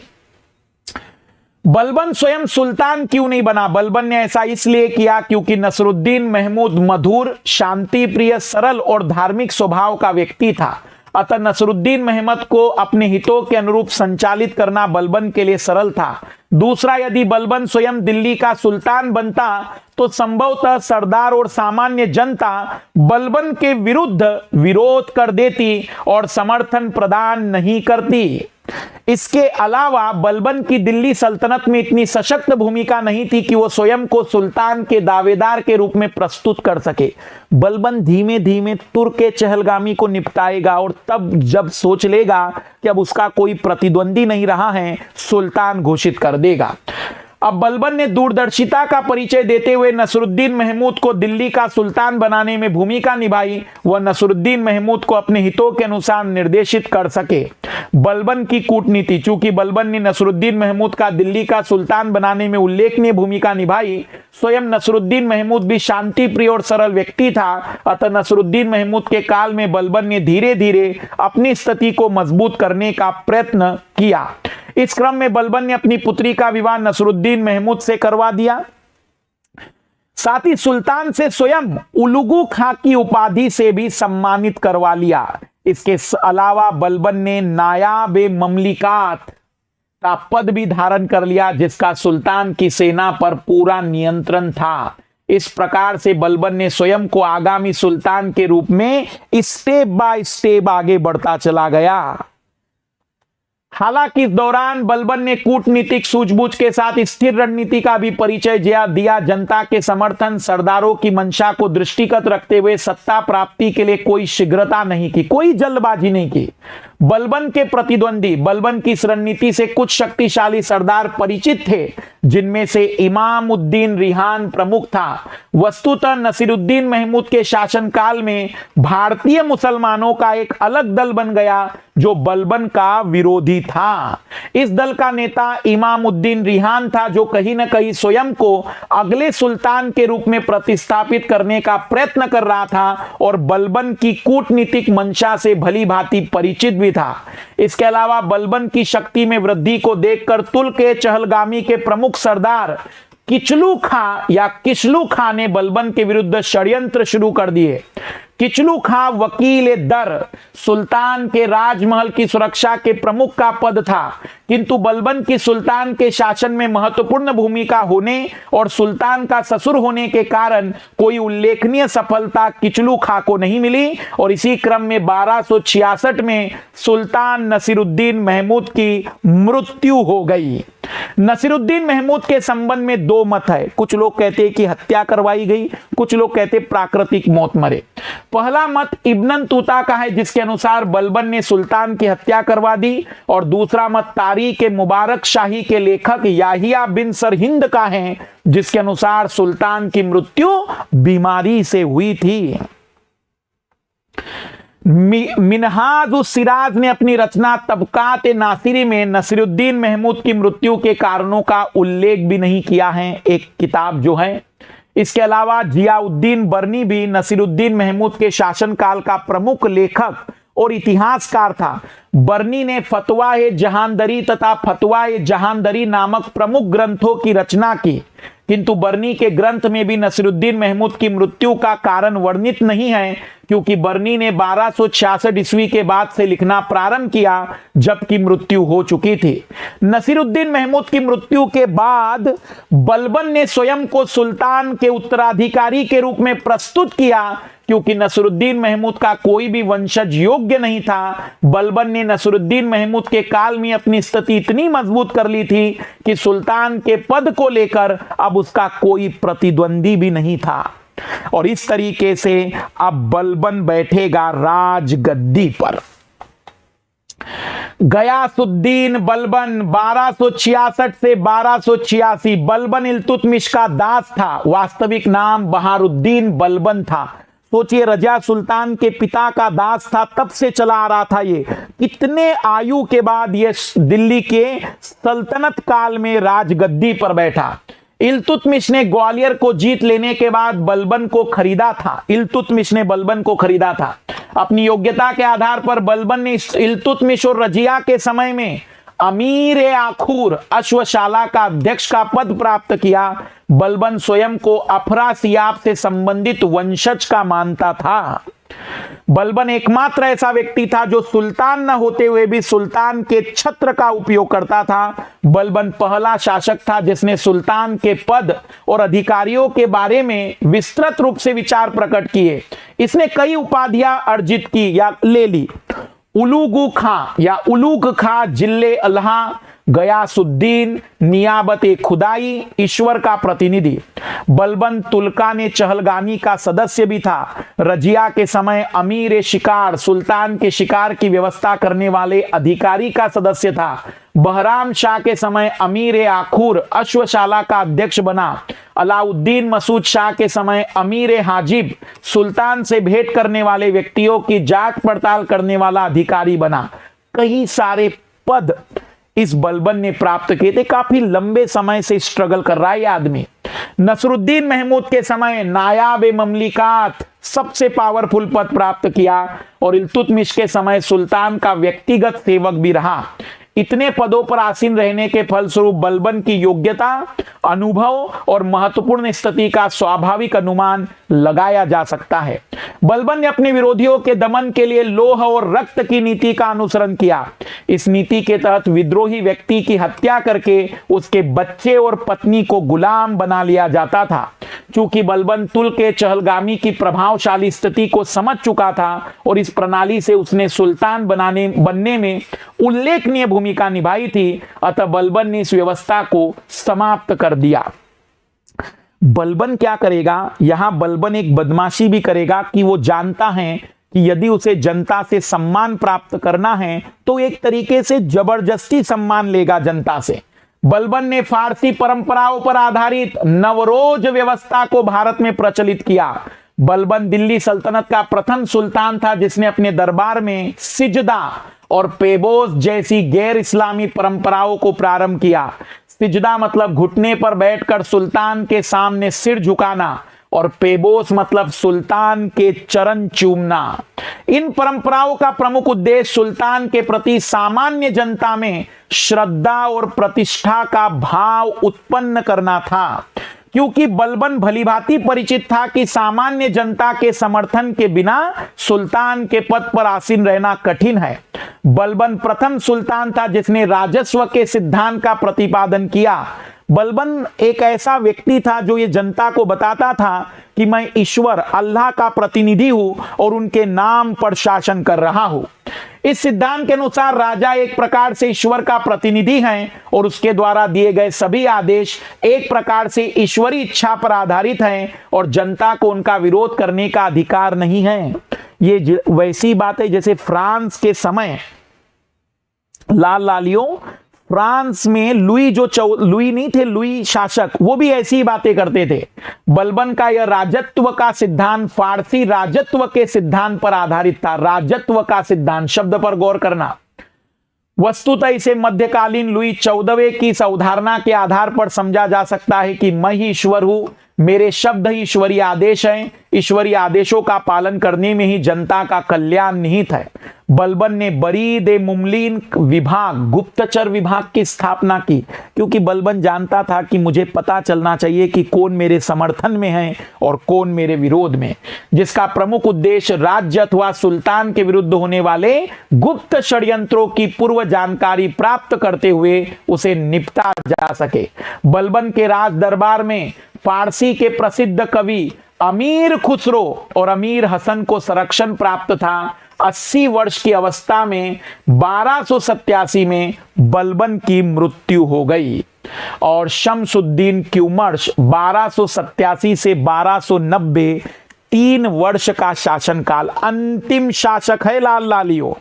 बलबन स्वयं सुल्तान क्यों नहीं बना? बलबन ने ऐसा इसलिए किया क्योंकि नसरुद्दीन महमूद मधुर, शांति प्रिय, सरल और धार्मिक स्वभाव का व्यक्ति था। अतः नसरुद्दीन महमूद को अपने हितों के अनुरूप संचालित करना बलबन के लिए सरल था। दूसरा, यदि बलबन स्वयं दिल्ली का सुल्तान बनता तो संभवतः सरदार और सामान्य जनता बलबन के विरुद्ध विरोध कर देती और समर्थन प्रदान नहीं करती। इसके अलावा बलबन की दिल्ली सल्तनत में इतनी सशक्त भूमिका नहीं थी कि वो स्वयं को सुल्तान के दावेदार के रूप में प्रस्तुत कर सके। बलबन धीमे धीमे तुर्क के चहलगामी को निपटाएगा और तब जब सोच लेगा कि अब उसका कोई प्रतिद्वंदी नहीं रहा है, सुल्तान घोषित कर देगा। अब बलबन ने दूरदर्शिता का परिचय देते हुए नसरुद्दीन महमूद को दिल्ली का सुल्तान बनाने में भूमिका निभाई। वह नसरुद्दीन महमूद को अपने हितों के अनुसार निर्देशित कर सके। बलबन की कूटनीति, चूंकि बलबन ने नसरुद्दीन महमूद का दिल्ली का सुल्तान बनाने में उल्लेखनीय भूमिका निभाई, स्वयं नसरुद्दीन महमूद भी शांति प्रिय और सरल व्यक्ति था। अतः नसरुद्दीन महमूद के काल में बलबन ने धीरे धीरे अपनी स्थिति को मजबूत करने का प्रयत्न किया। इस क्रम में बलबन ने अपनी पुत्री का विवाह नसरुद्दीन महमूद से करवा दिया। साथ ही सुल्तान से स्वयं उलुगु खां की उपाधि से भी सम्मानित करवा लिया। इसके अलावा बलबन ने नायाब ममलिकात का पद भी धारण कर लिया, जिसका सुल्तान की सेना पर पूरा नियंत्रण था। इस प्रकार से बलबन ने स्वयं को आगामी सुल्तान के रूप में स्टेप बाय स्टेप आगे बढ़ता चला गया। हालांकि इस दौरान बलबन ने कूटनीतिक सूझबूझ के साथ स्थिर रणनीति का भी परिचय दिया। जनता के समर्थन, सरदारों की मंशा को दृष्टिगत रखते हुए सत्ता प्राप्ति के लिए कोई शीघ्रता नहीं की, कोई जल्दबाजी नहीं की। बलबन के प्रतिद्वंदी, बलबन की इस रणनीति से कुछ शक्तिशाली सरदार परिचित थे, जिनमें से इमामुद्दीन रिहान प्रमुख था। वस्तुतः नसीरुद्दीन महमूद के शासनकाल में भारतीय मुसलमानों का एक अलग दल बन गया जो बलबन का विरोधी था। इस दल का नेता इमामुद्दीन रिहान था, जो कहीं न कहीं स्वयं को अगले सुल्तान के रूप में प्रतिस्थापित करने का प्रयत्न कर रहा था और बलबन की कूटनीतिक मंशा से भली भांति परिचित भी था। इसके अलावा बलबन की शक्ति में वृद्धि को देखकर तुर्क के चहलगामी के प्रमुख सरदार किचलू खां या किसलू खां ने बलबन के विरुद्ध षड्यंत्र शुरू कर दिए। किचलू खां वकील दर सुल्तान के राजमहल की सुरक्षा के प्रमुख का पद था, किंतु बलबन की सुल्तान के शासन में महत्वपूर्ण भूमिका होने और सुल्तान का ससुर होने के कारण कोई उल्लेखनीय सफलता किचलू खां को नहीं मिली और इसी क्रम में 1266 में सुल्तान नसीरुद्दीन महमूद की मृत्यु हो गई। नसीरुद्दीन महमूद के संबंध में दो मत है। कुछ लोग कहते हैं कि हत्या करवाई गई, कुछ लोग कहते हैं प्राकृतिक मौत मरे। पहला मत इब्न तूता का है, जिसके अनुसार बलबन ने सुल्तान की हत्या करवा दी, और दूसरा मत तारीख मुबारक शाही के लेखक याहिया बिन सरहिंद का है, जिसके अनुसार सुल्तान की मृत्यु बीमारी से हुई थी। मिनहाज उस सिराज ने अपनी रचना तबकात नासिरी में नसीरुद्दीन महमूद की मृत्यु के कारणों का उल्लेख भी नहीं किया है, एक किताब जो है। इसके अलावा जियाउद्दीन बर्नी भी नसीरुद्दीन महमूद के शासनकाल का प्रमुख लेखक और इतिहासकार था। बर्नी ने फतवा जहांदरी तथा फतवा जहांदरी नामक प्रमुख ग्रंथों की रचना की, किंतु बर्नी के ग्रंथ में भी नसीरुद्दीन महमूद की मृत्यु का कारण वर्णित नहीं है, क्योंकि बर्नी ने 1266 ईस्वी के बाद से लिखना प्रारंभ किया, जबकि मृत्यु हो चुकी थी। नसीरुद्दीन महमूद की मृत्यु के बाद बलबन ने स्वयं को सुल्तान के उत्तराधिकारी के रूप में प्रस्तुत किया, क्योंकि नसीरुद्दीन महमूद का कोई भी वंशज योग्य नहीं था। बलबन ने नसीरुद्दीन महमूद के काल में अपनी स्थिति इतनी मजबूत कर ली थी कि सुल्तान के पद को लेकर अब उसका कोई प्रतिद्वंदी भी नहीं था, और इस तरीके से अब बलबन बैठेगा राजगद्दी पर। गयासुद्दीन बलबन 1266 से 1286 बलबन इल्तुतमिश का दास था। वास्तविक नाम बहारुद्दीन बलबन था। सोचिए, रजिया सुल्तान के पिता का दास था, तब से चला आ रहा था ये। कितने आयु के बाद ये दिल्ली के सल्तनत काल में राजगद्दी पर बैठा। इल्तुतमिश ने ग्वालियर को जीत लेने के बाद बलबन को खरीदा था। इल्तुतमिश ने बलबन को खरीदा था। अपनी योग्यता के आधार पर बलबन ने इल्तुतमिश और रजिया के समय में अमीर आखूर अश्वशाला का अध्यक्ष का पद प्राप्त किया। बलबन स्वयं को अफरासियाब से संबंधित वंशज का मानता था। बलबन एकमात्र ऐसा व्यक्ति था जो सुल्तान न होते हुए भी सुल्तान के छत्र का उपयोग करता था। बलबन पहला शासक था जिसने सुल्तान के पद और अधिकारियों के बारे में विस्तृत रूप से विचार प्रकट किए। इसने कई उपाधियां अर्जित की या ले ली। उलूगु खां या उलूग खां, जिले अल्लाह, गयासुद्दीन, नियाबत खुदाई, ईश्वर का प्रतिनिधि। बलबन तुलकाने चहलगामी का सदस्य भी था। रजिया के समय अमीर शिकार, सुल्तान के शिकार की व्यवस्था करने वाले अधिकारी का सदस्य था। बहराम शाह के समय अमीर आखूर अश्वशाला का अध्यक्ष बना। अलाउद्दीन मसूद शाह के समय अमीर हाजिब, सुल्तान से भेंट करने वाले व्यक्तियों की जांच पड़ताल करने वाला अधिकारी बना। कई सारे पद इस बलबन ने प्राप्त किए थे। काफी लंबे समय से स्ट्रगल कर रहा है ये आदमी। नसरुद्दीन महमूद के समय नायाब ममलिकात, सबसे पावरफुल पद प्राप्त किया। और इल्तुतमिश के समय सुल्तान का व्यक्तिगत सेवक भी रहा। इतने पदों पर आसीन रहने के फलस्वरूप बलबन की योग्यता, अनुभव और महत्वपूर्ण स्थिति का स्वाभाविक अनुमान लगाया जा सकता है। बलबन ने अपने विरोधियों के दमन के लिए लौह और रक्त की नीति का अनुसरण किया। इस नीति के तहत विद्रोही व्यक्ति की हत्या करके उसके बच्चे और पत्नी को गुलाम बना लिया जाता था। चूंकि बलबन तुल के चहलगामी की प्रभावशाली स्थिति को समझ चुका था और इस प्रणाली से उसने सुल्तान बनने में उल्लेखनीय भूमिका निभाई थी, अतः बलबन ने इस व्यवस्था को समाप्त कर दिया। बलबन क्या करेगा? यहां बलबन एक बदमाशी भी करेगा कि वो जानता है कि यदि उसे जनता से सम्मान प्राप्त करना है तो एक तरीके से जबरदस्ती सम्मान लेगा जनता से। बलबन ने फारसी परंपराओं पर आधारित नवरोज व्यवस्था को भारत में प्रचलित किया। बलबन दिल्ली सल्तनत का प्रथम सुल्तान था जिसने अपने दरबार में सिजदा और पेबोस जैसी गैर इस्लामी परंपराओं को प्रारंभ किया। सिजदा मतलब घुटने पर बैठकर सुल्तान के सामने सिर झुकाना और पेबोस मतलब सुल्तान के चरण चूमना। इन परंपराओं का प्रमुख उद्देश्य सुल्तान के प्रति सामान्य जनता में श्रद्धा और प्रतिष्ठा का भाव उत्पन्न करना था। क्योंकि बलबन भलीभांति परिचित था कि सामान्य जनता के समर्थन के बिना सुल्तान के पद पर आसीन रहना कठिन है। बलबन प्रथम सुल्तान था जिसने राजस्व के सिद्धांत का प्रतिपादन किया। बलबन एक ऐसा व्यक्ति था जो ये जनता को बताता था कि मैं ईश्वर अल्लाह का प्रतिनिधि हूं और उनके नाम पर शासन कर रहा हूं। इस सिद्धांत के अनुसार राजा एक प्रकार से ईश्वर का प्रतिनिधि है और उसके द्वारा दिए गए सभी आदेश एक प्रकार से ईश्वरी इच्छा पर आधारित हैं और जनता को उनका विरोध करने का अधिकार नहीं है। ये वैसी बात है जैसे फ्रांस के समय लालियों, फ्रांस में लुई नहीं थे, लुई शासक, वो भी ऐसी ही बातें करते थे। बलबन का यह राजत्व का सिद्धांत फारसी राजत्व के सिद्धांत पर आधारित था। राजत्व का सिद्धांत शब्द पर गौर करना। वस्तुतः इसे मध्यकालीन लुई 14वें की इस अवधारणा के आधार पर समझा जा सकता है कि मैं ही ईश्वर हूं, मेरे शब्द ही ईश्वरीय आदेश हैं, ईश्वरीय आदेशों का पालन करने में ही जनता का कल्याण निहित है। बलबन ने बरीद मुमलिन विभाग, गुप्तचर विभाग की स्थापना की क्योंकि बलबन जानता था कि मुझे पता चलना चाहिए कि कौन मेरे समर्थन में है और कौन मेरे विरोध में, जिसका प्रमुख उद्देश्य राज्य अथवा सुल्तान के विरुद्ध होने वाले गुप्त षड्यंत्रों की पूर्व जानकारी प्राप्त करते हुए उसे निपटा जा सके। बलबन के राज दरबार में फारसी के प्रसिद्ध कवि अमीर खुसरो और अमीर हसन को संरक्षण प्राप्त था। 80 वर्ष की अवस्था में 1287 में बलबन की मृत्यु हो गई और शमसुद्दीन क्यूमर्श 1287 से 1290 3 वर्ष का शासनकाल अंतिम शासक है लालियो।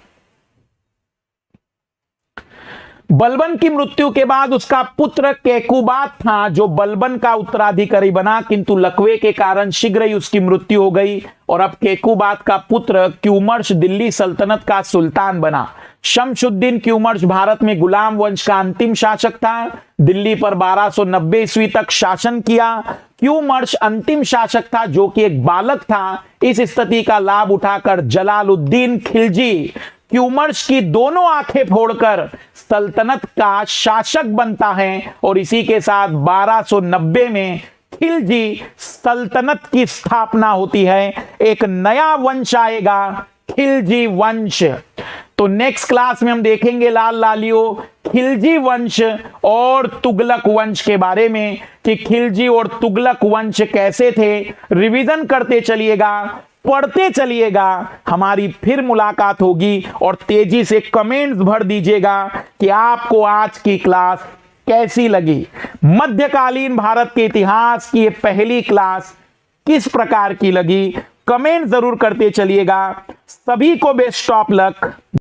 बलबन की मृत्यु के बाद उसका पुत्र केकुबात था जो बलबन का उत्तराधिकारी बना, किंतु लकवे के कारण शीघ्र ही उसकी मृत्यु हो गई और अब केकुबात का पुत्र क्यूमर्श दिल्ली सल्तनत का सुल्तान बना। शमशुद्दीन क्यूमर्श भारत में गुलाम वंश का अंतिम शासक था। दिल्ली पर 1290 ईस्वी तक शासन किया। क्यूमर्श अंतिम शासक था जो कि एक बालक था। इस स्थिति का लाभ उठाकर जलालुद्दीन खिलजी क्यूमर्श की दोनों आंखें फोड़कर सल्तनत का शासक बनता है और इसी के साथ 1290 में खिलजी सल्तनत की स्थापना होती है। एक नया वंश आएगा, खिलजी वंश। तो नेक्स्ट क्लास में हम देखेंगे लाल लालियो खिलजी वंश और तुगलक वंश के बारे में कि खिलजी और तुगलक वंश कैसे थे। रिवीजन करते चलिएगा, पढ़ते चलिएगा। हमारी फिर मुलाकात होगी और तेजी से कमेंट्स भर दीजिएगा कि आपको आज की क्लास कैसी लगी। मध्यकालीन भारत के इतिहास की ये पहली क्लास किस प्रकार की लगी, कमेंट जरूर करते चलिएगा। सभी को बेस्ट ऑफ लक।